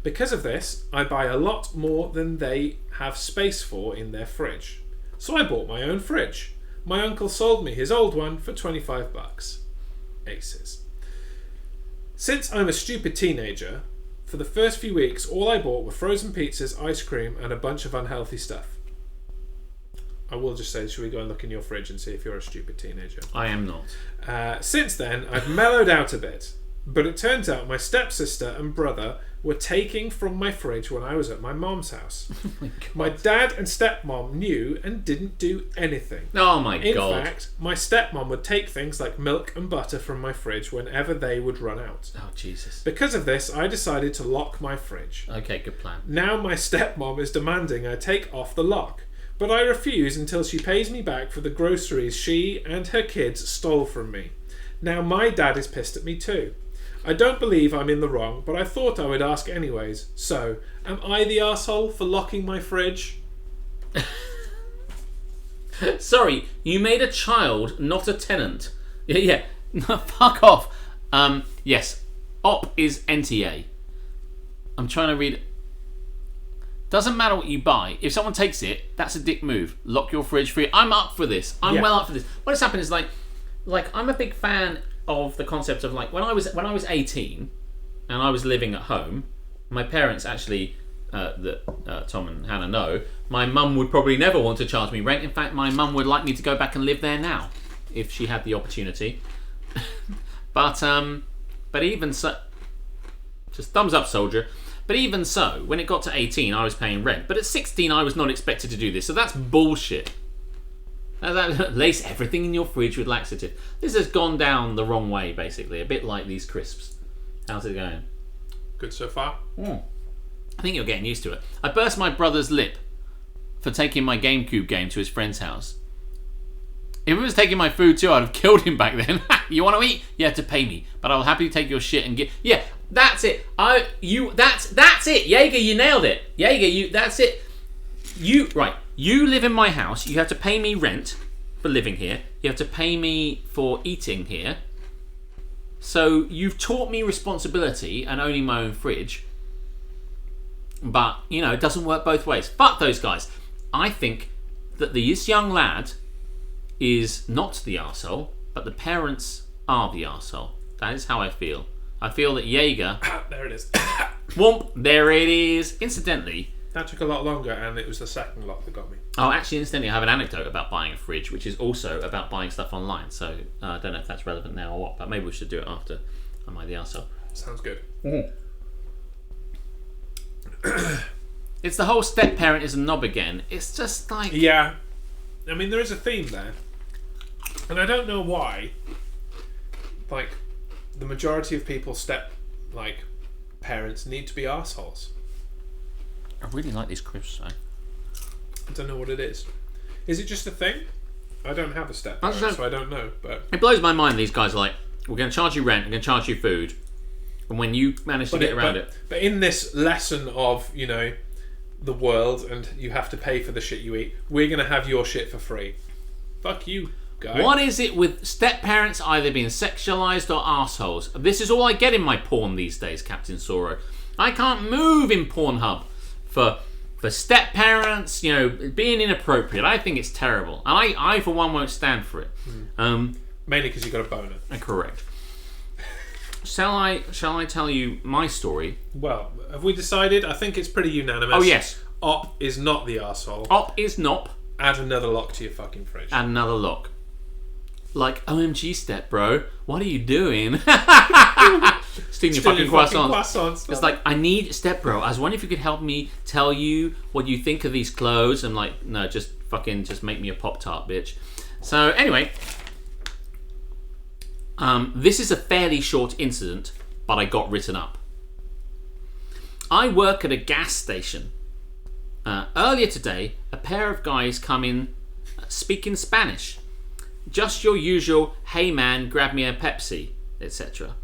Because of this, I buy a lot more than they have space for in their fridge. So I bought my own fridge. My uncle sold me his old one for $25. Aces. Since I'm a stupid teenager, for the first few weeks, all I bought were frozen pizzas, ice cream, and a bunch of unhealthy stuff. I will just say, should we go and look in your fridge and see if you're a stupid teenager? I am not. Since then, I've mellowed out a bit. But it turns out my stepsister and brother were taking from my fridge when I was at my mom's house. Oh my dad and stepmom knew and didn't do anything. Oh my In god. fact, my stepmom would take things like milk and butter from my fridge whenever they would run out. Oh Jesus. Because of this, I decided to lock my fridge. Okay, good plan. Now my stepmom is demanding I take off the lock. But I refuse until she pays me back for the groceries she and her kids stole from me. Now my dad is pissed at me too. I don't believe I'm in the wrong, but I thought I would ask anyways. So, am I the arsehole for locking my fridge? Sorry, you made a child, not a tenant. Yeah. No, fuck off. Yes, op is NTA. I'm trying to read. Doesn't matter what you buy. If someone takes it, that's a dick move. Lock your fridge free. I'm up for this. I'm well up for this. What has happened is like I'm a big fan of the concept of like when I was 18 and I was living at home. My parents actually, that Tom and Hannah know, my mum would probably never want to charge me rent. In fact, my mum would like me to go back and live there now if she had the opportunity. But even so, Just thumbs up, soldier. But even so, when it got to 18, I was paying rent. But at 16, I was not expected to do this. So that's bullshit. Lace everything in your fridge with laxative. This has gone down the wrong way, basically. A bit like these crisps. How's it going? Good so far. I think you're getting used to it. I burst my brother's lip for taking my GameCube game to his friend's house. If he was taking my food too, I'd have killed him back then. You want to eat? You have to pay me. But I'll happily take your shit and get... Yeah, that's it. That's it. Jaeger, you nailed it. Jaeger, that's it. You live in my house. You have to pay me rent for living here. You have to pay me for eating here. So you've taught me responsibility and owning my own fridge. But, it doesn't work both ways. Fuck those guys. I think that this young lad is not the arsehole, but the parents are the arsehole. That is how I feel. I feel that Jaeger... There it is. Whoomp, there it is. Incidentally... That took a lot longer, and it was the second lot that got me. Oh, actually, incidentally, I have an anecdote about buying a fridge, which is also about buying stuff online. So, I don't know if that's relevant now or what, but maybe we should do it after Am I the Arsehole? Sounds good. It's the whole step-parent is a knob again. It's just like... Yeah. I mean, there is a theme there. And I don't know why, the majority of people's parents need to be arseholes. I really like these crisps, though. I don't know what it is. Is it just a thing? I don't have a step-parent, so I don't know. But it blows my mind these guys are like, we're going to charge you rent, we're going to charge you food. And when you manage to get around it... But in this lesson of, the world and you have to pay for the shit you eat, we're going to have your shit for free. Fuck you, guy. What is it with step-parents either being sexualised or arseholes? This is all I get in my porn these days, Captain Soro. I can't move in Pornhub for step-parents, being inappropriate. I think it's terrible. And I for one, won't stand for it. Mainly because you got a boner. Correct. Shall I tell you my story? Well, have we decided? I think it's pretty unanimous. Oh, yes. Op is not the arsehole. Op is not. Add another lock to your fucking fridge. Add another lock. Like, OMG step, bro. What are you doing? Stealing your fucking croissants. It's like, I need step, bro. I was wondering if you could help me tell you what you think of these clothes. I'm like, no, just make me a Pop-Tart, bitch. So, anyway... this is a fairly short incident, but I got written up. I work at a gas station. Earlier today, a pair of guys come in speaking Spanish. Just your usual, hey man, grab me a Pepsi, etc.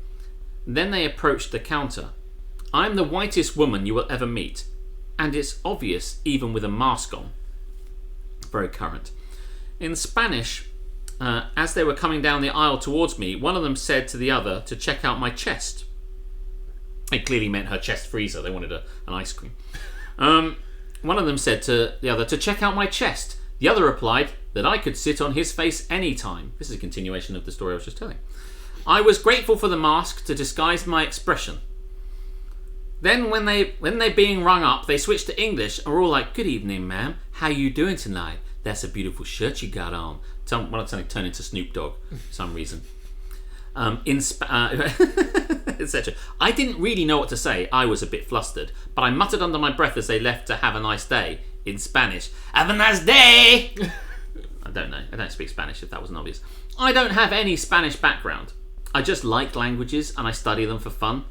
Then they approached the counter. I'm the whitest woman you will ever meet, and it's obvious even with a mask on. Very current. In Spanish... as they were coming down the aisle towards me, one of them said to the other to check out my chest. It clearly meant her chest freezer. They wanted an ice cream. One of them said to the other to check out my chest. The other replied that I could sit on his face anytime. This is a continuation of the story I was just telling. I was grateful for the mask to disguise my expression. Then when they being rung up, they switched to English and were all like, good evening, ma'am. How you doing tonight? That's a beautiful shirt you got on. When I suddenly turn into Snoop Dogg for some reason. Etc. I didn't really know what to say. I was a bit flustered, but I muttered under my breath as they left to have a nice day in Spanish. Have a nice day! I don't know. I don't speak Spanish, if that wasn't obvious. I don't have any Spanish background. I just like languages and I study them for fun.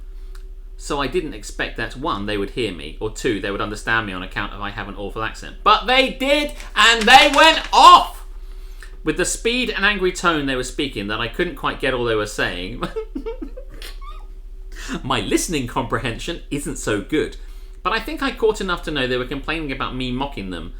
So I didn't expect that, one, they would hear me, or two, they would understand me on account of I have an awful accent. But they did, and they went off! With the speed and angry tone they were speaking that I couldn't quite get all they were saying. My listening comprehension isn't so good. But I think I caught enough to know they were complaining about me mocking them,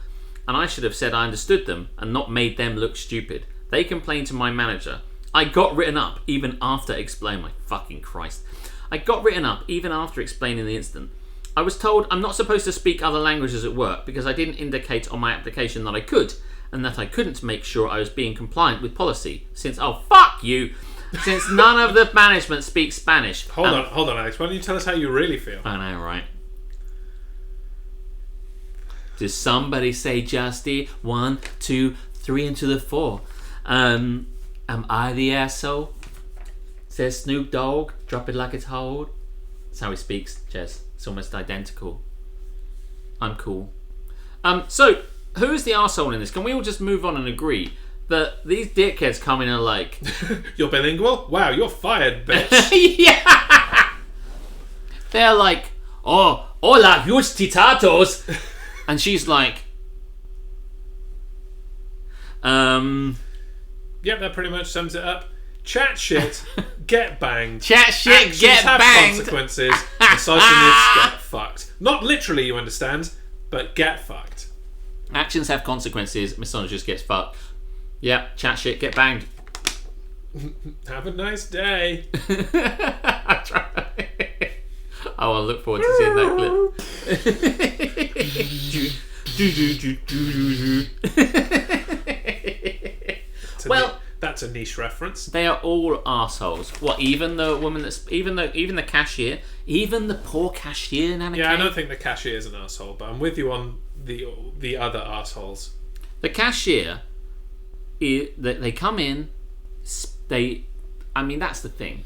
and I should have said I understood them and not made them look stupid. They complained to my manager. I got written up even after explaining... My fucking Christ. I got written up even after explaining the incident. I was told I'm not supposed to speak other languages at work because I didn't indicate on my application that I could, and that I couldn't make sure I was being compliant with policy since, oh fuck you, since none of the management speaks Spanish. Hold on, Alex. Why don't you tell us how you really feel? I know, right? Does somebody say Justy? 1, 2, 3 into the 4. Am I the asshole? Says Snoop Dogg. Drop it like it's hot. That's how he speaks, Jez. It's almost identical. I'm cool. So, who's the arsehole in this? Can we all just move on and agree that these dickheads come in and like... You're bilingual? Wow, you're fired, bitch. Yeah! They're like, oh, hola, huge titatos. And she's like... Yep, that pretty much sums it up. Chat shit, get banged. Chat shit, Actions get have banged. consequences. Misogynists get fucked. Not literally, you understand, but get fucked. Actions have consequences. Misogynist gets fucked. Yep, chat shit, get banged. Have a nice day. I try. Oh, I look forward to seeing that clip. Well, that's a niche reference. They are all arseholes. What? Even the woman even the cashier, even the poor cashier. Nana Yeah, Kay? I don't think the cashier is an asshole, but I'm with you on the other assholes. The cashier, they come in. I mean, that's the thing.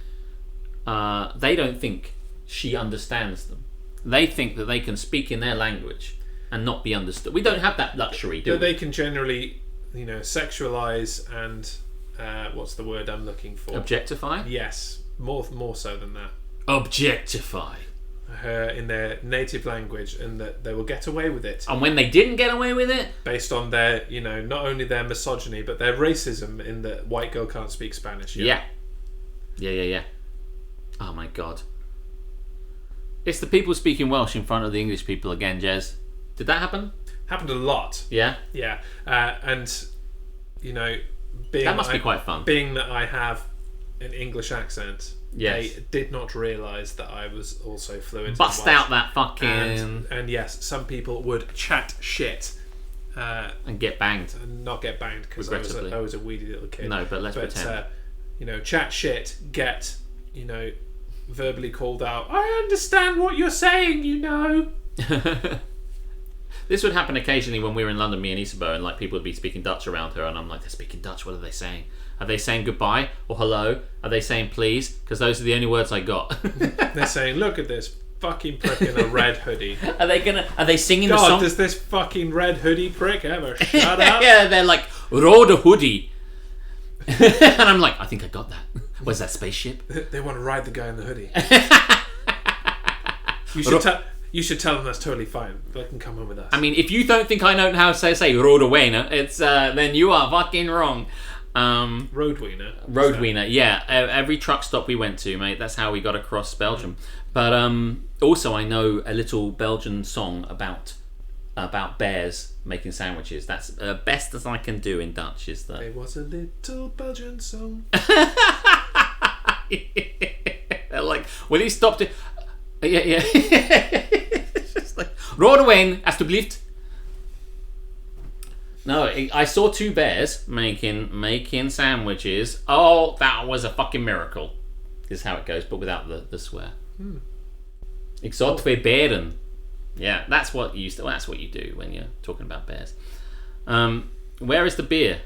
They don't think she understands them. They think that they can speak in their language and not be understood. We don't have that luxury, do we? They can generally, sexualize and what's the word I'm looking for? Objectify? Yes, more so than that. Objectify her in their native language, and that they will get away with it. And when they didn't get away with it, based on their, not only their misogyny but their racism in that white girl can't speak Spanish. Yeah. Oh my god. It's the people speaking Welsh in front of the English people again, Jez. Did that happen? Happened a lot. Yeah? Yeah. And, that must be quite fun. Being that I have an English accent, yes. They did not realise that I was also fluent. Bust out that fucking... And yes, some people would chat shit. And get banged. And not get banged, because I was a weedy little kid. No, but let's pretend. Chat shit, get, verbally called out, I understand what you're saying, This would happen occasionally when we were in London, me and Isabel, and like people would be speaking Dutch around her, and I'm like, they're speaking Dutch, what are they saying? Are they saying goodbye or hello? Are they saying please? Because those are the only words I got. They're saying, look at this fucking prick in a red hoodie. Are they singing the song? Does this fucking red hoodie prick ever shut up? Yeah, they're like, rode hoodie. And I'm like, I think I got that. Where's that spaceship? They want to ride the guy in the hoodie. You should tell them that's totally fine. They can come home with us. I mean, if you don't think I know how to say Roadwiener, it's then you are fucking wrong. Roadwiener, yeah. Every truck stop we went to, mate, that's how we got across Belgium. But also I know a little Belgian song about bears making sandwiches. That's best as I can do in Dutch. Is that there was a little Belgian song. They're like, will he stop to... Yeah. It's just like, Roodewijn, alsjeblieft. No, I saw two bears making sandwiches. Oh, that was a fucking miracle. Is how it goes, but without the swear. Ik zag twee beren. Yeah, that's what you do when you're talking about bears. Where is the beer?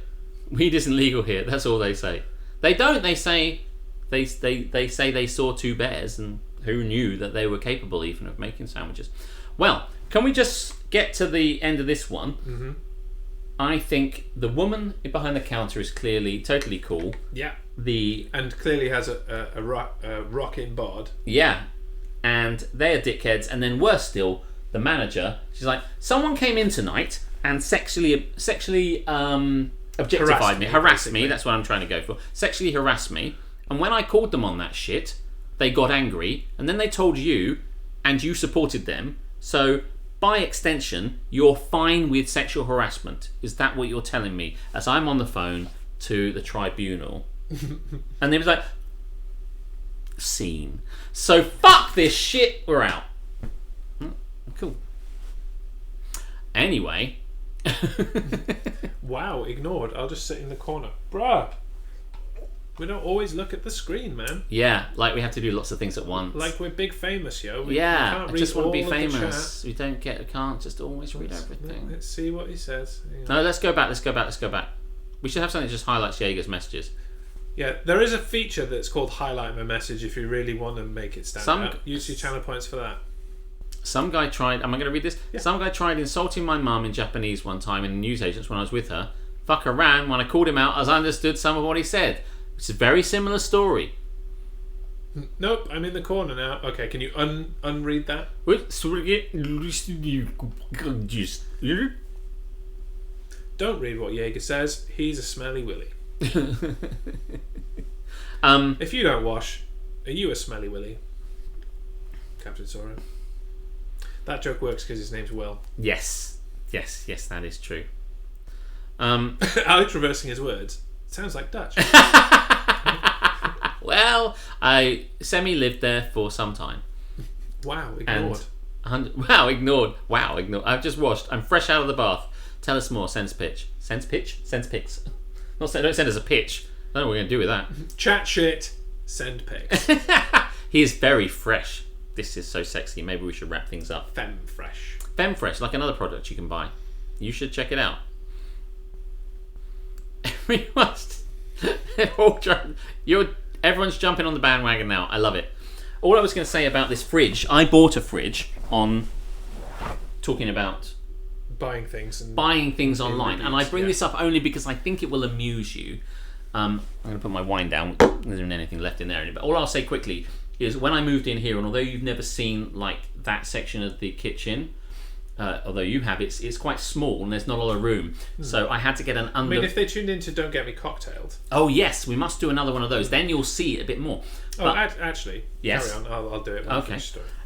Weed isn't legal here. That's all they say. They don't. They say they say they saw two bears, and who knew that they were capable even of making sandwiches. Well, can we just get to the end of this one? Mm-hmm. I think the woman behind the counter is clearly totally cool. Yeah. And clearly has a rockin' bod. Yeah. And they're dickheads. And then worse still, the manager, she's like, someone came in tonight and sexually objectified me, harassed me, that's what I'm trying to go for, sexually harassed me, and when I called them on that shit, they got angry, and then they told you, and you supported them, so by extension, you're fine with sexual harassment. Is that what you're telling me? As I'm on the phone to the tribunal. And they was like, scene. So fuck this shit, we're out. Cool. Anyway. Wow, ignored. I'll just sit in the corner. Bruh. We don't always look at the screen, man. Yeah, like we have to do lots of things at once. Like we're big famous, yo. We I just want to be all famous. We can't just always read everything. Let's see what he says. No, let's go back. We should have something that just highlights Jaeger's messages. Yeah, there is a feature that's called highlight my message if you really want to make it stand out. Use your channel points for that. Some guy tried... Am I going to read this? Yeah. Some guy tried insulting my mum in Japanese one time in the newsagents when I was with her. Fucker ran when I called him out as I understood some of what he said. It's a very similar story. Nope, I'm in the corner now. Okay, can you unread that? Don't read what Jaeger says. He's a smelly willy. If you don't wash, are you a smelly willy? Captain Sora. That joke works because his name's Will. Yes, that is true. Alex reversing his words. Sounds like Dutch. Well, I semi-lived there for some time. Wow, ignored. Wow, ignored. I've just washed. I'm fresh out of the bath. Tell us more. Send us pitch. Send pitch? Send pics. Don't send us a pitch. I don't know what we're going to do with that. Chat shit. Send pics. He is very fresh. This is so sexy. Maybe we should wrap things up. Femme fresh. Femme fresh, like another product you can buy. You should check it out. Everyone's jumping on the bandwagon now. I love it. All I was going to say about this fridge, I bought a fridge on talking about buying things online, and I bring this up only because I think it will amuse you. I'm going to put my wine down. There isn't anything left in there, but all I'll say quickly is when I moved in here, and although you've never seen like that section of the kitchen, although you have, it's quite small and there's not a lot of room. So I had to get an under... I mean, if they tuned in to Don't Get Me Cocktailed... Oh yes, we must do another one of those. Then you'll see it a bit more. Actually, yes. Carry on. I'll do it. Okay.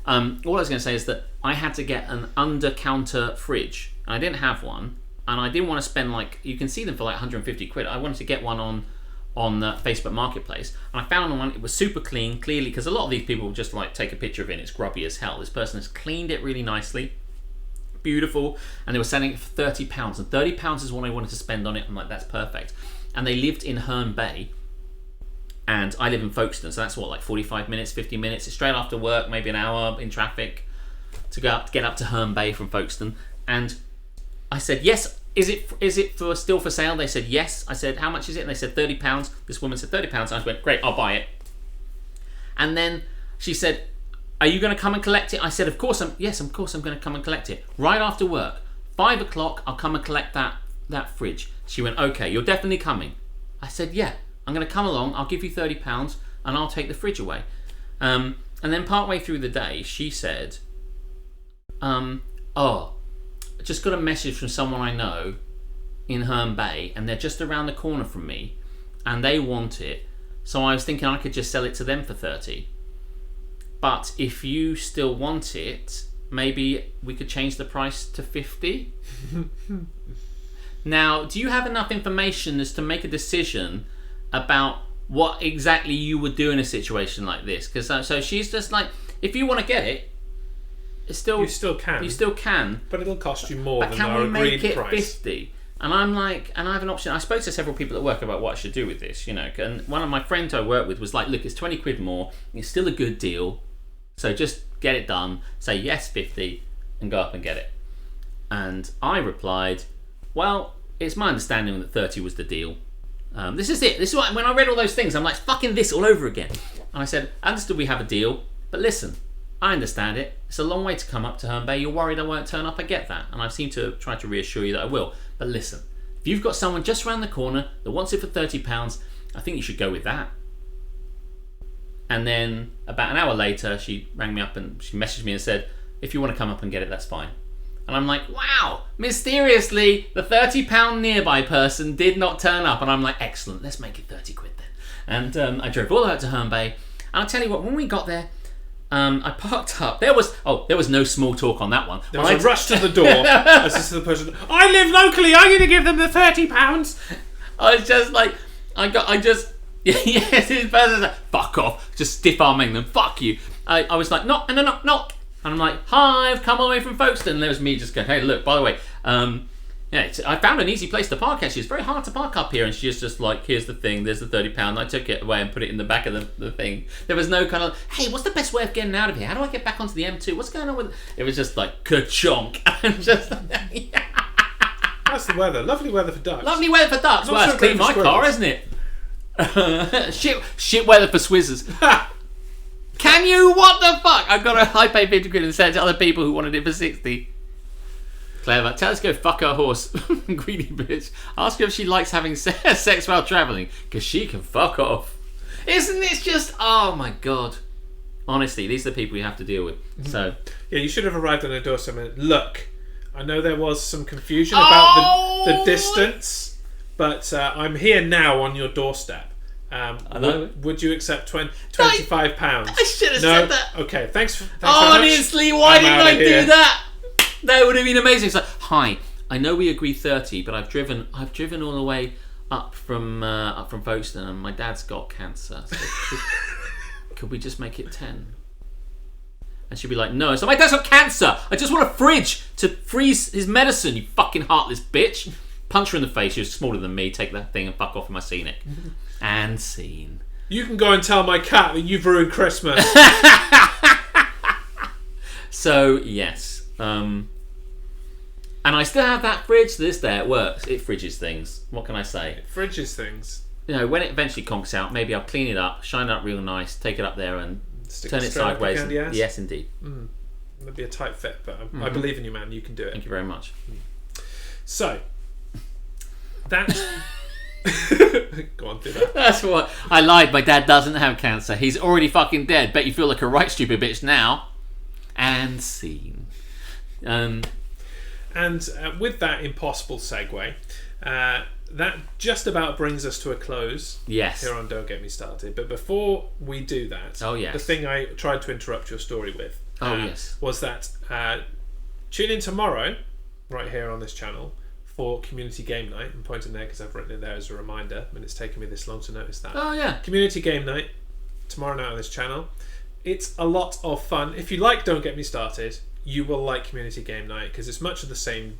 All I was going to say is that I had to get an under-counter fridge. And I didn't have one, and I didn't want to spend you can see them for like 150 quid. I wanted to get one on the Facebook Marketplace, and I found one. It was super clean, clearly, because a lot of these people just like take a picture of it and it's grubby as hell. This person has cleaned it really nicely. Beautiful, and they were selling it for £30, and £30 is what I wanted to spend on it. I'm like, that's perfect. And they lived in Herne Bay, and I live in Folkestone, so that's what, like 45 minutes, 50 minutes. It's straight after work, maybe an hour in traffic to get up to Herne Bay from Folkestone. And I said, yes. Is it still for sale? They said yes. I said, how much is it? And they said £30. This woman said £30. I went, great, I'll buy it. And then she said, are you going to come and collect it? I said, of course I'm going to come and collect it. Right after work, 5 o'clock, I'll come and collect that fridge. She went, okay, you're definitely coming. I said, yeah, I'm going to come along, I'll give you £30 and I'll take the fridge away. And then partway through the day, she said, I just got a message from someone I know in Herne Bay, and they're just around the corner from me, and they want it. So I was thinking I could just sell it to them for 30. But if you still want it, maybe we could change the price to 50. Now, do you have enough information as to make a decision about what exactly you would do in a situation like this? Because so she's just like, if you want to get it, you still can, but it'll cost you more than our agreed price. Can we make it price. 50? And I'm like, and I have an option. I spoke to several people at work about what I should do with this, and one of my friends I work with was like, look, it's 20 quid more, it's still a good deal, so just get it done, say yes 50 and go up and get it. And I replied, well, it's my understanding that 30 was the deal. This is it. This is what, when I read all those things, I'm like, fucking this all over again. And I said, I understood we have a deal, but listen, I understand it. It's a long way to come up to Herne Bay. You're worried I won't turn up. I get that. And I seem to try to reassure you that I will. But listen, if you've got someone just around the corner that wants it for £30, I think you should go with that. And then about an hour later, she rang me up and she messaged me and said, if you want to come up and get it, that's fine. And I'm like, wow, mysteriously, the £30 nearby person did not turn up. And I'm like, excellent, let's make it 30 quid then. And I drove all the way out to Herne Bay. And I'll tell you what, when we got there, I parked up. There was no small talk on that one. There was a rush to the door. As this is the person, I live locally, I'm going to give them the £30. I was just like, yes, this person like, fuck off, just stiff arming them, fuck you. I was like, knock. And I'm like, hi, I've come all the way from Folkestone. And there was me just going, hey, look, by the way, I found an easy place to park, actually. It's very hard to park up here. And she's just like, here's the thing, there's the £30. I took it away and put it in the back of the thing. There was no kind of, hey, what's the best way of getting out of here? How do I get back onto the M2? What's going on with it? It was just like, ka-chonk. And just That's the weather. Lovely weather for ducks. Lovely weather for ducks. Well, it's clean my car, isn't it? Shit weather for Swizzers. Can you? What the fuck? I paid 50 quid and sent it to other people who wanted it for 60. Clever. Tell us to go fuck her horse. Greedy bitch. Ask her if she likes having sex while travelling, because she can fuck off. Isn't this just... Oh my god. Honestly, these are the people you have to deal with. So yeah, you should have arrived on her doorstep and look, I know there was some confusion about the distance, but I'm here now on your doorstep. Would you accept £25? I should have said that. Okay, thanks very honestly, much. why I'm didn't outta I here. do that? That would have been amazing. It's like, hi, I know we agreed 30, but I've driven all the way up from Folkestone, and my dad's got cancer. So could we just make it 10? And she'd be like, no. So my dad's got cancer. I just want a fridge to freeze his medicine. You fucking heartless bitch. Punch her in the face. You're smaller than me. Take that thing and fuck off with my scenic. And scene. You can go and tell my cat that you've ruined Christmas. So yes. And I still have that fridge to this day. It works. It fridges things. What can I say? It fridges things. You know, when it eventually conks out, maybe I'll clean it up, shine it up real nice, take it up there and turn it sideways. Yes, indeed. That'd be a tight fit, but I believe in you, man. You can do it. Thank you very much. So, that... Go on, do that. That's what I lied. My dad doesn't have cancer. He's already fucking dead. Bet you feel like a right stupid bitch now. And scene. And with that impossible segue, that just about brings us to a close. Yes. Here on Don't Get Me Started. But before we do that, the thing I tried to interrupt your story with was that tune in tomorrow, right here on this channel, for Community Game Night. I'm pointing there because I've written it there as a reminder, and it's taken me this long to notice that. Oh, yeah. Community Game Night, tomorrow night on this channel. It's a lot of fun. If you like Don't Get Me Started, you will like Community Game Night because it's much of the same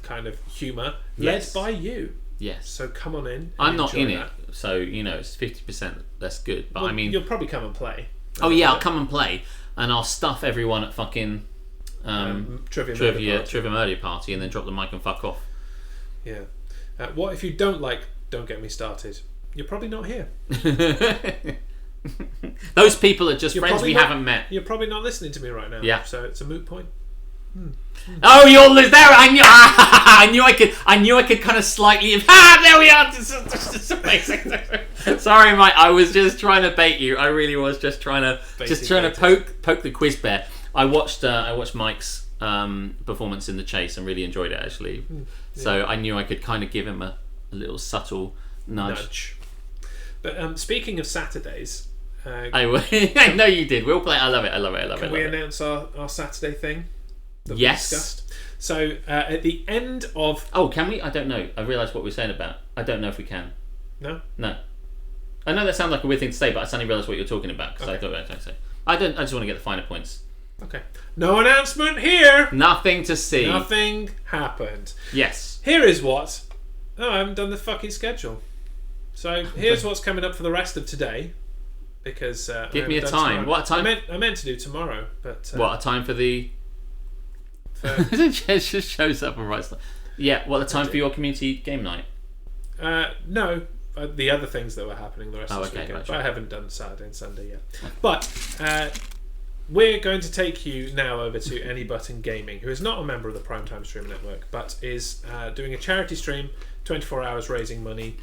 kind of humour led by you. Yes. So come on in. I'm not in it, so it's 50% less good. But well, I mean, you'll probably come and play. Oh yeah, I'll come and play, and I'll stuff everyone at fucking trivia murder party, and then drop the mic and fuck off. Yeah. What if you don't like Don't Get Me Started? You're probably not here. Those people are just friends we haven't met. You're probably not listening to me right now. Yeah. So it's a moot point. Oh, you're there! I knew I could kind of slightly. There we are. This is amazing. Sorry, Mike. I was just trying to bait you. I really was just trying to poke the quiz bear. I watched Mike's performance in The Chase and really enjoyed it actually. Yeah. So I knew I could kind of give him a little nudge. But speaking of Saturdays, I know you did. We'll play. I love it. Can we announce our Saturday thing? Yes. Discussed? So at the end of... Oh, can we? I don't know. I realised what we were saying about. I don't know if we can. No? No. I know that sounds like a weird thing to say, but I suddenly realised what you're talking about because I thought about it. So I just want to get the finer points. Okay. No announcement here. Nothing to see. Nothing happened. Yes. Here is what... Oh, I haven't done the fucking schedule. So here's what's coming up for the rest of today. Because give me a time. Tomorrow. What time? I meant to do tomorrow, but what a time for the? It just shows up and writes. Yeah, what a time for your community game night? No, the other things that were happening the rest of this weekend. Right, but I haven't done Saturday and Sunday yet. But we're going to take you now over to Any Button Gaming, who is not a member of the Primetime Stream Network, but is doing a charity stream, 24 hours raising money.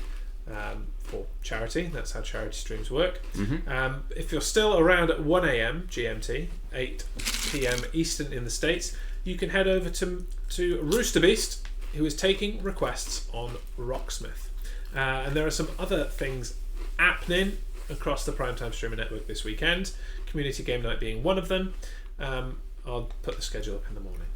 For charity. That's how charity streams work. If you're still around at 1 a.m. GMT, 8 p.m. Eastern in the States, you can head over to Rooster Beast, who is taking requests on Rocksmith. And there are some other things happening across the Primetime Streamer Network this weekend, Community Game Night being one of them. I'll put the schedule up in the morning.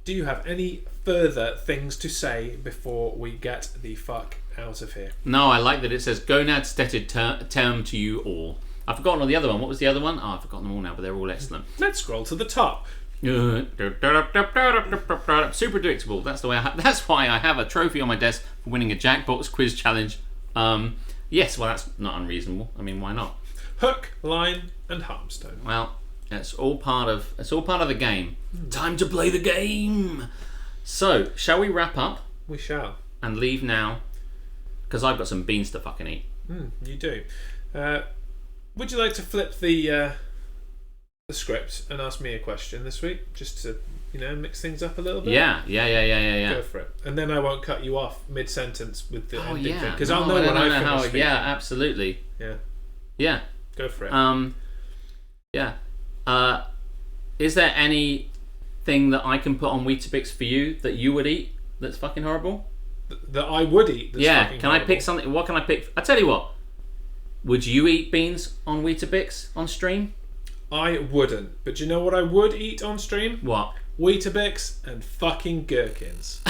Do you have any further things to say before we get the fuck out of here? No, I like that it says gonad-stetted term to you all. I've forgotten all the other one. What was the other one? Oh, I've forgotten them all now, but they're all excellent. Let's scroll to the top. Super predictable. That's the way. That's why I have a trophy on my desk for winning a Jackbox quiz challenge. Yes, well, that's not unreasonable. I mean, why not? Hook, line, and harmstone. Well, it's all part of the game. Time to play the game. So, shall we wrap up? We shall. And leave now because I've got some beans to fucking eat. You do. Would you like to flip the script and ask me a question this week, just to mix things up a little bit? Yeah. Go for it, and then I won't cut you off mid-sentence with the ending thing, because no, I'll know when I finish speaking. Yeah, absolutely. Yeah. Go for it. Is there anything that I can put on Weetabix for you that you would eat that's fucking horrible? That I would eat. That's fucking can horrible. I pick something? What can I pick? I tell you what. Would you eat beans on Weetabix on stream? I wouldn't, but do you know what I would eat on stream? What? Weetabix and fucking gherkins.